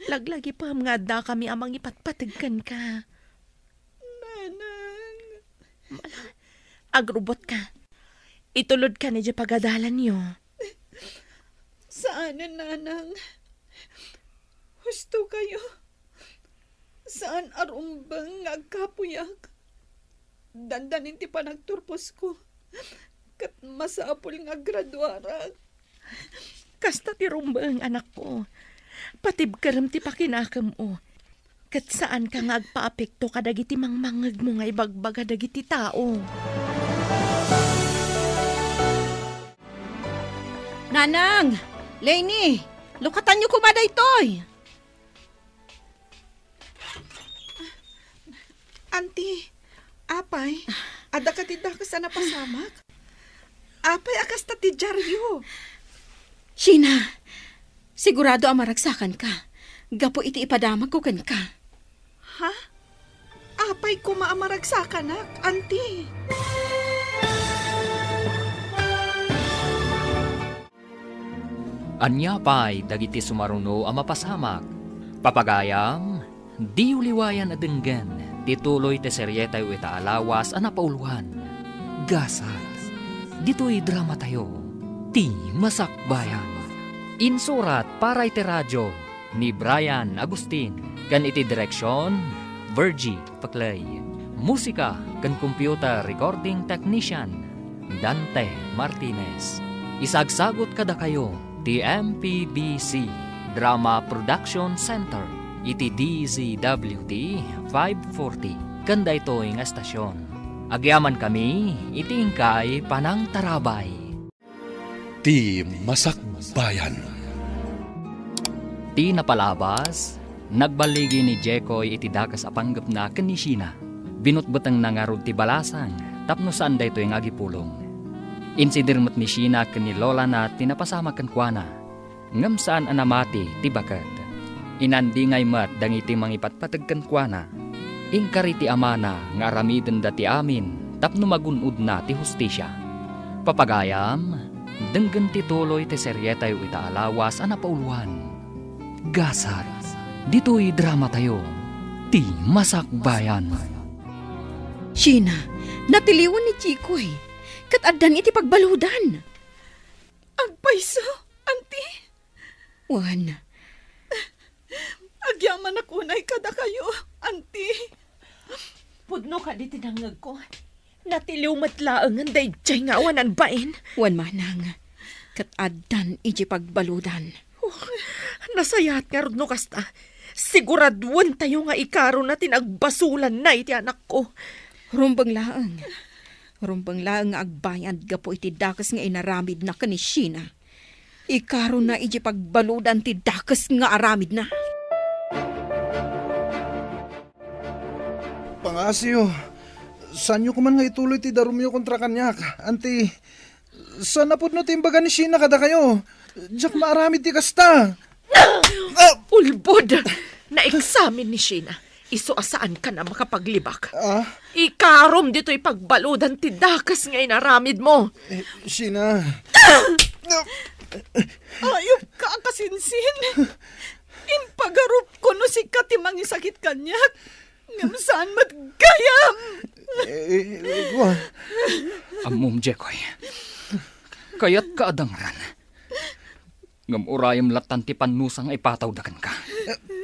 [SPEAKER 8] Laglagi pa nga da kami amang ipatpatigkan ka.
[SPEAKER 3] Nanang.
[SPEAKER 8] Agrubot ka. Itulod ka ni pagadalan yo.
[SPEAKER 3] Saan na, Nanang? Husto kayo. Saan arumbang agkapuyak? Dandanin ti panagturpos ko. Kat masapul nga graduara.
[SPEAKER 8] Kasta ti rumbang anak ko. Patibkaram ti pakinakam o. Kat saan ka nga agpaapekto kadagiti mangmangag mo nga ibagbaga dagiti tao.
[SPEAKER 7] Nanang! Lenny! Lukatan niyo kumada itoy!
[SPEAKER 3] Auntie, apay, ada ka ti dakas na pasamak? Apay akas ta ti dyaryo.
[SPEAKER 7] Sheena, sigurado ang maragsakan ka. Gapo iti ipadamag ko kan ka.
[SPEAKER 3] Ha? Apay ko maamaragsakan, auntie.
[SPEAKER 2] Anya pa'y dagiti sumaruno ang mapasamak. Papagayam, di uliwayan adenggan. Tituloy te seryetay o itaalawas ang napauluhan. Gasas. Dito'y drama tayo. Ti Masakbayan. Insurat para iti radyo ni Brian Agustin. Kan iti direksyon, Virgie Paclay. Musika kan computer recording technician, Dante Martinez. Isagsagot kada kayo, ti MPBC Drama Production Center. Iti DZWT 540. Kanda ito nga estasyon. Agyaman kami, iti ingkay Panang Tarabay.
[SPEAKER 1] Ti Masakbayan.
[SPEAKER 2] Ti napalabas, nagbaligi ni Jekoy iti dakas apanggap na kanisina. Binutbutang nangarod ti balasang, tapno saan da ito yung agipulong. Insidirmot ni Sheena kani Lola na tinapasama kan kuana. Ngam saan anamati ti bakat. Inandi ngay mat dangiti mangipatpatagkan kuana. Ingkari ti amana nga aramiden dati amin tapno magunud na ti hustisya. Papagayam, denggan ti tuloy ti seryetay o itaalawas ang napauluan. Gasat, dito'y drama tayo, ti Masakbayan.
[SPEAKER 7] Sheena, natiliwan ni Chikoy. Kat adan iti pagbaludan.
[SPEAKER 3] Agpayso, auntie.
[SPEAKER 7] Wan.
[SPEAKER 3] Agyaman ako na ikada kayo, auntie.
[SPEAKER 8] Pudno ka di tinangag ko. Natiliw matlaang ang dayjay nga awanan bain.
[SPEAKER 7] Wan manang. Kat adan iti pagbaludan.
[SPEAKER 8] Nasayat nga rod no kasta. Siguraduan tayo nga ikaro na tinagbasulan na iti anak ko.
[SPEAKER 7] Rumbang laang. Rumbang laang nga agbayad gapo iti dakas nga inaramid na kani Sheena. Ikaro na iti pagbaludan ti dakas nga aramid na.
[SPEAKER 9] Pangasyo, saan nyo kuman nga ituloy ti darumyo kontra kanyak? Anti, saan na po no timbaga ni Sheena kada kayo? Diyak maaramid ti kasta.
[SPEAKER 8] Ulbod! Na-examine ni Sheena. Iso asaan ka na makapaglibak. Ikarom dito'y pagbaludan ti dakas nga inaramid mo.
[SPEAKER 9] Sheena.
[SPEAKER 3] Ayop ka makasinsin. Impagarup ko no si katimang isakit kanyak. Ngam saan matgayam.
[SPEAKER 2] Amom, Jekoy. Kaya't kaadangran. Ngam urayam latan ti panusang ipatawdakan ka.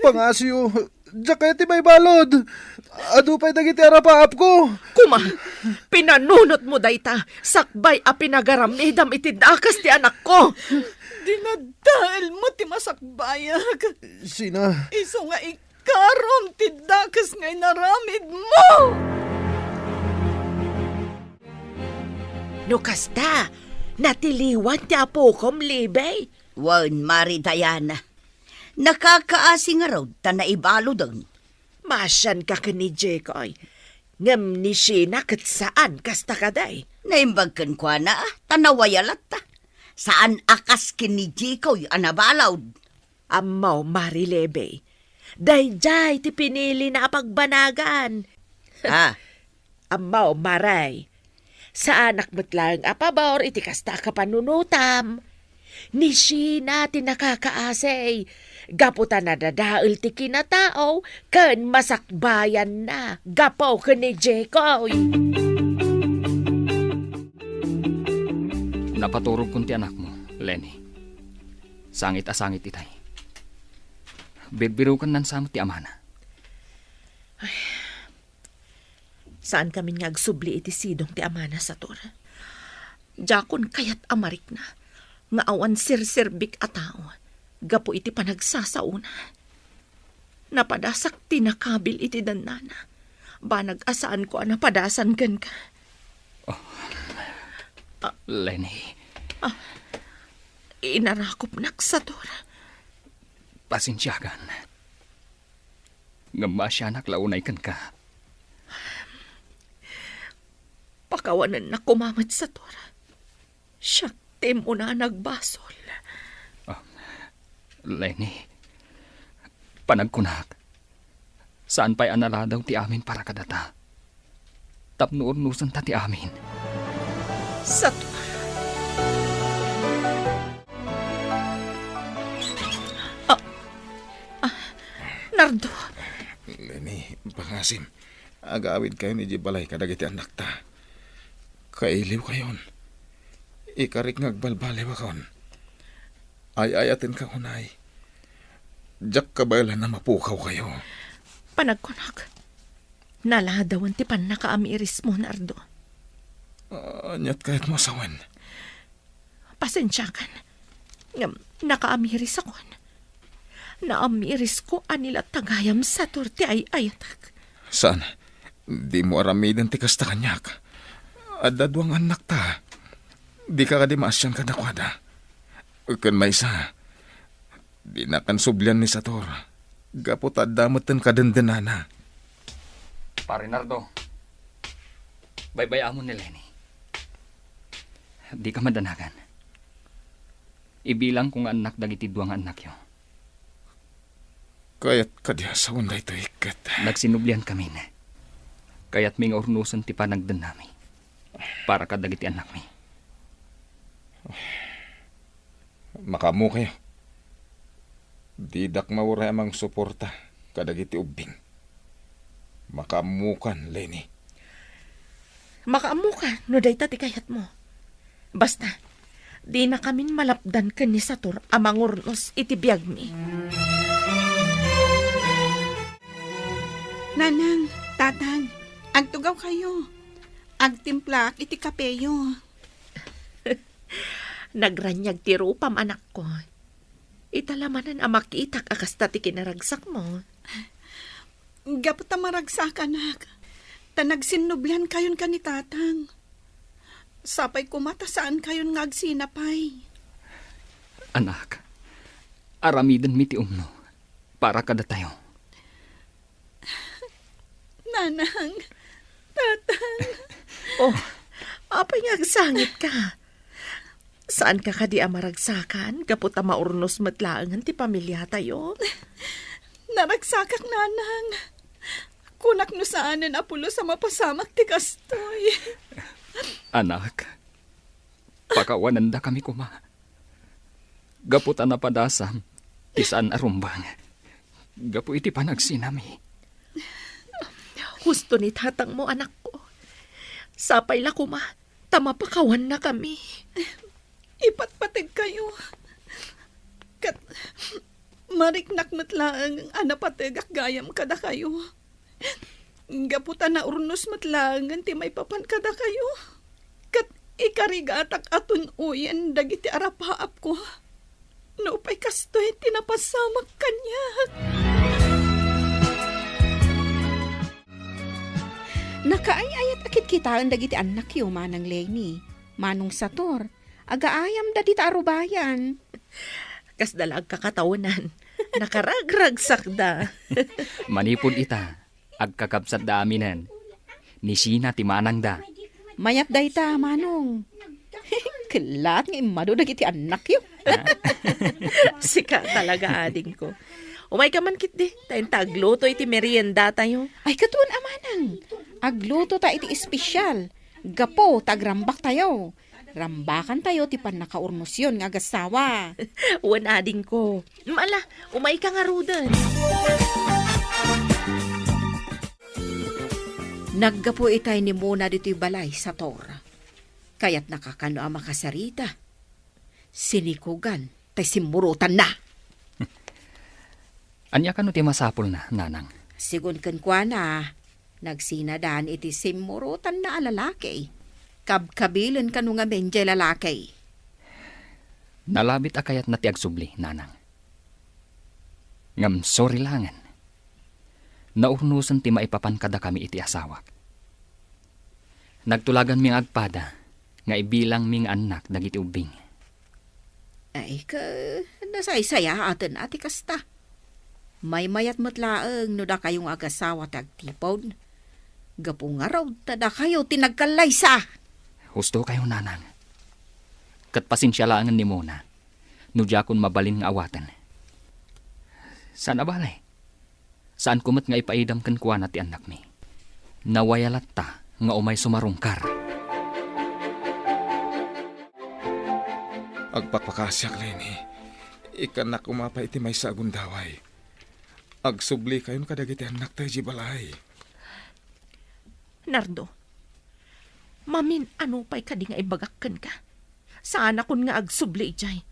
[SPEAKER 14] Pangasyo, diya kaya ti may balod. Ado pa'y dagiti arapaap ko.
[SPEAKER 8] Kuma, pinanunot mo dayta, sakbay a pinagaramidam iti dakas ti anak ko.
[SPEAKER 3] Dinadahil mo ti masakbayag.
[SPEAKER 14] Sina?
[SPEAKER 3] Iso nga ikarom ti dakas ngay naramid mo.
[SPEAKER 8] No kasta, natiliwan ti apokom libay.
[SPEAKER 5] Wan, Mari Diana. Nakakaasi nga raw, ta naibalo doon.
[SPEAKER 8] Masyan ka ni Jekoy. Ngam ni Sheena kat saan kasta kaday.
[SPEAKER 5] Naimbagkan kwa na, tanawayalat ta. Saan akas kini Jikoy anabalaw?
[SPEAKER 8] Amaw, Marilebe. Dayjay ti pinili na pagbanagan. Amaw, Maray. Sa anak mo't lang apabor iti kasta ka panunutam. Ni Sheena ti nakakaasay. Gaputa na dadaul ti kinatao, kan masakbayan na. Gapaw ka ni Jekoy.
[SPEAKER 2] Napaturog kun ti anak mo, Lenny. Sangit asangit itay. Birbirukan nan sa ti amana.
[SPEAKER 8] Saan kami ngagsubli iti sidong ti amana sa tor? Jakon kayat amarik na. Nga awan sirsirbik a tao. Gapo iti panagsasauna. Napadasak tinakabil iti danana. Banag asaan ko napadasan kan ka.
[SPEAKER 2] Lenny.
[SPEAKER 8] Inarakop nak sa tor.
[SPEAKER 2] Pasensyagan. Ngam masyanak launay kan ka.
[SPEAKER 8] Pakawanan na kumamat sa tor. Syakte mo na nagbasol.
[SPEAKER 2] Lenny, panagkunak. Saan pa'y anala daw ti amin para kadata? Tapnoornusan ta ti amin.
[SPEAKER 8] Sa Nardo.
[SPEAKER 6] Lenny, pangasim. Agawid kayo ni Jibalay kadagiti anak ta. Kailiw kayon. Ikarik ngagbalbaliw akon. Ay-ayatin ka hunay. Diyak kabaylan na mapukaw kayo.
[SPEAKER 8] Panagkunak. Naladawan ti pan nakaamiris mo, Nardo.
[SPEAKER 6] Anyat kahit masawan.
[SPEAKER 8] Pasensyakan. Nakaamiris ako. Naamiris ko anila tagayam sa torte ay ayatak.
[SPEAKER 6] Saan? Di mo aramidan ti kasta kanyak. Adadwang anak ta. Di ka kadimasyan ka nakwada. Kan may isa. Di na kan sublian ni Sator. Gapot adamatan kadandanana.
[SPEAKER 2] Pare Nardo. Baybayamon ni Lenny. Di ka madanagan. Ibilang kung anak dagiti duang anak yo.
[SPEAKER 6] Kaya't kadya sa unday to ikat.
[SPEAKER 2] Nagsinublian kami na. Kaya't may ornusan ti panagdan nami. Para kadagiti anak mi.
[SPEAKER 6] Makamu kayo. Didak mawara amang suporta kadagiti ubing. Makamukan, Lenny.
[SPEAKER 8] Makaamukan, no dayta ti kayat mo. Basta, di na kamin malapdan ka ni Sator amang urnos iti biyag mi.
[SPEAKER 3] Nanang, tatang, agtugaw kayo. Agtimplak iti kapeyo.
[SPEAKER 8] Nagranyag ti rupam anak ko. Italamanan ang makitak akasta ti kinaragsak mo.
[SPEAKER 3] Gapot ta maragsak, anak. Tanagsinublian kayon ka ni tatang. Sapay kumata saan kayon ngagsinapay.
[SPEAKER 2] Anak, aramidan mi ti umno. Para kada tayo.
[SPEAKER 3] Nanang, tatang.
[SPEAKER 8] Oh, apay ngagsangit ka. Saan ka kadi amaragsakan? Kapot maurnos matlaangan ti pamilya tayo?
[SPEAKER 3] Naragsakan, nanang. Kunak no saanan apulo sa mapasamak ti kastoy.
[SPEAKER 2] Anak, pakawanan da kami kuma. Gaputan na padasam, tisaan arumbang. Gapu iti panagsinami.
[SPEAKER 8] Gusto ni tatang mo, anak ko. Sapay la kuma, tamapakawan na kami.
[SPEAKER 3] Ipatpatid kayo. Kat mariknak matlaang anapatid ak gayam kada kayo. Gaputan na urnos matlaangan ti may papan kada kayo. Kat ikarigatak atun uyan dagiti arapaap ko. Naupay kastoy tinapasamak kanya.
[SPEAKER 7] Nakaayayat akit kita ang dagiti anak yo manang Lenny. Manong Sator, agaayam da dita arubayan.
[SPEAKER 8] Kas dalag kakatawanan, nakaragrag sakda.
[SPEAKER 2] Manipod ita, agkakabsat da aminan. Ni Sina ti manang da.
[SPEAKER 7] Mayat da ita, Manong. Kelat nga imado dagiti anak yo.
[SPEAKER 8] Sika talaga ading ko. Umay ka man kit di, tayong tagluto iti merienda tayo.
[SPEAKER 7] Ay katuan amanang. Agluto ta iti espesyal. Gapo, tagrambak tayo. Rambakan tayo ti pan nakaurnos yun nga agasawa.
[SPEAKER 8] Uwan ading ko. Mala, umay ka nga rudan.
[SPEAKER 7] Naggapo itay ni Mona dito'y balay sa Tor. Kaya't nakakano ang makasarita. Sinikugan, tay simurutan na.
[SPEAKER 2] Anya ka no ti masapol na, nanang?
[SPEAKER 7] Sigun kan kwa na, nagsinadaan iti simurutan na alalaki. Kabkabilin ka nung nga menje lalaki.
[SPEAKER 2] Nalabit akayat na ti agsubli, nanang. Ngam sorry langan. Naurnusan ti maipapan kada kami iti asawak. Nagtulagan ming agpada, nga ibilang ming anak dagiti ubing.
[SPEAKER 7] Ay ka, nasaysaya atin ati kasta. May mayat matlaang no da kayong agasawa tagtipon. Gapong araw tada kayo tinagkalaysa.
[SPEAKER 2] Husto kayo, nanang. Kat pasensya laangan ni Mona, no jakon mabalin nga awatan. Saan abalay? Saan kumat nga ipaidam kan kuwan at anak mi? Nawayalat ta nga umay sumarungkar.
[SPEAKER 6] Agpakpakasyak, Lenny. Ikanak umapa iti may sa agundaway. Agsubli kayon kadagiti anak tayo jibalay.
[SPEAKER 8] Nardo, mamin ano pa'y kadi nga ibagakkan ka? Sana kun nga agsubli jay.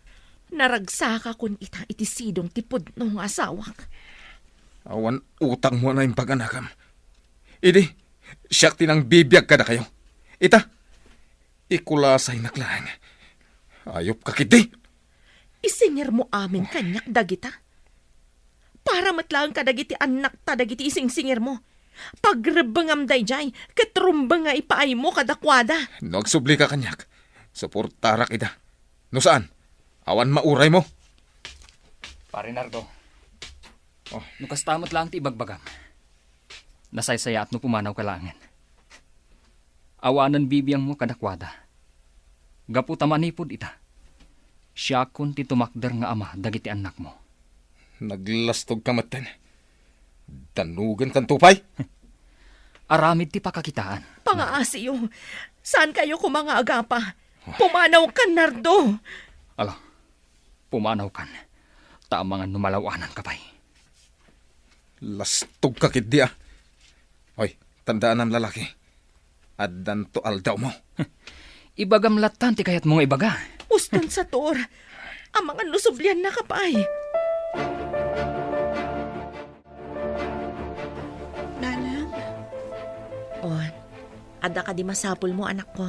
[SPEAKER 8] Naragsaka kun ita iti sidong tipod no nga asawak.
[SPEAKER 6] Awan utang mo na yung pag-anakam. Idi, siyak tinang bibiyag kada kayo. Ita, ikulasay naklang. Ayop ka kidi.
[SPEAKER 8] Isingir mo amin kanyak dagita. Para matlang ka dagiti anak ta dagiti ising-singir mo. Pagrebangam day jay, katrumbang nga ipaay mo kadakwada.
[SPEAKER 6] Nagsubli ka kanyak. Suportarak ida. No saan? Awan mauray mo.
[SPEAKER 2] Pare Nardo, nukastamot lang ti ibagbagam. Nasaysaya at no pumanaw kalangan. Awanan bibiyang mo kadakwada. Gaputa manipod ita. Siya kun ti tumakder nga ama dagiti anak mo.
[SPEAKER 6] Naglastog ka matan. Danugan kan tupay.
[SPEAKER 2] Aramid ti pakakitaan.
[SPEAKER 8] Pangaasiyo, saan kayo kumanga agapa? Pumanaw ka, Nardo.
[SPEAKER 2] Ala, pumanaw kan. Tamangan numalawanan ka pa'y.
[SPEAKER 6] Lastog ka kidi ah. Hoy, tandaan ang lalaki. Addan to aldaw mo.
[SPEAKER 2] Ibagam latan ti kayat mong ibaga.
[SPEAKER 8] Uston sa Tor. Ang mga lusublian na kapay.
[SPEAKER 3] Nanang,
[SPEAKER 8] Oh, ada ka di masapul mo, anak ko.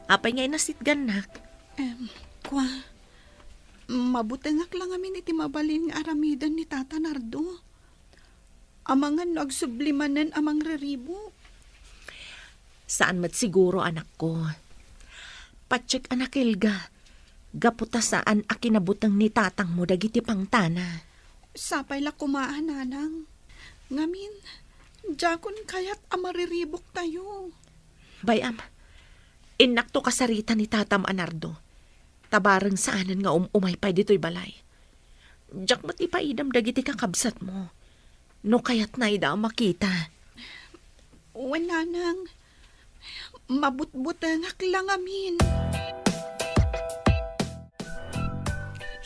[SPEAKER 8] Apay ngay nasitgan nak.
[SPEAKER 3] kwa, mabutengak lang amin iti mabalin nga aramidan ni Tata Nardo. Amangan nagsublimanan amang reribo.
[SPEAKER 8] Saan mat siguro, anak ko? Patsik, anak Elga. Gaputa saan akinabutang ni tatang mo dagiti pangtana.
[SPEAKER 3] Sapay la kumaan, nanang. Ngamin, jakon kayat amariribok tayo.
[SPEAKER 8] Bayam, inakto kasarita ni tatam Anardo. Tabarang saanan nga umay pa dito'y balay. Jak mat ipaidam dagiti kakabsat mo. No kayat na ida makita.
[SPEAKER 3] Uwan, nanang. Mabutbutengak lang amin.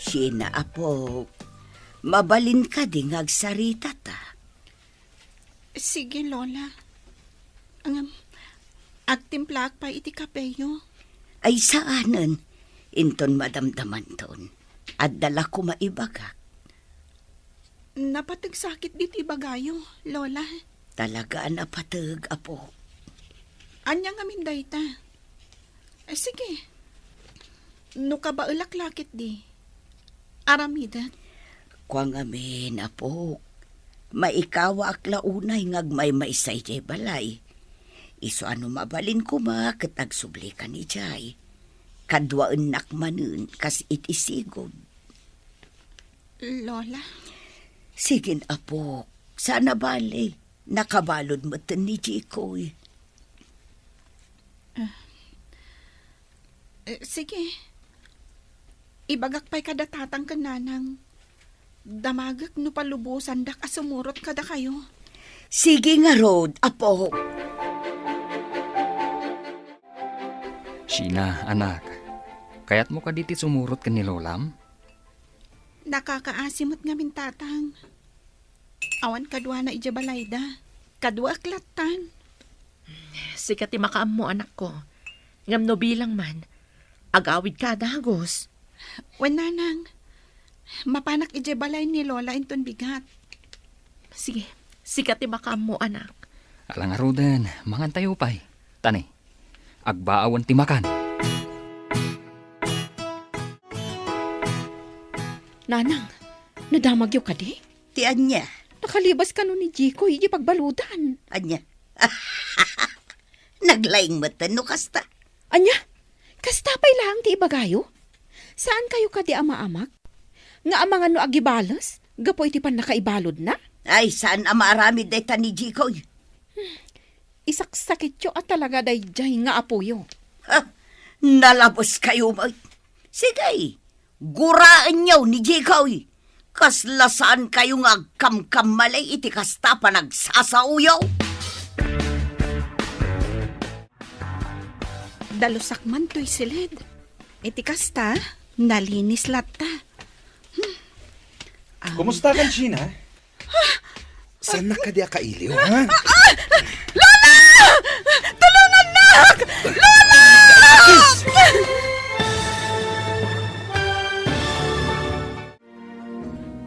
[SPEAKER 5] Sina Apok, mabalin ka di ngagsarita ta.
[SPEAKER 3] Sige, Lola. Agtimplak pa iti kapeyo.
[SPEAKER 5] Ay saanen, inton madamdaman ton. At dala ko maibagak.
[SPEAKER 3] Napatagsakit dit ibagayo, Lola.
[SPEAKER 5] Talaga napatag, Apo.
[SPEAKER 3] Anya nga min dayta. Sige. No ka ba ulaklakit di? Aramidat.
[SPEAKER 5] Kuang amin, Apo. Maikawa ak launay ngagmay maisay jay balay. Iso ano mabalin ko ma katag subli ka ni jay. Kadwaan nakmanun kas itisigod.
[SPEAKER 3] Lola?
[SPEAKER 5] Sigin, Apo. Sana bali. Nakabalod mo ni Jikoy.
[SPEAKER 3] Sige. Ibagak pa'y kadatatang kananang. Damagak no palubusan dak asumurot kada kayo.
[SPEAKER 5] Sige nga, Rod, Apo.
[SPEAKER 2] Sheena, anak. Kaya't mo ka diti sumurot ka ni Lolam?
[SPEAKER 3] Nakakaasimot nga min tatang. Awan kadwa na ijabalayda. Kadwa aklatan.
[SPEAKER 8] Sikat ti makaam mo, anak ko. Ngam no bilang man, agawid ka dagos.
[SPEAKER 3] Wananang, mapanak ijabalay ni Lola inton bigat.
[SPEAKER 8] Sige, sikat ti makaam mo, anak.
[SPEAKER 2] Alang arudan, mangantayo pa'y. Tani, agbaawan ti makan.
[SPEAKER 7] Nanang, nadamagyo ka di?
[SPEAKER 5] Ti Anya.
[SPEAKER 7] Nakalibas ka no ni Jiko, hindi pagbaludan.
[SPEAKER 5] Anya. Naglaing mata no kasta.
[SPEAKER 7] Anya, kastapay lang ti ibagayo? Saan kayo ka di ama-amak? Nga amangan no agibalas? Gapoy ti pan nakaibalod na?
[SPEAKER 5] Ay, saan ama aramid day ta ni Jikoy?
[SPEAKER 7] Isaksakit yo at talaga day jay nga apuyo.
[SPEAKER 5] Nalabos kayo mo. Sige, guraan nyo ni Jikoy. Kaslasaan kayo nga kamkam malay iti kasta pa nagsasauyaw.
[SPEAKER 3] Dalusak man to'y silid. Iti kasta, nalinis latta.
[SPEAKER 14] Kumusta kan, Sheena? Saan na ka di akailiw, ha?
[SPEAKER 3] Lola! Tulungan na! Lola!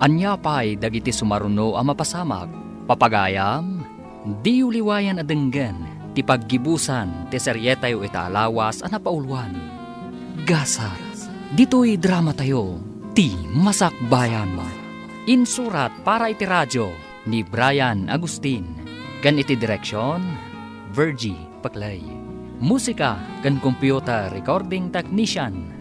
[SPEAKER 2] Anya pa'y dagiti sumaruno ang mapasamag. Papagayam, di uliwayan adenggan, ti paggibusan, ti seryetayo italawas ang napauluan. Gasa, dito'y drama tayo, ti masakbayan. Insurat para iti radyo ni Brian Agustin. Kan iti direksyon, Virgie Paclay. Musika kan computer recording technician,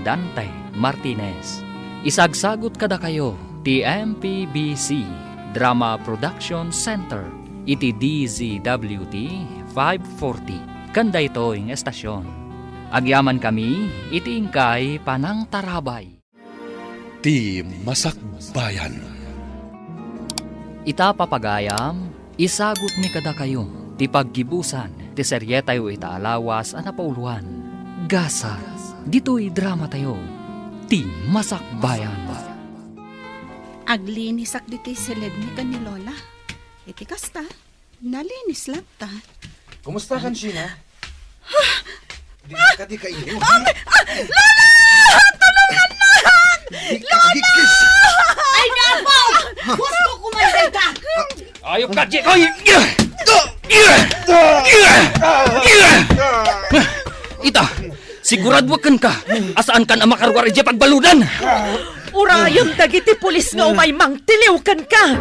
[SPEAKER 2] Dante Martinez. Isagsagot kada kayo, ti MPBC Drama Production Center, iti DZWT 540. Kanda ito yung estasyon. Agyaman kami, iti ingkay panang tarabay.
[SPEAKER 1] Ti Masakbayan.
[SPEAKER 2] Ita papagayam, isagot mi kada kayo, ti paggibusan, ti seryetayo itaalawas ang napauluan. Gasa, dito'y drama tayo, ti Masakbayan.
[SPEAKER 3] Aglinisak diti silid ni ka ni Lola. Iti kasta, nalinis latta.
[SPEAKER 14] Kumusta kan, Sheena? Di ka di kailiw.
[SPEAKER 3] Lola! Tulungan na!
[SPEAKER 14] Lola!
[SPEAKER 5] Ay, napo! Gusto ko man ka!
[SPEAKER 2] Ayok ka, Jikoy! Ita, siguraduakan ka. Asaan kan ang makarwar ije pagbaludan?
[SPEAKER 8] Urayam dagiti pulis nga umay mang tiliwkan ka.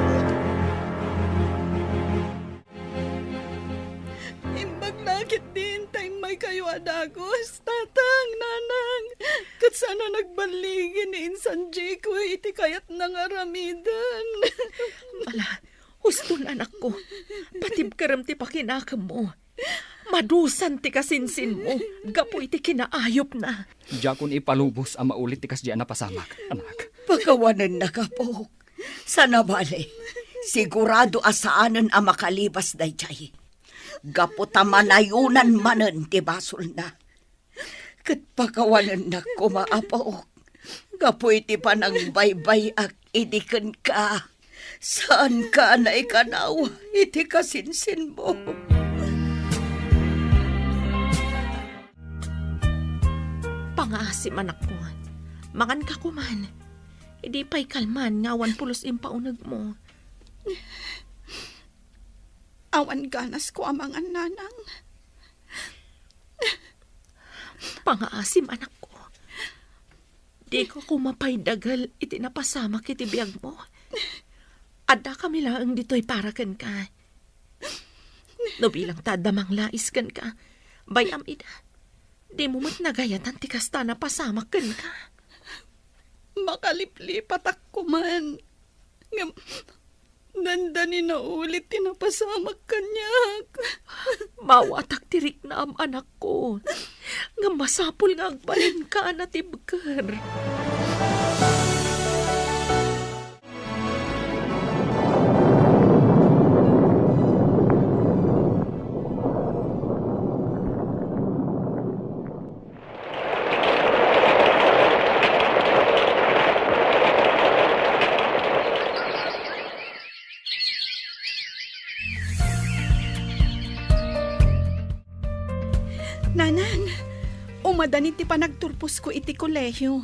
[SPEAKER 3] Imbag nakit din tayong may kayo adagos. Tatang, nanang. Kat sana nagbaligin ni Insan Jiko iti kayat ng aramidan.
[SPEAKER 8] Wala, huston anak ko. Patib karam ti pakinakam mo. Madusan ti kasinsin mo. Gapo iti kinaayop na.
[SPEAKER 2] Diakon ipalubos ang maulit ti kasdian na pasamak, anak.
[SPEAKER 5] Pagkawanan na ka po. Sana bale, sigurado asaanan ang makalibas day jay. Gaputa manayunan manen ti basol na. Kat pagkawanan na ko maapaok. Gapo iti panang baybay ak idikan ka. Saan ka na ikanaw? Iti kasinsin mo.
[SPEAKER 8] Pangaasim anak ko. Mangan ka kuman. Idi pa'y kalman nga 1 pulos impaunag mo.
[SPEAKER 3] Awan ganas ko amang nanang.
[SPEAKER 8] Pangaasim anak ko. Di ko kumapay dagal iti napasamak iti biyag mo. Adda kami lang dito'y parakan ka. No bilang tadamang lais kan ka, bayam ida. Di mo mat nagayatan ti kasta na pasamak kan ka.
[SPEAKER 3] Makaliplipat ako man. Nandani na ulit tinapasamak kanyak.
[SPEAKER 8] Mawatak tirik na am anak ko. Nga masapul nga agbalin ka na tibker.
[SPEAKER 3] Nanan, umadani ti panagturpos ko iti kolehyo.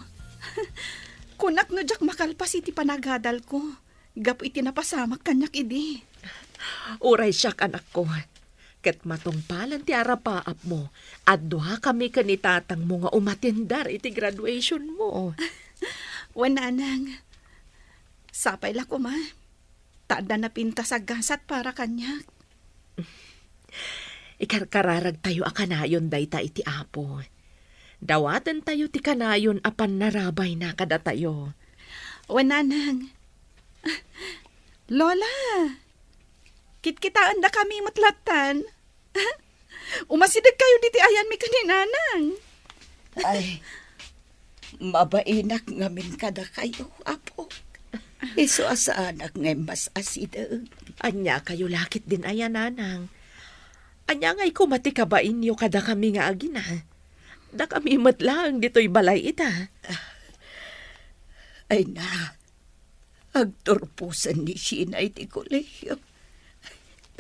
[SPEAKER 3] Kunak no jak makalpas iti panagadal ko. Gapo iti napasamak kanyak idi.
[SPEAKER 8] Uray siyak anak ko. Ket matungpalan ti arapaap mo. At duha kami kanitatang mo nga umatindar iti graduation mo.
[SPEAKER 3] Wananang, sapay la ko ma. Tada na pinta sa gasat para kanyak.
[SPEAKER 8] Ikarkararag tayo a kanayon dayta iti apo. Dawatan tayo ti kanayon apan narabay na kada tayo.
[SPEAKER 3] Wananang, Lola, kitkitaan na kami matlatan. Umasidag kayo diti ayan mi kaninanang.
[SPEAKER 5] Ay, mabainak ngamin kada kayo, apo. Iso asaanak ngay mas asidag.
[SPEAKER 8] Anya kayo lakit din ayan nanang. Anya ngay kumati ka ba inyo kada kami nga agina? Da kami matlang dito'y balay ita.
[SPEAKER 5] Ay na, agturpusan ni Sheena iti kolehyo.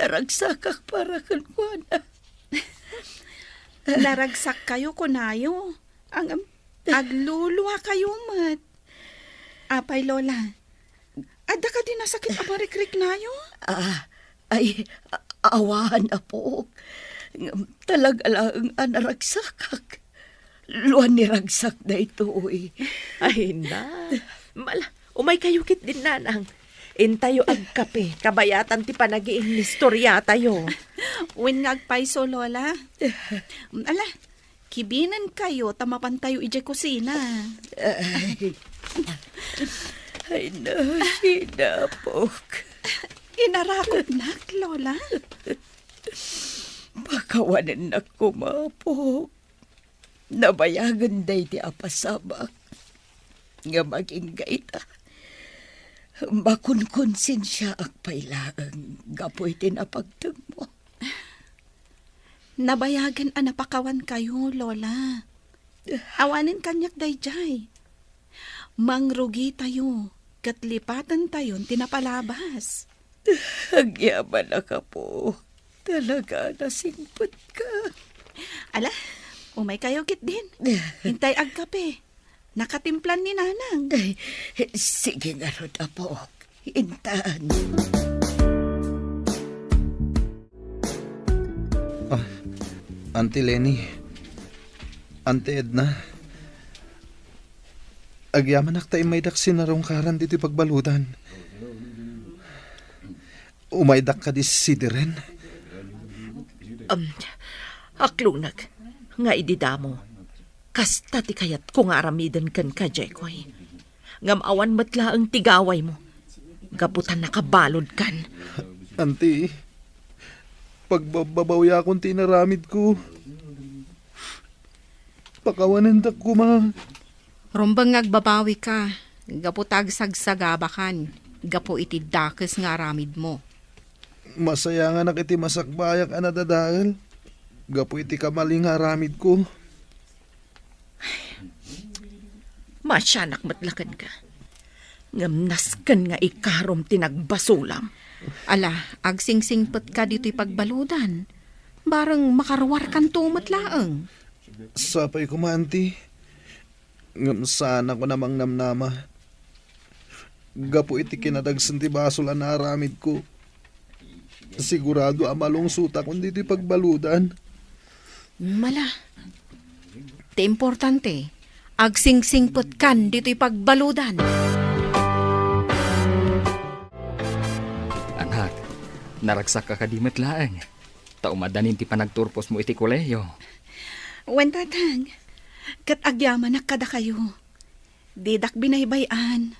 [SPEAKER 5] Naragsakak para kankuana.
[SPEAKER 3] Naragsak kayo kunayo. Ang agluluwa kayo mat. Apay Lola, adda ka din nasakit amarikrik nayo?
[SPEAKER 5] Awahan na po. Talaga lang naragsakak. Luan ni ragsak na ito eh.
[SPEAKER 8] Ay na. Umay kayo kit din nanang. Intayo ag kape. Kabayatan ti panagiing nistorya tayo.
[SPEAKER 3] Win ngagpaiso Lola. Ala, kibinan kayo tamapan tayo ije kusina.
[SPEAKER 5] Ay na, Sheena po.
[SPEAKER 3] Inarakot na, Lola.
[SPEAKER 5] Pakawanan na kumapok. Nabayagan day di apasamak. Nga maging gaita. Makunkonsensya ang pailaang gapoy tinapagtag mo.
[SPEAKER 3] Nabayagan a napakawan kayo, Lola. Awanin kanyak dayjay. Mangrugi tayo. Katlipatan tayon tinapalabas.
[SPEAKER 5] Agyaman na ka po. Talaga nasingpot ka.
[SPEAKER 3] Ala, umay kayo kit din. Hintay ag kape. Nakatimplan ni nanang.
[SPEAKER 5] Sige nga ron po. Hintaan.
[SPEAKER 14] Auntie Lenny, Auntie Edna, agyaman tayo may daksin na rong karan dito pagbaludan. Umaydak ka di si Diren.
[SPEAKER 8] Aklunag, nga ididamo. Kasta ti kayat kung aramidan kan ka, Jekoy. Ngamawan matla ang tigaway mo. Gaputan nakabalod kan.
[SPEAKER 14] Auntie, pagbabawya akong tinaramid ko. Pakawanan tak ko ma.
[SPEAKER 7] Rumbang ngagbabawi ka. Gaputag sagsagabakan. Gapo iti dakes nga aramid mo.
[SPEAKER 14] Masaya nga nakiti masakbayak anadadahal. Gapo iti kamaling haramid ko.
[SPEAKER 8] Masyanak matlakan ka. Ngamnaskan nga ikarom tinagbasulam.
[SPEAKER 7] Ala, agsingsingpet ka dito'y pagbaludan. Barang makarwar kan tumat laeng.
[SPEAKER 14] Sapay ko manti. Ngam sana ko namang namnama. Gapo iti kinadagsan ti basol na aramid ko. Sigurado amalong suta kung dito'y pagbaludan.
[SPEAKER 7] Mala. Ti importante, agsingsingpet kan dito'y pagbaludan.
[SPEAKER 2] Anak, naragsak ka kadimat laeng. Taumadanin ti panagturpos mo iti koleyo.
[SPEAKER 3] Wen tatang, kat agyaman na kada kayo. Didak binaybayan.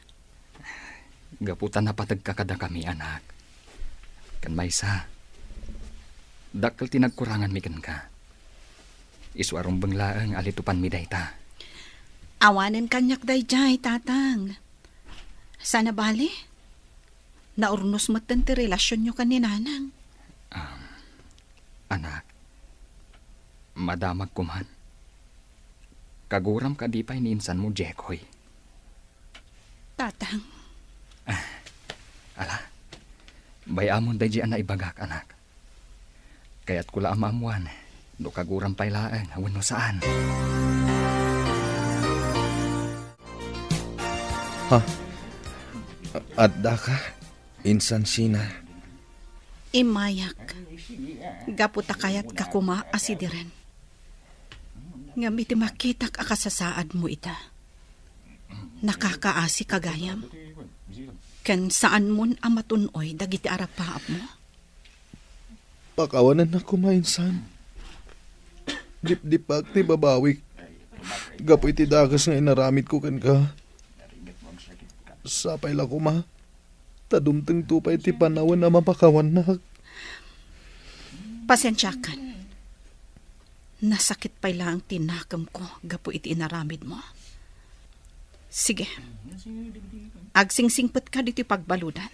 [SPEAKER 2] Gaputan na patag ka kada kami, anak. Kan maysa. Dakkel tinagkurangan mi kan ka. Iswarong banglaeng alitupan mi dayta.
[SPEAKER 3] Awanen kanyak dayjay, tatang. Sana bali? Naurnos matan ti relasyon nyo kaninanang.
[SPEAKER 2] Anak, madamag kuman. Kaguram ka di pa iniinsan mo, Jekoy.
[SPEAKER 3] Tatang.
[SPEAKER 2] Ala, bayamon day diyan na ibagak, anak. Kaya't kula amamuan, do kaguram pa'y laeng, awan no saan.
[SPEAKER 14] Ha? Adda ka? Insan sina.
[SPEAKER 3] Imayak. Gaputa kayat kakuma asidiren. Ngamiti makitak akasasaad mo ita. Nakakaasi kagayam. Ken saan mon amatunoy dagiti arapaap mo?
[SPEAKER 14] Pakawanan na kumainsan. Dip-dipak ti babawik. Gapo iti dagas nga inaramid ko kan ka. Sapay la kuma. Tadumteng tupay ti panawan na mapakawan na.
[SPEAKER 3] Pasensyakan. Nasakit pa lang tinakam ko gapo iti inaramid mo. Sige. Agsingsingpet ka dito pagbaludan.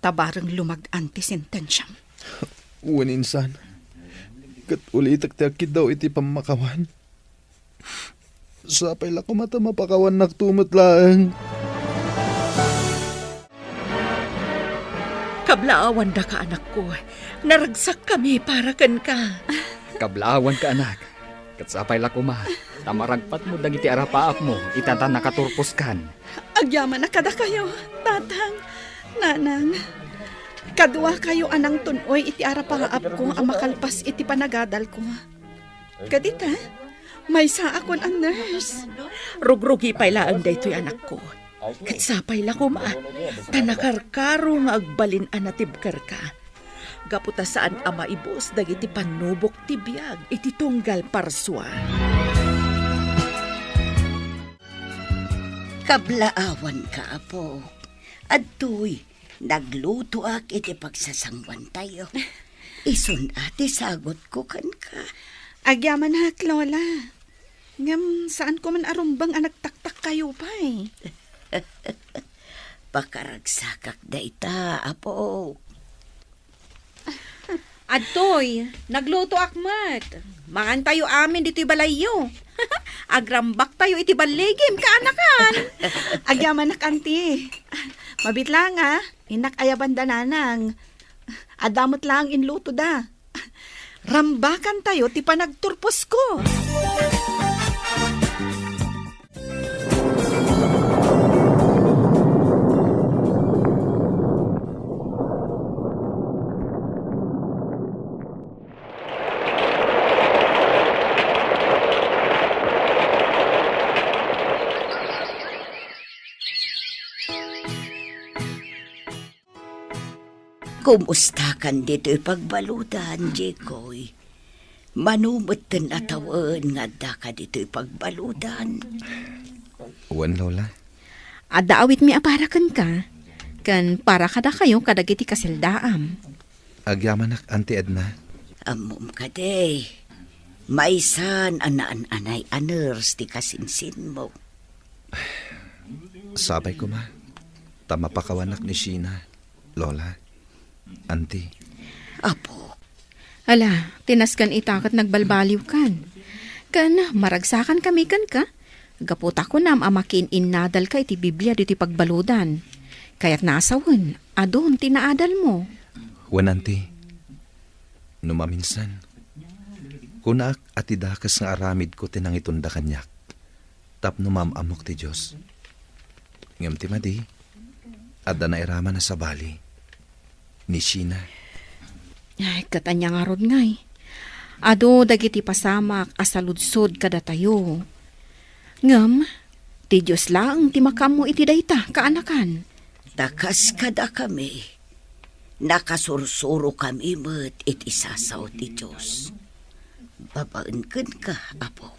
[SPEAKER 3] Tabarang lumag-an ti sentensyam.
[SPEAKER 14] Uwan insan. Kat uli itaktakid daw iti pamakawan. Sapay la kumata mapakawan naktumot lang.
[SPEAKER 8] Kablaawan da ka, anak ko. Naragsak kami para kan ka.
[SPEAKER 2] Kablawan ka, anak. Katsapay la kuma. Tamaragpat mo dagiti arapaap mo. Itata nakaturpos kan.
[SPEAKER 3] Agyaman na kada kayo, tatang, nanang. Kadwa kayo anang tunoy iti arapaap ko ang makalpas iti panagadal ko. Kadita, may sa akon ang nurse.
[SPEAKER 8] Rugrugi pa'y laang daytoy anak ko. Katsapay la kuma. Tanakarkaro nga agbalin anatibkar ka. Gaputa saan ama ibos dagiti panubok ti biyag iti tunggal parswa.
[SPEAKER 5] Kablaawan ka, apo. Adtoy, nagluto ak iti pagsasangwan tayo. Isun ati sagot ko kan ka.
[SPEAKER 3] Agyaman na, Lola. Ngam, saan ko man arumbang anagtaktak kayo pa eh.
[SPEAKER 5] Pakaragsakak da ita, apo.
[SPEAKER 7] Adtoy, nagluto akmat. Mangan tayo amin dito'y balayo. Agrambak tayo iti baligim kaanakan.
[SPEAKER 3] Agyaman na, kanti. Mabit lang inak ayaban da nanang. Adamot lang inluto da. Rambakan tayo ti panagturpos ko.
[SPEAKER 5] Kumusta kan dito'y pagbaludan, Jekoy? Manumutan atawan nga da ka dito'y pagbaludan.
[SPEAKER 14] Uwan, Lola.
[SPEAKER 7] Adaawit mi aparakan ka. Kan para kada kayo kadagiti kasildaam.
[SPEAKER 14] Agyaman nak, Auntie Edna.
[SPEAKER 5] Amom ka day. Maisan anaan-anay aners ti kasinsin mo.
[SPEAKER 14] Sabay ko ma. Tamapakawanak ni Sheena. Lola. Auntie.
[SPEAKER 5] Apo.
[SPEAKER 7] Ala, tinaskan itakat nagbalbaliw kan. Kan maragsakan kami kan ka. Gaputa ko nam amakin innadal ka iti Biblia diti pagbaludan. Kaya't nasawan, adon tinaadal mo.
[SPEAKER 14] Wananti, numaminsan, kunaak at idakas nga aramid ko tinang itunda kanyak, tapno mamamok ti Diyos. Ngam ti madi, adda na irama na sa bali, ni Sheena.
[SPEAKER 7] Ay, katanya nga rod ngay. Ado dagiti pasamak asaludsod kada tayo. Ngam, ti Diyos lang ti makam mo iti dayta, kaanakan.
[SPEAKER 5] Takas kada kami. Nakasursuro kami met iti sasaw ti Diyos. Babaenken ka, apo.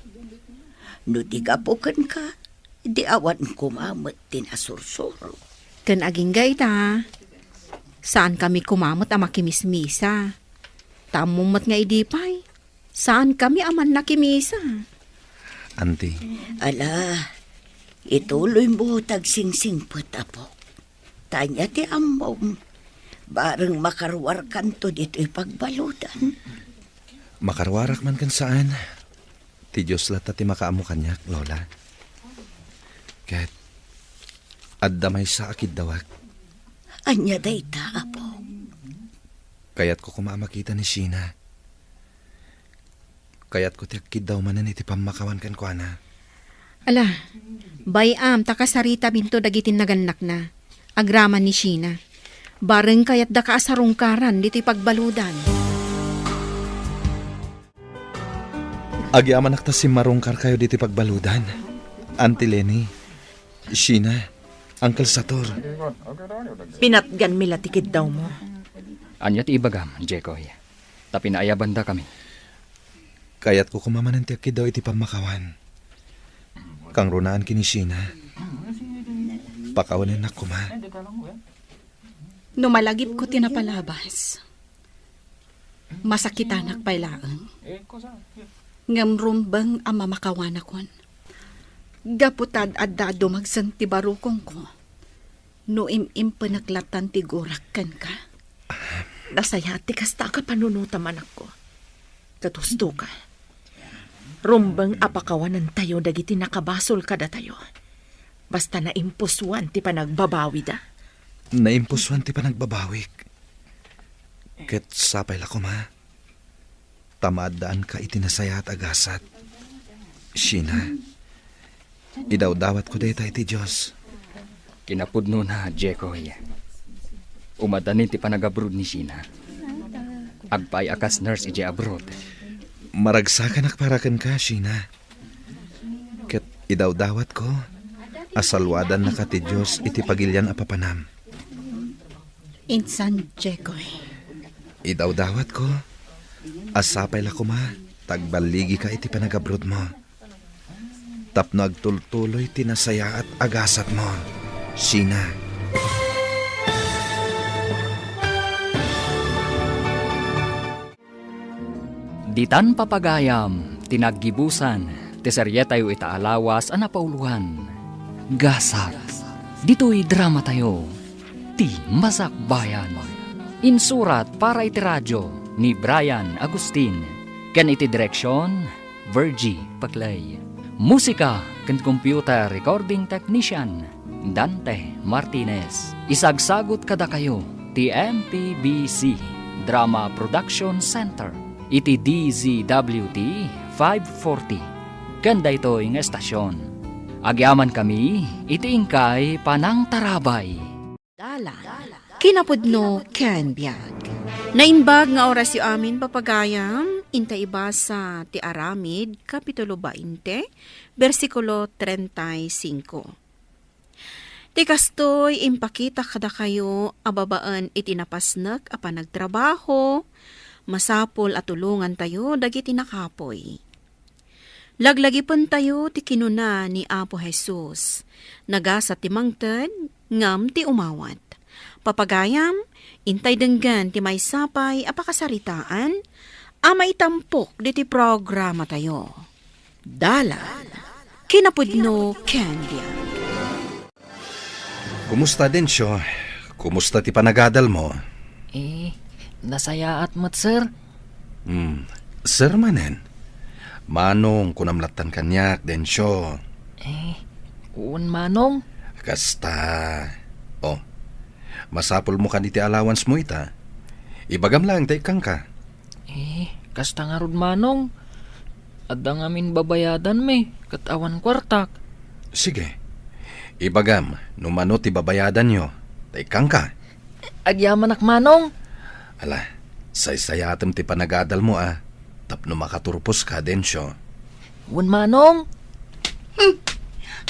[SPEAKER 5] No tigapoken ka, di awan kumamot tinasursuro.
[SPEAKER 7] Ken aging gayta, saan kami kumamot ang makimismisa? Tamumat nga idipay, saan kami aman nakimisa?
[SPEAKER 14] Anti,
[SPEAKER 5] Ala, ituloy mo tagsingsingpot, apo. Tanya ti amom, bareng makarwar kanto dito'y pagbaludan.
[SPEAKER 14] makarwarak man kan saan, ti Diyos lata ti makaamo kanyak, Lola. Ket, adda may sa akid dawak,
[SPEAKER 5] Anya dayta, apo.
[SPEAKER 14] kayat ko kumamakita ni Sheena. Kayat ko ti akid daw manan iti pamakawan kan kuana.
[SPEAKER 7] Ala, bayam takasarita binto dagitin naganak na. Agraman ni Sheena. Bareng kayat da kaasarungkaran dito'y pagbaludan.
[SPEAKER 14] Agi amanak ta si marungkar kayo diti pagbaludan. Auntie Lenny, Sheena, Uncle Sator.
[SPEAKER 8] Pinatgan mila tikid daw mo.
[SPEAKER 2] Anya ti ibagam, Jekoy. Tapi naayabanda kami.
[SPEAKER 14] Kayat ko kumamanan ti akid daw iti pamakawan. Kang runaan kini Sheena. Pakawanan na kuma.
[SPEAKER 3] Numalagip ko tinapalabas. Masakitanak pailaan. Ngam rumbang ang mamakawan akon. Gaputad adda dumagsan ti barukong ko. No im-impanaklatan ti gorakkan ka.
[SPEAKER 8] Nasayati kasta ka panunutaman ako. Katusto ka. Rumbang apakawanan tayo dagiti nakabasol kada tayo. Basta na impuswan ti panagbabawi da.
[SPEAKER 14] Naimpuswan ti panagbabawik. Ket sapay la kuma. Tamadaan ka itinasaya at agasat. Sheena, idawdawat ko day tayo ti Diyos.
[SPEAKER 2] Kinapudno na, Jekoy. Umadanin ti panag-abroad ni Sheena. Agpay akas nurse ije abroad.
[SPEAKER 14] Maragsakan akparakan ka, Sheena. Ket idawdawat ko, asalwadan na ka ti Diyos iti pagilyan apapanam.
[SPEAKER 3] Insan, Jekoy.
[SPEAKER 14] Idawdawat ko, asapay la kuma, tagbaligi ka iti panag-abroad mo. Tapno agtultuloy tinasaya at agasat mo, Sheena.
[SPEAKER 2] Ditan papagayam, tinaggibusan, teserye tayo itaalawas anapauluhan. Gasat, dito'y drama tayo, ti Masak Bayan. Insurat para iti radyo ni Brian Agustin. Ken iti direksyon, Virgie Paclay. Musika ken computer recording technician, Dante Martinez. Isagsagot kada kayo, ti MPBC Drama Production Center. Iti DZWT 540. Ganda ito yung estasyon. Agyaman kami, iti ingkay panang tarabay.
[SPEAKER 7] Dala, kinapudno ken biag. Nainbag nga oras yu amin papagayam, inta ibasa ti Aramid, Kapitulo 20, versikulo 35. Ti kastoy impakita kada kayo ababaan iti napasnek a panagtrabaho, masapol at tulungan tayo dagiti nakapoy. Laglagipon tayo ti kinuna ni Apo Jesus. Nagasa ti mangted, ngam ti umawat. Papagayam, intay denggan ti may sapay apakasaritaan, amay tampok diti programa tayo. Dala, kinapudno Candia.
[SPEAKER 14] Kumusta din siyo? Kumusta ti panagadal mo?
[SPEAKER 2] Nasaya at mat, sir.
[SPEAKER 14] Sir manen. Manong kunamlatan kanyak den siyo.
[SPEAKER 2] Uwan manong.
[SPEAKER 14] Kasta. Oh, masapol mo ka ti allowance mo ita. Ibagam lang, taikang ka.
[SPEAKER 2] Kasta nga rod manong. Adda ngamin babayadan me, katawan kwartak.
[SPEAKER 14] Sige. Ibagam, numano ti babayadan nyo. Taikang ka.
[SPEAKER 2] Agyaman ak manong.
[SPEAKER 14] Ala, say-sayatem ti panagadal mo Tapno makaturpos ka, Densyo.
[SPEAKER 2] Uwan manong.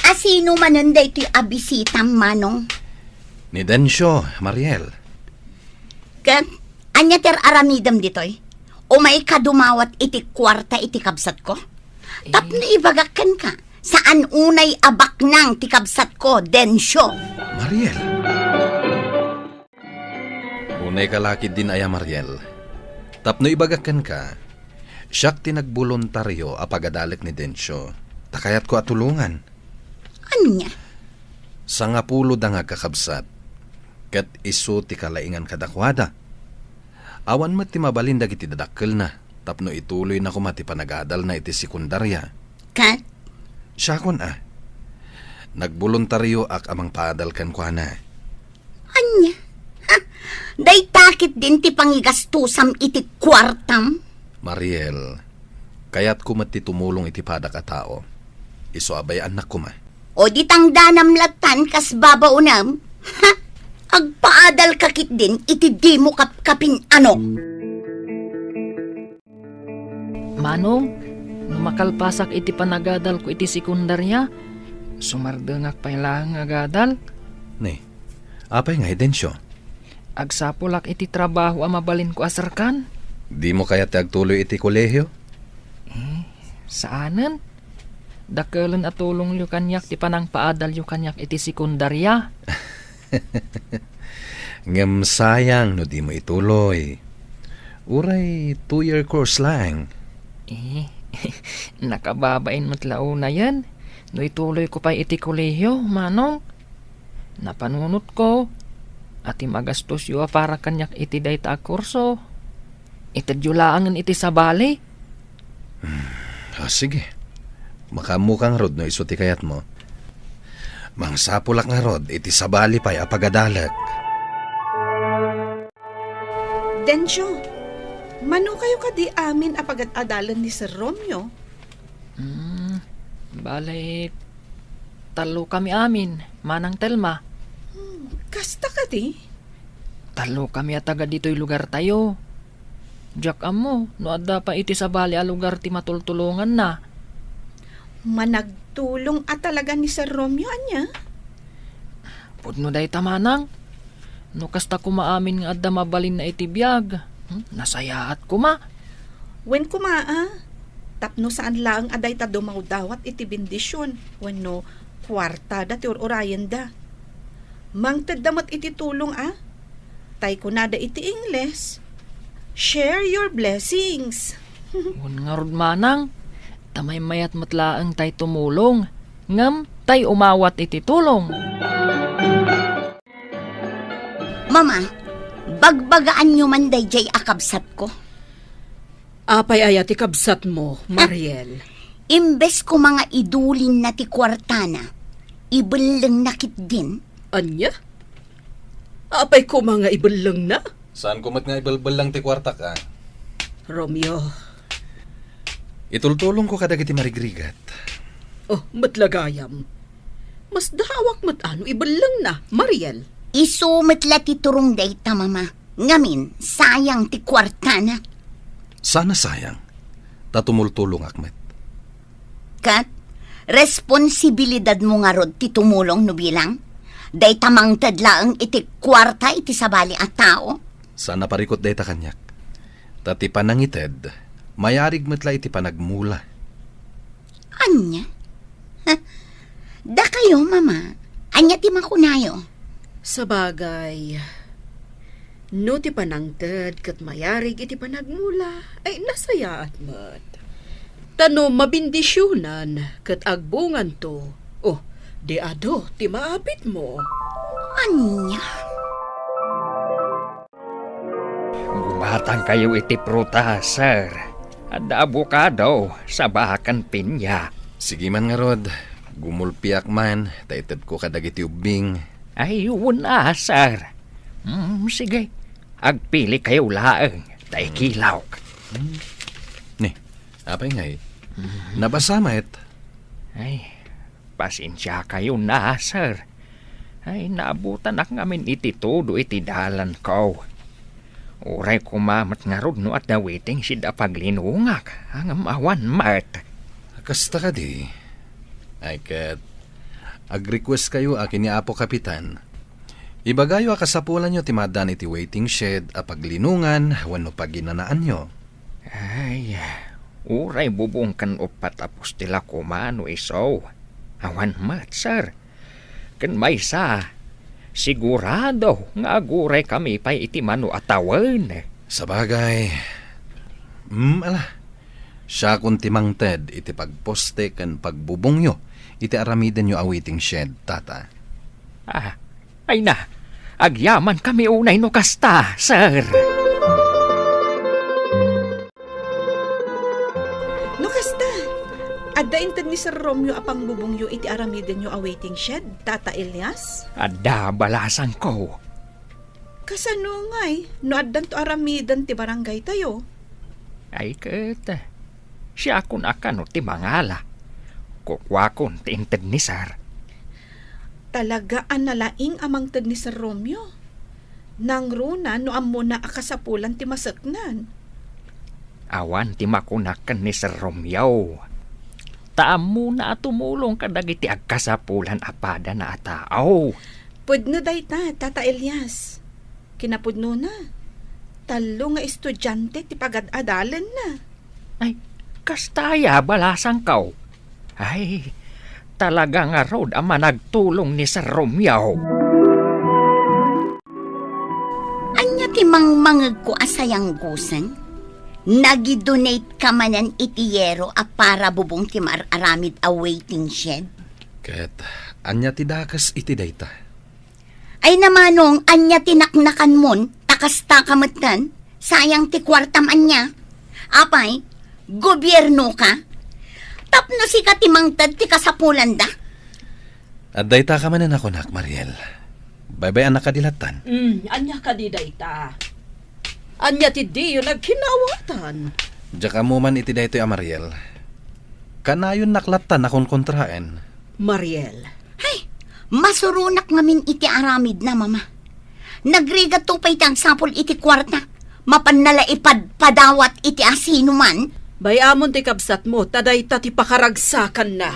[SPEAKER 5] Asino mananday ti abisitam manong?
[SPEAKER 14] Ni Densyo, Mariel.
[SPEAKER 5] Kat, anya ter aramidam ditoy? O may kadumawat iti kwarta iti kabsat ko? Tapno ibagakan ka. Saan unay abak nang ti kabsat ko, Densyo?
[SPEAKER 14] Mariel. Unay kalakid din aya, Mariel. Tapno ibagakan ka. Siyak tinagboluntaryo apagadalik ni Densyo. Takayat ko atulungan.
[SPEAKER 5] Ano niya?
[SPEAKER 14] Sa nga pulo da nga kakabsat. Kat iso ti kalaingan kadakwada. Awan mo ti mabalin dagiti dadakkel na. Tapno ituloy na kumati panagadal na iti sekundarya.
[SPEAKER 5] Kat?
[SPEAKER 14] Siyakon Nagboluntaryo ak amang paadal kan kwa na.
[SPEAKER 5] Anya? Day takit din ti pangigastusam iti kwartam?
[SPEAKER 14] Mariel, kayat kumati tumulong iti padak a tao. Iso abay anak kuma.
[SPEAKER 5] O di tangdanam latan kas babaunam? Agpaadal kakit din iti di mo kapkapin ano?
[SPEAKER 2] Manong, numakalpasak iti panagadal ko iti sekundarya. Sumardengak pa ilang agadal.
[SPEAKER 14] Ne, apay nga Densyo?
[SPEAKER 2] Agsapulak iti trabaho mabalin ko asarkan.
[SPEAKER 14] Di mo kaya agtuloy iti kolehiyo?
[SPEAKER 2] Saanan? Dakelan at tulong yu kanyak ti panang paadal yu kanyak iti sekundarya.
[SPEAKER 14] Ngem sayang no di mo ituloy. Uray 2-year course lang.
[SPEAKER 2] Nakababain matlao na yan. No ituloy ko pa iti kolehiyo, manong. Napanunot ko. At magastos yu para kanyak iti dayta a kurso. Itadyulaangan iti sabali.
[SPEAKER 14] Sige. Makamukang rod no iso ti kayat mo. Mangsapulak nga rod iti sabali pa'y apagadalag.
[SPEAKER 3] Densyo, mano kayo kadi amin apagadalan ni Sir Romeo?
[SPEAKER 2] Balay, talo kami amin, manang Telma.
[SPEAKER 3] Kasta kadi?
[SPEAKER 2] Talo kami at taga dito'y lugar tayo. Jack amo, no adda pa iti sabali a lugar ti matultulungan na.
[SPEAKER 3] Managtulong at talaga ni Sir Romeo, anya?
[SPEAKER 2] Pudno day tamanang. No kasta kumaamin nga adda mabalin na iti biyag. Nasayaat kuma.
[SPEAKER 3] Wen kumaa, tapno saan lang aday ta dumawdawat iti bendisyon. Wen no, kwarta da ti urayan da. Mangted damot iti tulong Tay kunada iti Ingles. Share your blessings.
[SPEAKER 2] Wen nga rod manang. Tamay mayat matlaang tay tumulong. Ngam tay umawat iti tulong.
[SPEAKER 5] Mama, bagbagaan nyo man day jay akabsat ko.
[SPEAKER 11] Apay aya ti kabsat mo, Mariel.
[SPEAKER 5] Imbes ko mga idulin na ti kwartana, ibelang nakit din.
[SPEAKER 11] Anya? Apay ko mga ibelang na?
[SPEAKER 14] Saan kumat nga ibalbal lang ti kwarta ka?
[SPEAKER 11] Romeo.
[SPEAKER 14] Itultulong ko kadag iti marigrigat.
[SPEAKER 11] Oh, matlagayam. Mas dahawak mat ano, ibelang na, Mariel.
[SPEAKER 5] Isumet ti turong day ta, mama. Ngamin, sayang ti kwartana.
[SPEAKER 14] Sana sayang. Tatumultulong akmet.
[SPEAKER 5] Kat, responsibilidad mo nga rod ti tumulong no bilang? Day tamang tadlaang iti kwarta iti sabali at tao?
[SPEAKER 14] Sana parikot day ta kanyak. Tati panangited, mayarig metla iti panagmula.
[SPEAKER 5] Anya? Da kayo, mama. Anya ti makunayo.
[SPEAKER 11] Sabagay, no ti panangted kat mayarig iti panagmula, ay nasayaat mat. Tano mabindisyonan kat agbungan to. Oh, di ado, ti maapit mo.
[SPEAKER 5] Anya?
[SPEAKER 2] Gumatang kayo iti prutas, sir. At abukado sa bahakan pinya.
[SPEAKER 14] Sige man nga rod, Gumulpiak man, taitad ko kadagiti ubing.
[SPEAKER 2] Ay, una, sir. Sige, agpili kayo laang, tay kilaw.
[SPEAKER 14] Ni, apay ngay. Nabasamit.
[SPEAKER 2] Ay, pasensya kayo na, sir. Ay, naabutan ak ngamin iti todo iti dalan ko. Uray kumamat nga rod no at nawiting sida paglinungak, ang amawan mat.
[SPEAKER 14] Kasta ka di. Ay kat, ag-request kayo akin ni Apo Kapitan. Ibagayo akasapulan nyo timadan iti waiting shed a paglinungan wano paginanaan nyo.
[SPEAKER 2] Ay, uray bubong kan upat tapos tila kumano iso. Awan mat, sir. Kan may sa, sigurado nga aguray kami pa iti mano atawan.
[SPEAKER 14] Sabagay, siya kung timang Ted iti pagposte kan pagbubong nyo, iti aramiden nyo a waiting shed, tata.
[SPEAKER 2] Ay na, agyaman kami unay no kasta, sir.
[SPEAKER 3] No kasta, adda intad ni Sir Romeo apang bubong yu iti aramiden yu awaiting shed, Tata Elias?
[SPEAKER 2] Adda balasan ko.
[SPEAKER 3] Kasano ngay, no addan to aramidan ti barangay tayo?
[SPEAKER 2] Ay kat, siya kun akan ti mangala. Kukwakon ti intad ni sir.
[SPEAKER 3] Talaga analaing amang tad ni Sir Romeo. Nang runa no amo na akasapulan ti masaknan.
[SPEAKER 2] Awan ti makunakan ni Sir Romeo. Taam mo na tumulong kadagiti agkasapulan apada na atao.
[SPEAKER 3] Pudno dayta, Tata Elias. Kinapudno na. Talo nga estudyante ti pagad-adalan na.
[SPEAKER 2] Ay, kastaya balasang kau. Ay, talaga nga road ama nagtulong ni Sir Romeo.
[SPEAKER 5] Anya ti mangmangag ko asayang gusan? Nagi-donate ka manan iti yero a para bubong ti aramid a waiting shed?
[SPEAKER 14] Ket, anya ti dakas iti dayta.
[SPEAKER 5] Ay namanong, anya tinaknakan mon, takasta kamatan, sayang ti kwartam anya. Apay, gobyerno ka? Tapno si katimangtad ti kasapulan da.
[SPEAKER 14] At dayta ka manan ako nak, Mariel. Bye-bye anak kadilatan.
[SPEAKER 11] Anya ka di dayta. Anya ti di yun nagkinawatan.
[SPEAKER 14] Diya mo man iti daytoy a Mariel. Kanayon naklatan akong kontraen.
[SPEAKER 11] Mariel.
[SPEAKER 5] Ay, masurunak ngamin iti aramid na, mama. Nagrigat to pa itang sapol iti kwarta. Mapanala ipadpadawat iti asino man.
[SPEAKER 11] Bayamon ti kabsat mo, taday ti pakaragsakan na.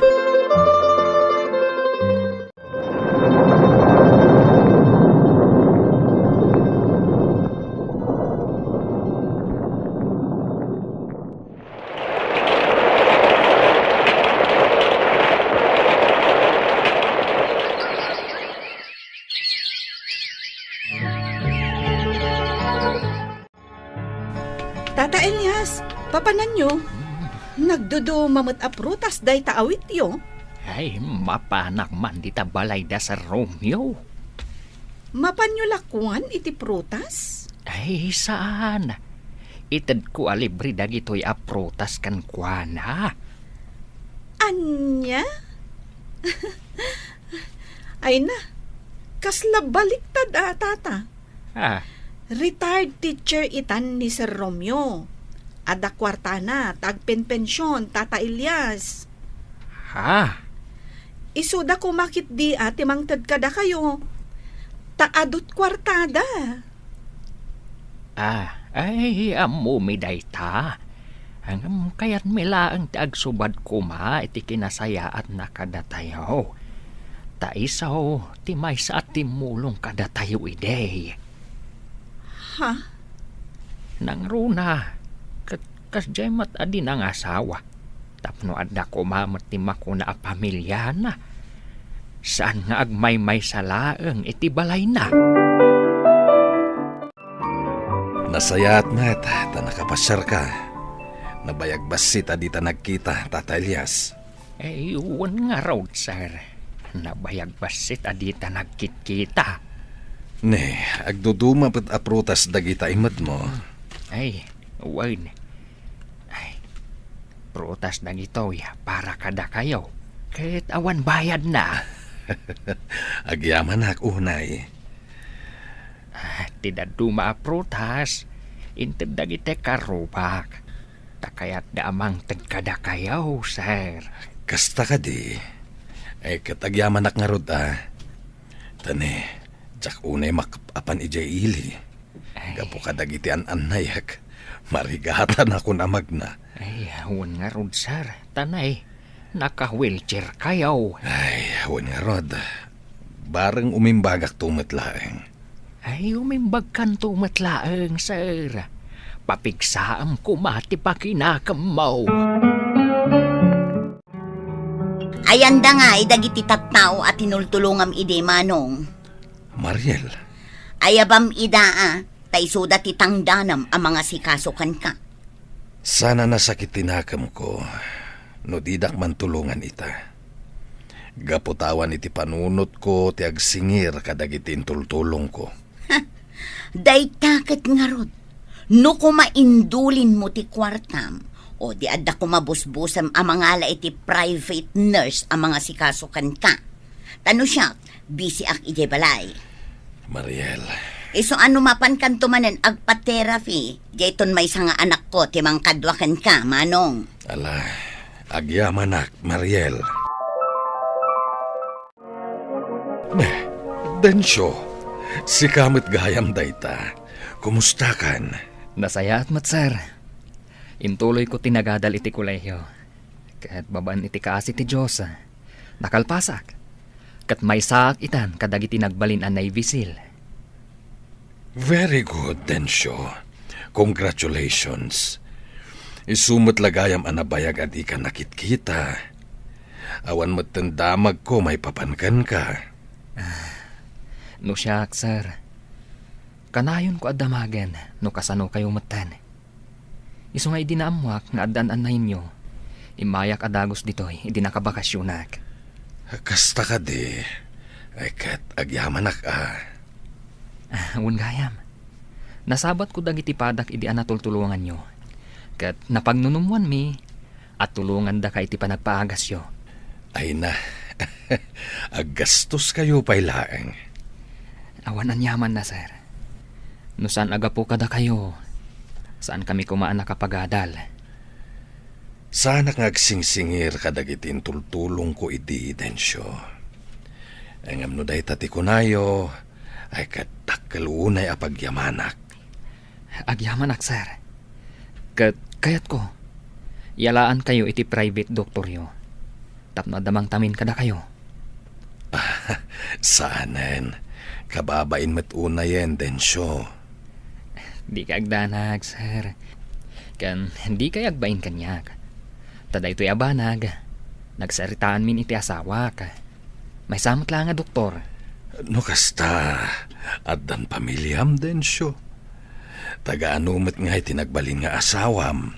[SPEAKER 3] Tata Elias, papanan nyo? Nagdudo mamut a prutas day taawit yo.
[SPEAKER 2] Ay, mapanak man di balay da Sir Romeo.
[SPEAKER 3] Mapanyo lakuan iti prutas?
[SPEAKER 2] Ay, saan? Itad ko alibri dagitoy a prutas kan kuana.
[SPEAKER 3] Anya? Ay na, kasla baliktad tata. Retired teacher itan ni Sir Romeo. Ada kwartana, tagpenpensyon, Tata Elias. Isuda ko makit di timangtad kada kayo. Taadot kwartada.
[SPEAKER 2] Ay, amumi dayta. Ang kayat mila ang tagsubad kuma iti kinasaya at nakadatayo. Taisaw, timay sa at timulong kadatayo ide. Nang runa, kasjay mat adi ng asawa. Tapno adda ko mamat ti makuna a pamilya na. Saan nga agmay-may salaang iti balay na?
[SPEAKER 14] Nasayat mat, ta nakapasyar ka. Nabayag basit adi ta nagkita, Tata Elias.
[SPEAKER 2] Iwan nga raw, sir. Nabayag basit adi ta nagkit-kita.
[SPEAKER 14] Ne, agduduma pat aprutas dagita imad mo.
[SPEAKER 2] Ay, uwan. Ay, prutas dagito para kada kayo.
[SPEAKER 13] Kahit awan bayad na.
[SPEAKER 9] Agyaman ak unay.
[SPEAKER 13] Tidak duma prutas. Intid dagiti karubak. Takayat da amang tagkada kayaw, sir.
[SPEAKER 9] Kasta ka di. Ay katagyaman ak nga rod Tani, jak unay makapapan ijay ili. Gapo ka dagiti an-anayak. Marigatan ako na magna.
[SPEAKER 13] Ay, awan nga rod, sir. Tanay, naka-wheelchair kayaw.
[SPEAKER 9] Ay, awan nga rod. Barang umimbagak tumatlaeng.
[SPEAKER 13] Ay, umimbag kan tumatlaeng, sir. Papigsaam kumati pa kinakamaw.
[SPEAKER 5] Ayanda nga, dagiti tattao at tinultulungam ide manong.
[SPEAKER 9] Mariel,
[SPEAKER 5] Ayabam ida tay suda titangdanam ang mga sikasukan ka.
[SPEAKER 9] sana nasakit tinakam ko. No didak man tulungan ita. Gaputawan iti panunot ko ti agsingir kadagiti tultulong ko.
[SPEAKER 5] Day takit nga rod. No kumaindulin mo ti kwartam, o di adda kumabusbusam ang mga ala iti private nurse ang mga sikasukan ka. Tano siya, busy ak ije balay.
[SPEAKER 9] Mariel,
[SPEAKER 5] Iso ano mapan kan tumanen agpa-therapy. Jayton may nga anak ko, timang kadwakan ka, manong.
[SPEAKER 9] ala, agyamanak, Mariel. Densyo, si kamit gayam dayta. Kumusta kan?
[SPEAKER 2] Nasaya at mat, sir. Intuloy ko tinagadal iti kolehiyo. Kahit babaan iti kaasi ti Diyos. Nakalpasak. Kat may saak itan kadagiti nagbalin an Navy Seal.
[SPEAKER 9] Very good, Densyo. Congratulations. Isumot lagayam anabayag at ika nakitkita. Awan mo't tandamag ko may papankan ka.
[SPEAKER 2] No siyak, sir. Kanayon ko adamagen no kasano kayo matan. Iso nga idinaamuak nga adan-an na inyo. Imayak adagos ditoy, idinakabakasyonak.
[SPEAKER 9] Kasta ka di. Ay kat agyamanak
[SPEAKER 2] Awan gayam. Nasabat ko dagiti padak idi anatultulungan nyo. Kat napagnunumuan mi at tulungan da ka iti panagpaagasyo.
[SPEAKER 9] Ay na. Aggastos kayo pailaeng.
[SPEAKER 2] Awan an yaman na, sir. No saan aga po kada kayo? Saan kami kumaan nakapagadal?
[SPEAKER 9] Sana ngagsingsingir kadagitin tultulong ko iti, Densyo. Engam no day tati kunayo, ay katakkalunay apagyamanak.
[SPEAKER 2] Agyamanak, sir. Kayat ko. Yalaan kayo iti private doktoryo. Tapno damang tamin kada kayo.
[SPEAKER 9] Saanen, kababain mat unayen, Densyo.
[SPEAKER 2] Di ka agdanag, sir. Kan hindi kay agbain kanyak. Tada ito'y abanag. Nagsaritaan min iti asawa ka. May samot lang nga doktor.
[SPEAKER 9] No kasta, addan pamilyam, Densyo. Taga-anumat nga itinagbalin nga asawam.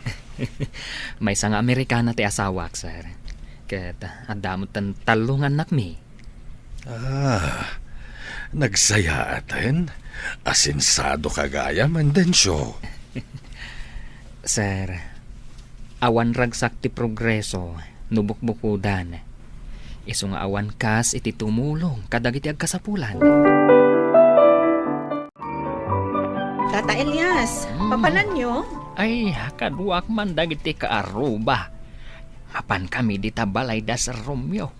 [SPEAKER 2] May nga Amerikana ti asawak, sir. Kat adamot tan talungan nakmi.
[SPEAKER 9] Nagsaya atin. Asinsado kagaya man, Densyo.
[SPEAKER 2] Sir, awan ragsak ti progreso, nubukbukudan. Isu nga awan kas iti tumulong kadagiti agkasapulan.
[SPEAKER 3] Tata Elias, papanan nyo?
[SPEAKER 13] Ay, kaduak man dagiti kaaruba. Mapan kami di tabalay da sa Romeo.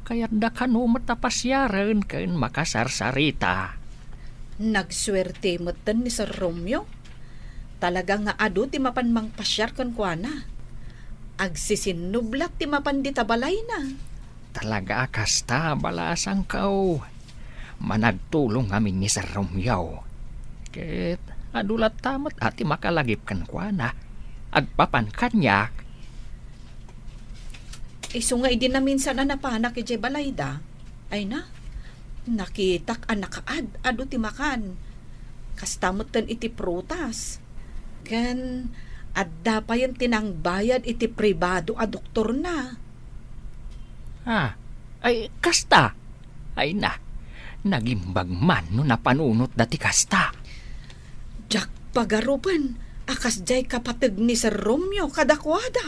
[SPEAKER 13] Kaya't da kanu matapasyaran ken makasarsarita.
[SPEAKER 3] Nagswerte mo tan ni Sir Romeo. Talaga nga adu ti mapan mang pasyar kon kuana. Agsisinublat ti mapan di tabalay na.
[SPEAKER 13] Talaga kasta balasang kau. Managtulong amin ni Sir Romeo. Ket adulat tamat ati makalagip kan kuana. Agpapan kanyak.
[SPEAKER 3] Isu nga idi na minsan na napanak iti balayda. Ay na, nakitak anak adu ti makan. Kastamot tan iti prutas. Ken adda pa yung tinangbayad iti pribado a doktor na.
[SPEAKER 13] Ay kasta. Ay na, nagimbag man no napanunot dati kasta.
[SPEAKER 3] Jak pagarupan, akas jay kapatid ni Sir Romeo kadakwada.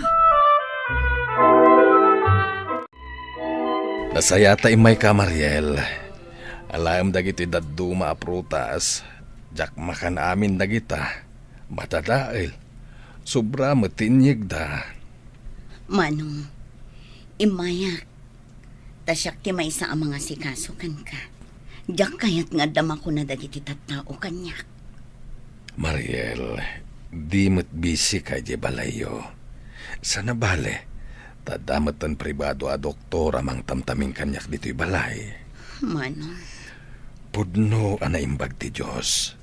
[SPEAKER 6] Nasaya ta imay ka, Mariel. Alam dagiti daduma a prutas. Jak makan amin dagita. Matadail. Sobra matinyig da.
[SPEAKER 5] Manong, imayak. Tasyak ti may isa ang mga sikasukan ka. Diyak kayat nga dama ko na dagiti tattao kanyak.
[SPEAKER 6] Mariel, di mo't busy kay di balayo. Sana bale, tadamat ang pribado a doktor amang tamtaming kanyak dito'y balay.
[SPEAKER 5] Manong,
[SPEAKER 6] Pudno ana imbag ti Diyos.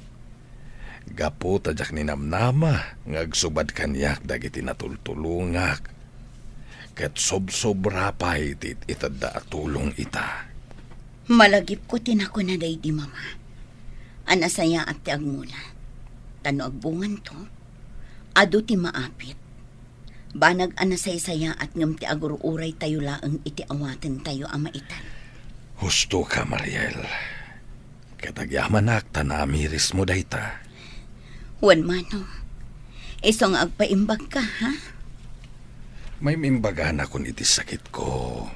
[SPEAKER 6] Gapo tadyak ni namnama, ngagsubad kanyak dagiti natultulungak. Ket sobra pa itit itadda at tulong ita.
[SPEAKER 5] malagip ko tinako na day di mama. Anasaya at ti agmula. Tano agbungan to, adu ti maapit. Banag anasay-saya at ngam ti agururay tayo laang iti awaten tayo amaitan.
[SPEAKER 6] Husto ka, Mariel. Katagyaman akta na amiris mo dayta.
[SPEAKER 5] Wan manong, isong agpaimbag ka, ha?
[SPEAKER 6] May mimbagan akong iti sakit ko.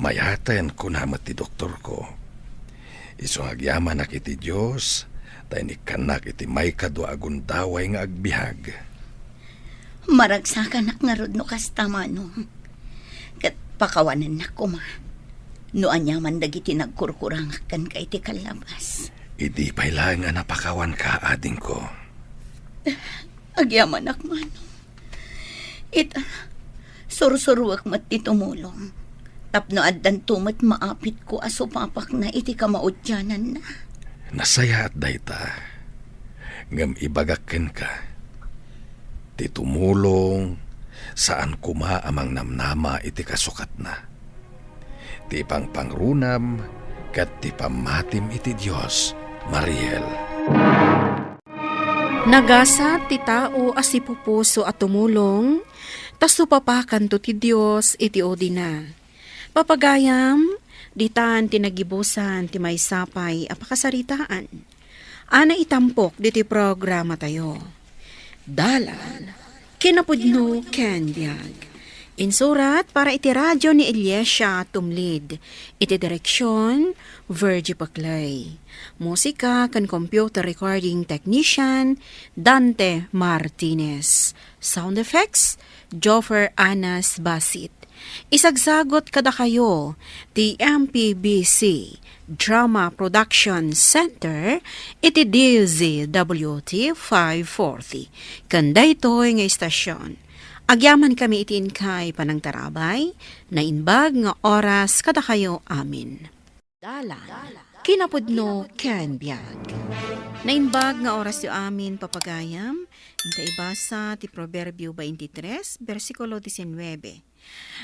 [SPEAKER 6] Mayaten ko namat ti doktor ko. Isong agyaman ak iti Diyos, tayo ni kanak iti may kadwa agundaway nga agbihag.
[SPEAKER 5] Maragsakan ak nga rod no kasta manong. Kat pakawanan na ko ma. No anyaman dagiti nagkurkurangakan ka iti kalabas.
[SPEAKER 6] Idi pa'y lang nga napakawan ka, ading ko.
[SPEAKER 5] Agyaman ak manong. Ita, sursuruak mat ti tumulong. Tapno addan tumat maapit ko aso papak na iti kamaudyanan na.
[SPEAKER 6] Nasaya at dayta. Ngam ibagakin ka. Ti tumulong saan kuma amang namnama iti kasukat na. Ti pangrunam kat ti pamatim iti Diyos, Mariel.
[SPEAKER 7] Nagasa ti tao as ipupuso at tumulong, tas tupapakan to ti Diyos iti odina. Papagayam, ditan tinagibusan ti may sapay apakasaritaan. Ana itampok diti programa tayo. Dalan, kinapudno ken biag. Insurat para iti radyo ni Eliesya Tumlid. Iti direksyon, Virgie Paclay. Musika kan computer recording technician, Dante Martinez. Sound effects, Joffer Anas Basit. Isagsagot kada kayo, the MPBC Drama Production Center, iti DZWT 540. Kanda ito'y nga istasyon. Agyaman kami itin kay panangtarabay, na inbag nga oras kada kayo amin. Dalan, kinapudno ken biag. Na inbag nga oras yo amin papagayam, inta ibasa ti Proverbio 23, versikulo 19.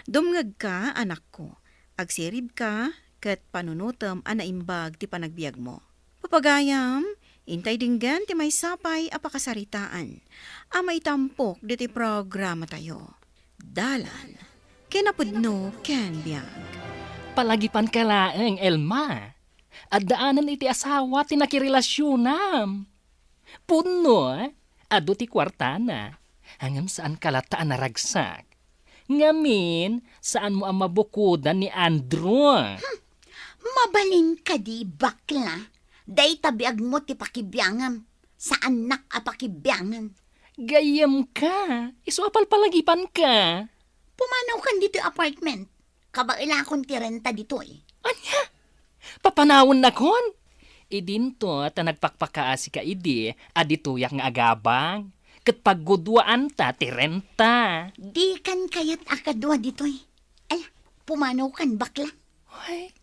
[SPEAKER 7] Dumngag ka, anak ko, agsirib ka, ket panunutom anaimbag ti panagbiag mo. Papagayam, intay dinggan ti may sapay apakasaritaan. Amay tampok diti programa tayo. Dalan, kinapudno ken biag.
[SPEAKER 13] Palagipan ka laeng, Elma. At daanan iti asawa ti nakirelasyon. Puno, ado ti kwartana. Hangam saan kalataan na ragsak. Ngamin, saan mo ang mabukudan ni Andrew?
[SPEAKER 5] Mabalin ka di, bakla. Day tabiag mo ti pakibiyangam. Sa anak a pakibyangan.
[SPEAKER 13] Gayam ka. Isuapal palagipan ka.
[SPEAKER 5] Pumanaw kan dito apartment. Kabaila akong tirenta dito eh.
[SPEAKER 13] Anya? Papanawon na kon? Idinto ta nagpakpakaasi ka idi, adituyak nga agabang. Ket paggudwaan ta ti renta.
[SPEAKER 5] Di kan kayat akadwa dito eh. Ala, pumanaw kan bakla.
[SPEAKER 13] Ay,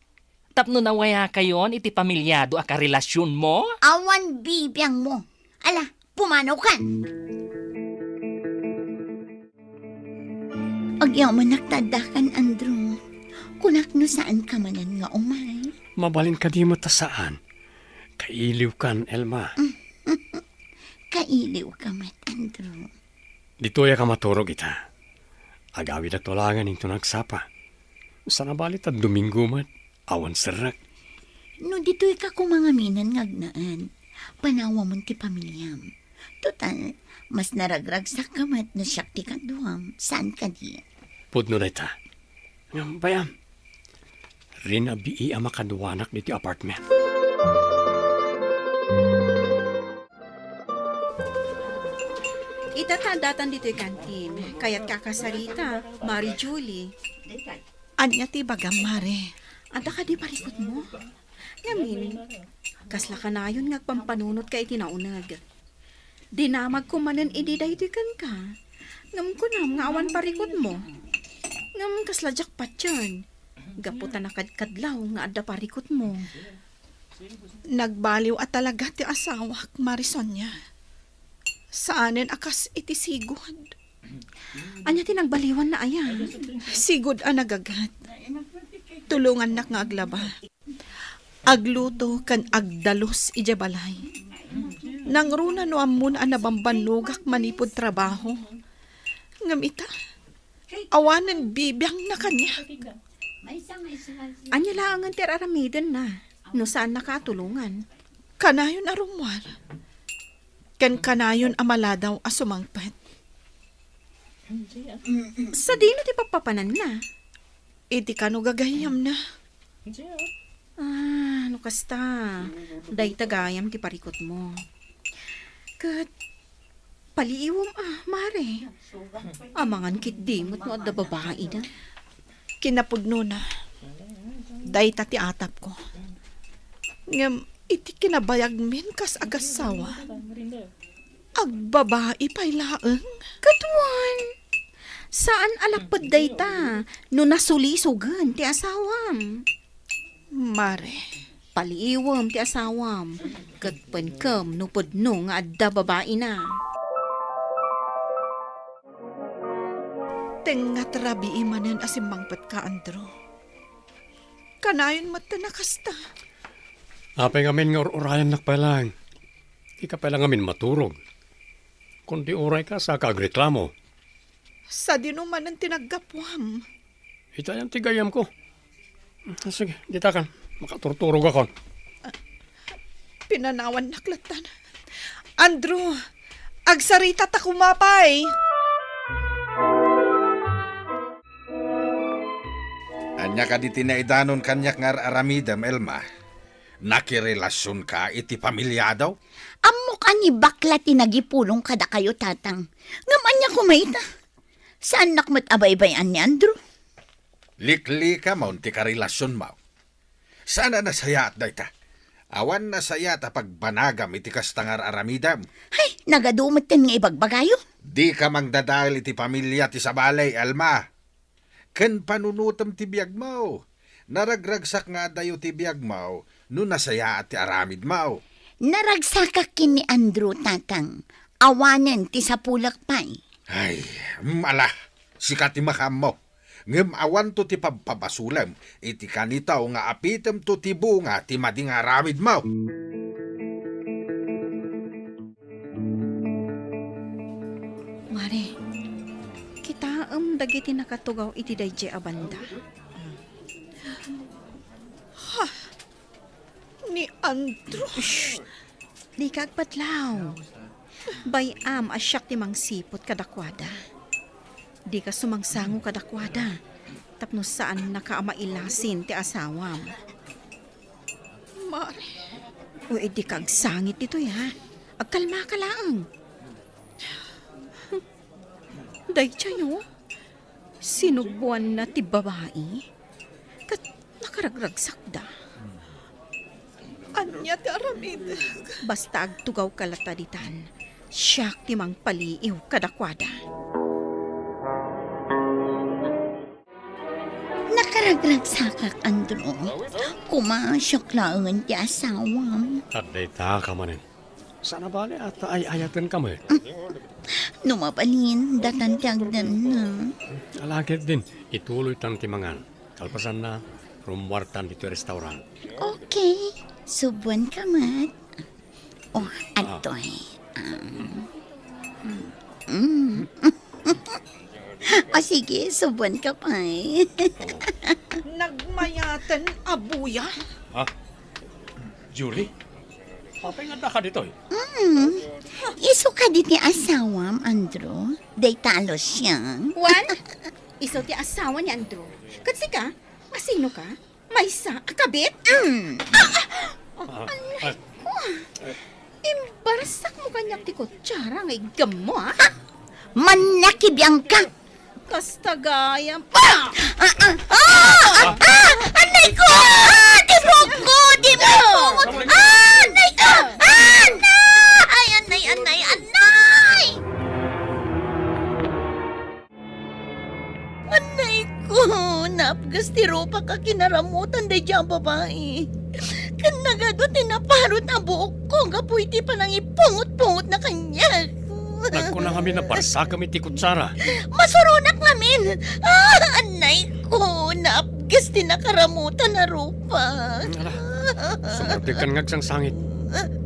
[SPEAKER 13] tapno nawaya kayon iti pamilyado a karelasyon mo?
[SPEAKER 5] Awan bibiyang mo. Ala, pumanaw kan. Agyaman nagtadakan, Andrew. Kunak no saan ka manan nga umay.
[SPEAKER 10] Mabalin ka di mo ta saan. Kailiw kan, Elma.
[SPEAKER 5] Kailiw ka mat, Andrew.
[SPEAKER 10] Dito ya ka maturog ita. Agawid at tulangan into nagsapa. Sana balit at Domingo mat. Awan serak.
[SPEAKER 5] No dito'y ka kumangaminan ngagnaan. Panawa mo ti pamilyam. Total, mas naragragsak ka mat no siyak ti kaduam. Saan ka di?
[SPEAKER 10] Pudno na ita. Bayam, Rinabii ang makaduwanak dito apartment.
[SPEAKER 7] Itatandatan dito yung kantin. Kaya't kakasarita, Mari Julie.
[SPEAKER 3] Anya ti bagam, Mare.
[SPEAKER 7] Anta ka di parikot mo. Ngamin, kasla ka na yun ngagpampanunot ka itinaunag. Dinamag ko manan ididay ito kan ka. Ngam ko na, nga awan parikot mo. Ngam kasla jakpat yan. Gaputan na kadkadlaw nga adda parikot mo.
[SPEAKER 3] Nagbaliw at talaga ti asawak, Marisonya. Saanen akas iti sigod.
[SPEAKER 7] Anya tinagbaliwan na ayan.
[SPEAKER 3] Sigod ang nagagat. Tulungan nak nga aglaba. Agluto kan agdalos ija balay. Nangruna no amun ang nabambanugak manipod trabaho. Ngamita, awanan bibiyang na kanya.
[SPEAKER 7] Anya lang ang tiraramiden na. No saan nakatulungan.
[SPEAKER 3] Kanayon arumwar. Ken kanayon amaladaw asumangpet.
[SPEAKER 7] Sa di na ti papapanan na.
[SPEAKER 3] Iti kano gagayam na.
[SPEAKER 7] Ano kasta? Day tagayam ti parikot mo. Kat, paliiwam mare. Amangan kit dimot mo at da babae na.
[SPEAKER 3] Kinapudno na. Day tati atap ko. Ngam, iti kinabayag min kas agasawa. Agbabae pa'y laeng.
[SPEAKER 7] Katuan! Saan alakpad day ta? No nasulisugan ti asawam.
[SPEAKER 3] Mare.
[SPEAKER 7] Paliiwam ti asawam. Katpan kam no pudno nga adda babae na.
[SPEAKER 3] Tengat rabi imanen asimbangpet ka, Andro. Kanayon mata nakasta.
[SPEAKER 10] Apay ngamin nga urayan nakpalang. Di ka pala ngamin maturog. Kundi uray ka sa kagreklamo.
[SPEAKER 3] Sa dinuman ang tinaggapwam.
[SPEAKER 10] Ita yung tigayam ko. Sige, dita kan. Makaturturog ako.
[SPEAKER 3] Pinanawan naklatan. Andrew, agsarita ta kumapay.
[SPEAKER 9] Anya ka di tinaidanon kanyak nga aramidam, Elma. Nakirelasyon ka iti pamilya daw?
[SPEAKER 5] Amok ani bakla tinagipulong kada kayo, tatang. Ngaman niya kumaita. Saan nakmat abay-bayan ni Andrew?
[SPEAKER 9] Likli ka maun ti karelasyon mo. Sana nasaya at dayta. Awan nasaya ta pagbanagam iti kastangar aramidam.
[SPEAKER 5] Ay, nagadumot kan nga ibagbagayo.
[SPEAKER 9] Di ka mangdadal iti pamilya ti sabalay, Alma. Ken panunutam ti biyag mo. Naragragsak nga dayo ti biyag mo, no nasaya at ti aramid mo.
[SPEAKER 5] Naragsakak kin ni Andrew, tatang. Awanen ti sapulak pa'y.
[SPEAKER 9] Ay, mala, sikat ti makam mo. Ngem awan to ti pabpabasulam, iti kanitaw nga apitem to ti bunga ti mading aramid mo.
[SPEAKER 7] Mare, kita dagiti nakatugaw iti dayjay abanda.
[SPEAKER 3] Ha? Ni Andrew.
[SPEAKER 7] Di kagpatlaw. Bayam asyak ti mangsipot kadakwada. Di ka sumangsango kadakwada. Tapno saan nakaamailasin ti asawam.
[SPEAKER 3] Mare.
[SPEAKER 7] O edi kagsangit ito ya. Agkalma ka lang. Daychayo. Sinugbuan na ti babae. Kat nakaragragsak da.
[SPEAKER 3] Anya ti aramid.
[SPEAKER 7] Basta agtugaw kalataditan. Siyak ti mang paliiw kadakwada.
[SPEAKER 5] Nakaragragsakak, Andrew. Kumasyak laangan ti asawam.
[SPEAKER 10] At dayta ka manin. Sana bali at ay ayatan ka mo.
[SPEAKER 5] Numabalin, datan ti agdan na.
[SPEAKER 10] Alakit din, ituloy tan ti mangan. Kalpasan na, rumwartan dito restaurant.
[SPEAKER 5] Okay, subuan ka mat. Oh, atoy. O sige, subuan ka pa eh.
[SPEAKER 3] Nagmayatan abuya.
[SPEAKER 10] Ha? Julie? Papay nga ka dito eh.
[SPEAKER 5] Iso ka di ti asawam, Andrew. Day talo siya.
[SPEAKER 7] Juan, isaw ti asawa ni Andrew. Kasi ka, asino ka? May sa kabit? Imbarsak mo kanyak ti kutsara nga igam mo, ha?
[SPEAKER 5] Manakibiyang ka!
[SPEAKER 7] Kastagayam.
[SPEAKER 5] Anay ko! Tibok ko! Di mo! Anay ko! Anay! Anay! Anay ko! Napgas ti ropa ka kinaramutan day diyang babae. Kanagado tinaparot na buok ko. Gapoy ti pa nang ipungot-pungot na kanya.
[SPEAKER 10] Nagko na kami na parsa kami ti kutsara.
[SPEAKER 5] Masurunak namin. Anay ko, naapgas din nakaramutan na rupa.
[SPEAKER 10] Sumarte kan ngagsang sangit.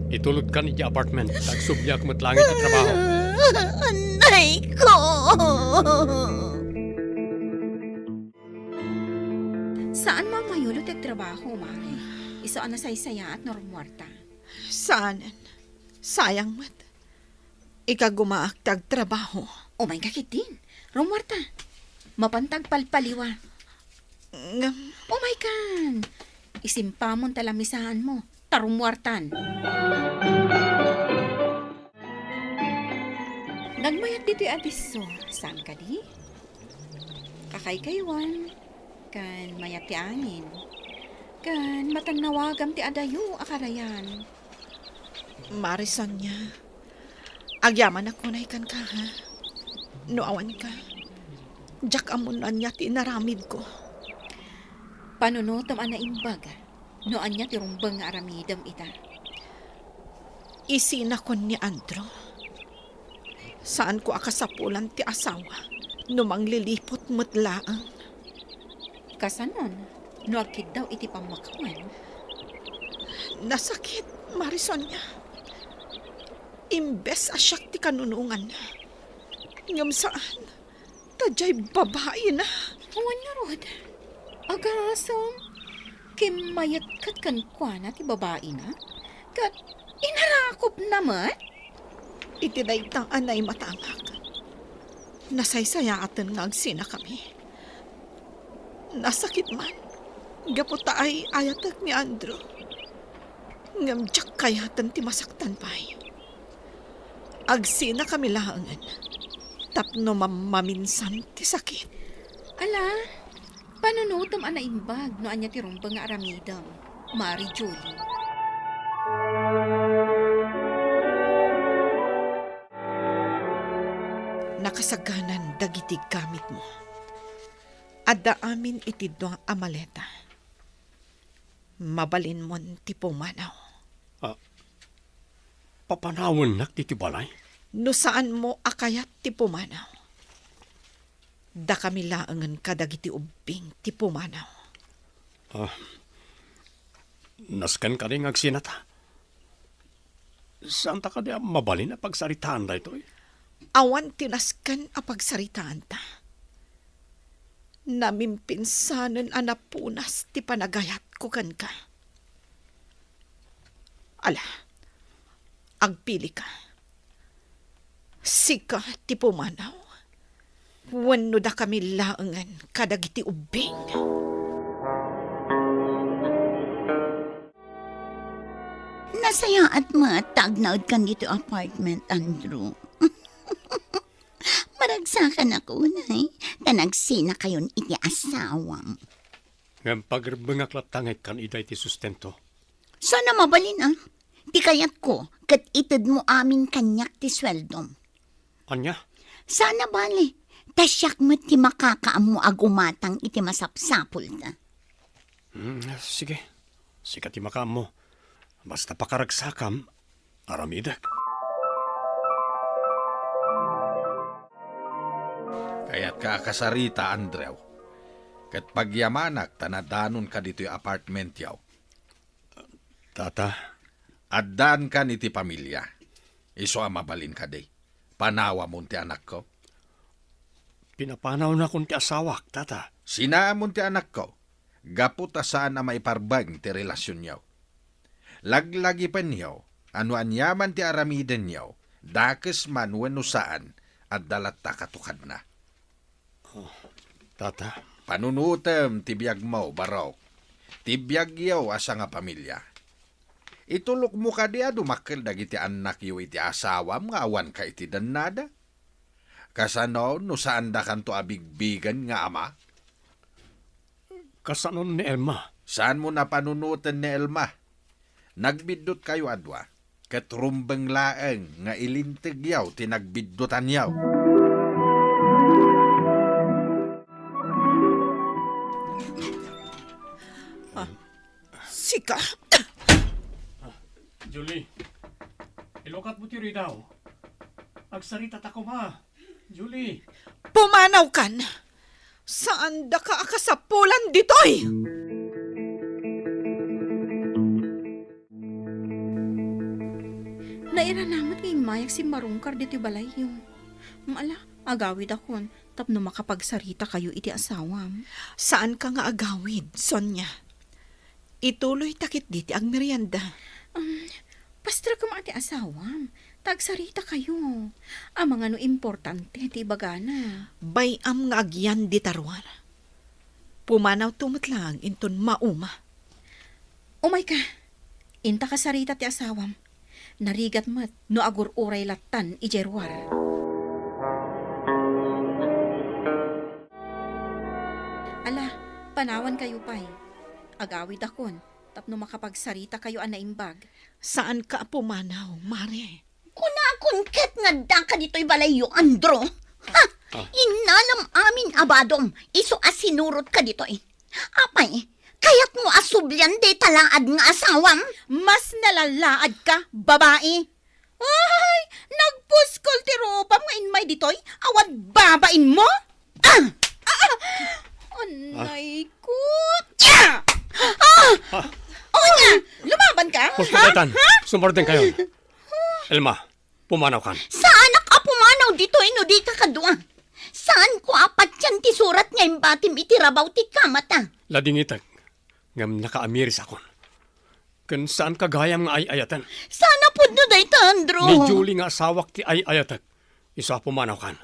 [SPEAKER 10] Itulod ka ni di apartment. Tagsubyak matlangit at trabaho.
[SPEAKER 5] Anay ko.
[SPEAKER 7] Saan mamayulot at trabaho, Mari? Isaan na saysaya at normwarta.
[SPEAKER 3] Saanan? Sayang mat. Ikagumaak tag trabaho.
[SPEAKER 7] O may kakitin. Rumwarta. Mapantag palpaliwa. O may kan. Isimpamon talamisahan mo. Tarumwartan. Nagmayat dito'y abiso. Saan ka di? Kakaykaywan. Kan mayat ti angin. Kan matanawagam ti adayo akarayan.
[SPEAKER 3] Marisan niya. Agyaman ako na ikan ka, ha? Nuawan ka. Diyak amunan niya tinaramid ko.
[SPEAKER 7] Panunutom ana imbag. Noan niya tirumbang nga aramidam ita.
[SPEAKER 3] Isinakon ni Andrew. Saan ko akasapulan ti asawa? Numang lilipot mutlaang.
[SPEAKER 7] Kasanon? Nuakid daw iti pamakawan.
[SPEAKER 3] Nasakit, Marison niya. Imbes asyak ti kanunungan na. Ngam saan? Tadyay babae na.
[SPEAKER 7] Awan niya, Rod. Agasam. Kimayat kat kankwana ti babae na. Kat inarakop naman.
[SPEAKER 3] Itinaytang anay matangak. Nasaysayatan nga agsina kami. Nasakit man. Gaputa ay ayatag ni Andrew. Ngam tiyak kayatan ti masaktan pa'y. Agsina kami laangan. Tapno mamaminsan ti sakit.
[SPEAKER 7] Ala, panunutom ana imbag no anya ti rumbang nga aramidam. Mari Julie.
[SPEAKER 3] Nakasaganan dagiti gamit mo. Adda amin iti doang amaleta. Mabalin mo ti pumanaw.
[SPEAKER 10] Papanawon nak ti balay?
[SPEAKER 3] No saan mo akayat ti pumanaw. Da kami laangan kadagiti ubing ti pumanaw.
[SPEAKER 10] Naskan ka rin agsinata. Saan ta ka di mabalin na pagsaritaan da ito eh?
[SPEAKER 3] Awan tinaskan a pagsaritaan ta. Namimpinsanan anapunas ti panagayat ko kan ka. Ala, agpili ka. Sika ti pumanaw. Wenno da kami laangan kadagiti ubing.
[SPEAKER 5] Nasaya at matagnaod kan dito apartment, Andrew. Maragsakan ako, nay. Tanagsina kayon iti asawam.
[SPEAKER 10] Ngam pagbengak latangay kan iday ti sustento.
[SPEAKER 5] Sana mabalin, Ti kayat ko, kat itid mo amin kanyak ti sweldom.
[SPEAKER 10] Anya?
[SPEAKER 5] Sana bali, tasyak mo ti makakaam mo agumatang iti masapsapul ta.
[SPEAKER 10] Sige. Sika ti makaam mo. Basta pakaragsakam, aramidak.
[SPEAKER 9] Kaya't ka kasarita, Andrew. Kat pagyamanak, tanadanon ka dito'y apartment yaw.
[SPEAKER 10] Tata?
[SPEAKER 9] Addan ka niti pamilya. Iso mabalin ka day. Panawa mo ti anak ko.
[SPEAKER 10] Pinapanaw na kong ti asawak, tata.
[SPEAKER 9] Sinaamon ti anak ko. Gaputa saan na maiparbag ti relasyon yaw. Laglagi pa niyaw, ano anyaman ti aramiden niyaw, dakes man wano saan, at dalat ta katukad na.
[SPEAKER 10] Tata?
[SPEAKER 9] Panunutem ti biyag mo, barok. tibiyag yaw asa nga pamilya. Itulok mo ka diya dumakkel dagiti anak yu iti asawam nga awan ka iti danada. Kasano no saan da kanto abigbigan nga ama?
[SPEAKER 10] Kasanon ni Elma.
[SPEAKER 9] Saan mo napanunutan ni Elma? Nagbidot kayo adwa. Katrumbang laeng nga ilintig yaw tinagbidutan yaw.
[SPEAKER 3] Sika!
[SPEAKER 10] Julie, ilokat mo tiri daw. Agsarita ta ko ma. Julie.
[SPEAKER 3] Pumanaw kan! Saan da ka akasapulan ditoy?
[SPEAKER 7] Naira namat ngayong mayag si Marungkar dito balay yung. Maala, agawid akon, tapno makapagsarita kayo iti asawam.
[SPEAKER 3] Saan ka nga agawid, Sonya? Ituloy takit diti ang merienda.
[SPEAKER 7] Pastra ka ati asawam, tagsarita kayo. Ang mga no importante, ti bagana.
[SPEAKER 3] Bayam nga agyan di tarwar. Pumanaw tumutlang inton mauma.
[SPEAKER 7] Umay ka, inta ka sarita ti asawam. Narigat mat no agur uray latan ijerwar. Ala, panawan kayo pay. Agawid akon, tapno makapagsarita kayo anaimbag.
[SPEAKER 3] Saan ka pumanaw, Mare?
[SPEAKER 5] Kuna akong ket nga da ka dito'y balayo, Andro. Ha! Inalam amin abadom, iso asinurot ka dito'y. Apay, kaya't mo asublyan de talaad nga asawam?
[SPEAKER 7] Mas nalalaad ka, babae. Ay, nagpuskol ti roba mo inmay ditoy, awad babain mo? Anay ko. Oo nga, lumaban ka?
[SPEAKER 10] Hospitalitan, sumorden kayo. Elma, pumanaw kan.
[SPEAKER 5] Saan ka pumanaw dito'y no di ka kadua? Saan ko apat yan ti surat nga imbatim itirabaw ti kamata?
[SPEAKER 10] Ladingitag, ngam nakaamiris akon. Kan saan kagayam nga ay-ayatan?
[SPEAKER 5] Sana po no day Andro.
[SPEAKER 10] Ni Julie nga asawak ti ay-ayatag. Isa pumanaw kan.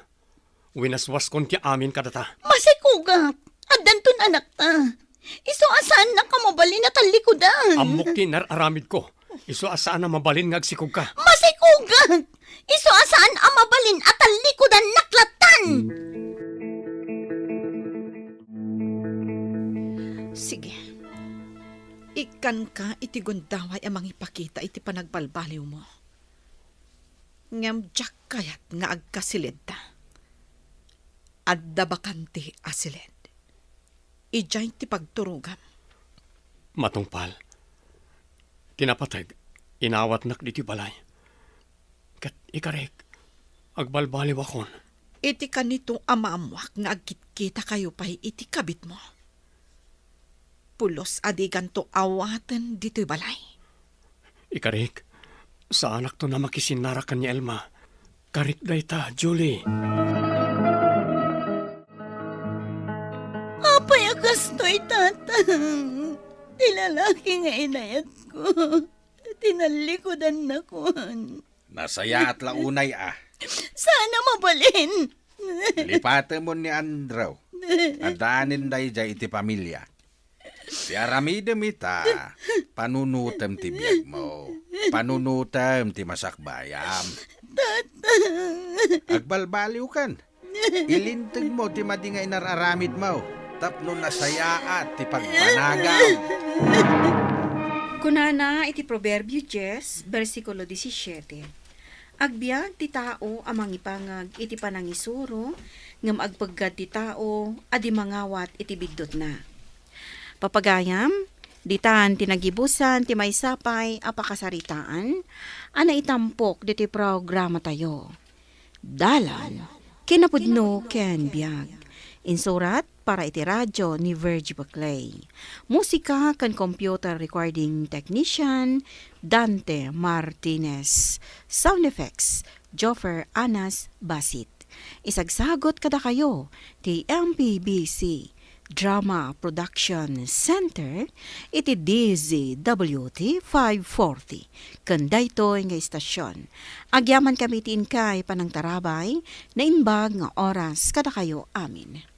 [SPEAKER 10] Winaswas kon ti amin kadata.
[SPEAKER 5] Masikugat. Adanton anak ta. Iso asaan na ka mabalin na talikudan.
[SPEAKER 10] Amok ti nararamid ko. Iso asaan na mabalin nga agsikog ka.
[SPEAKER 5] Masikugat. Iso asaan ang mabalin at talikudan naklatan.
[SPEAKER 3] Sige. Ikan ka iti gundaway amang ipakita iti panagbalbaliw mo. Ngam jak kayat nga agkasilid ta. Adda bakanti asilid. Ijay ti pagturugam.
[SPEAKER 10] Matungpal. Tinapatag, inawat nak diti balay. Kat ikarek, agbalbaliw akon.
[SPEAKER 3] Iti kanitong amaamwak nga agkitkita kayo pa'y iti kabit mo. Pulos adigan to awatan dito'y balay.
[SPEAKER 10] Ikarek, sa anak to na makisinarakan ni Elma. Karik day ta, Julie.
[SPEAKER 5] Apay akastoy tatang. Tilalaki nga inayat ko. Tinalikodan na kon.
[SPEAKER 9] Nasaya at launay
[SPEAKER 5] Sana mabalin.
[SPEAKER 9] Lipate mo ni Andrew. Adaanin day jay iti pamilya. Si Aramidem ita, panunutem ti biyag mo. Panunutem ti masakbayam. Agbalbaliw kan. Ilintig mo ti madi nga inararamid mo. Tapno nasayaat ti pagpanagaw.
[SPEAKER 7] Kunana iti Proverbio 10, versikulo 17. Agbiag ti tao amang ipangag iti panangisuro, ngam agpaggad ti tao adi mangawat iti bigdot na. Papagayam, ditan tinagibusan ti maysapay apakasaritaan, ana itampok diti programa tayo. Dalan, kinapudno ken biag. Insurat para iti radyo ni Virgie Baclay. Musika kan computer recording technician Dante Martinez. Sound effects Joffer Anas Basit. Isagsagot kada kayo ti MPBC Drama Production Center iti DZWT 540 kandaytoy nga istasyon. Agyaman kami ti inkay panang tarabay na inbag nga oras kada kayo amin.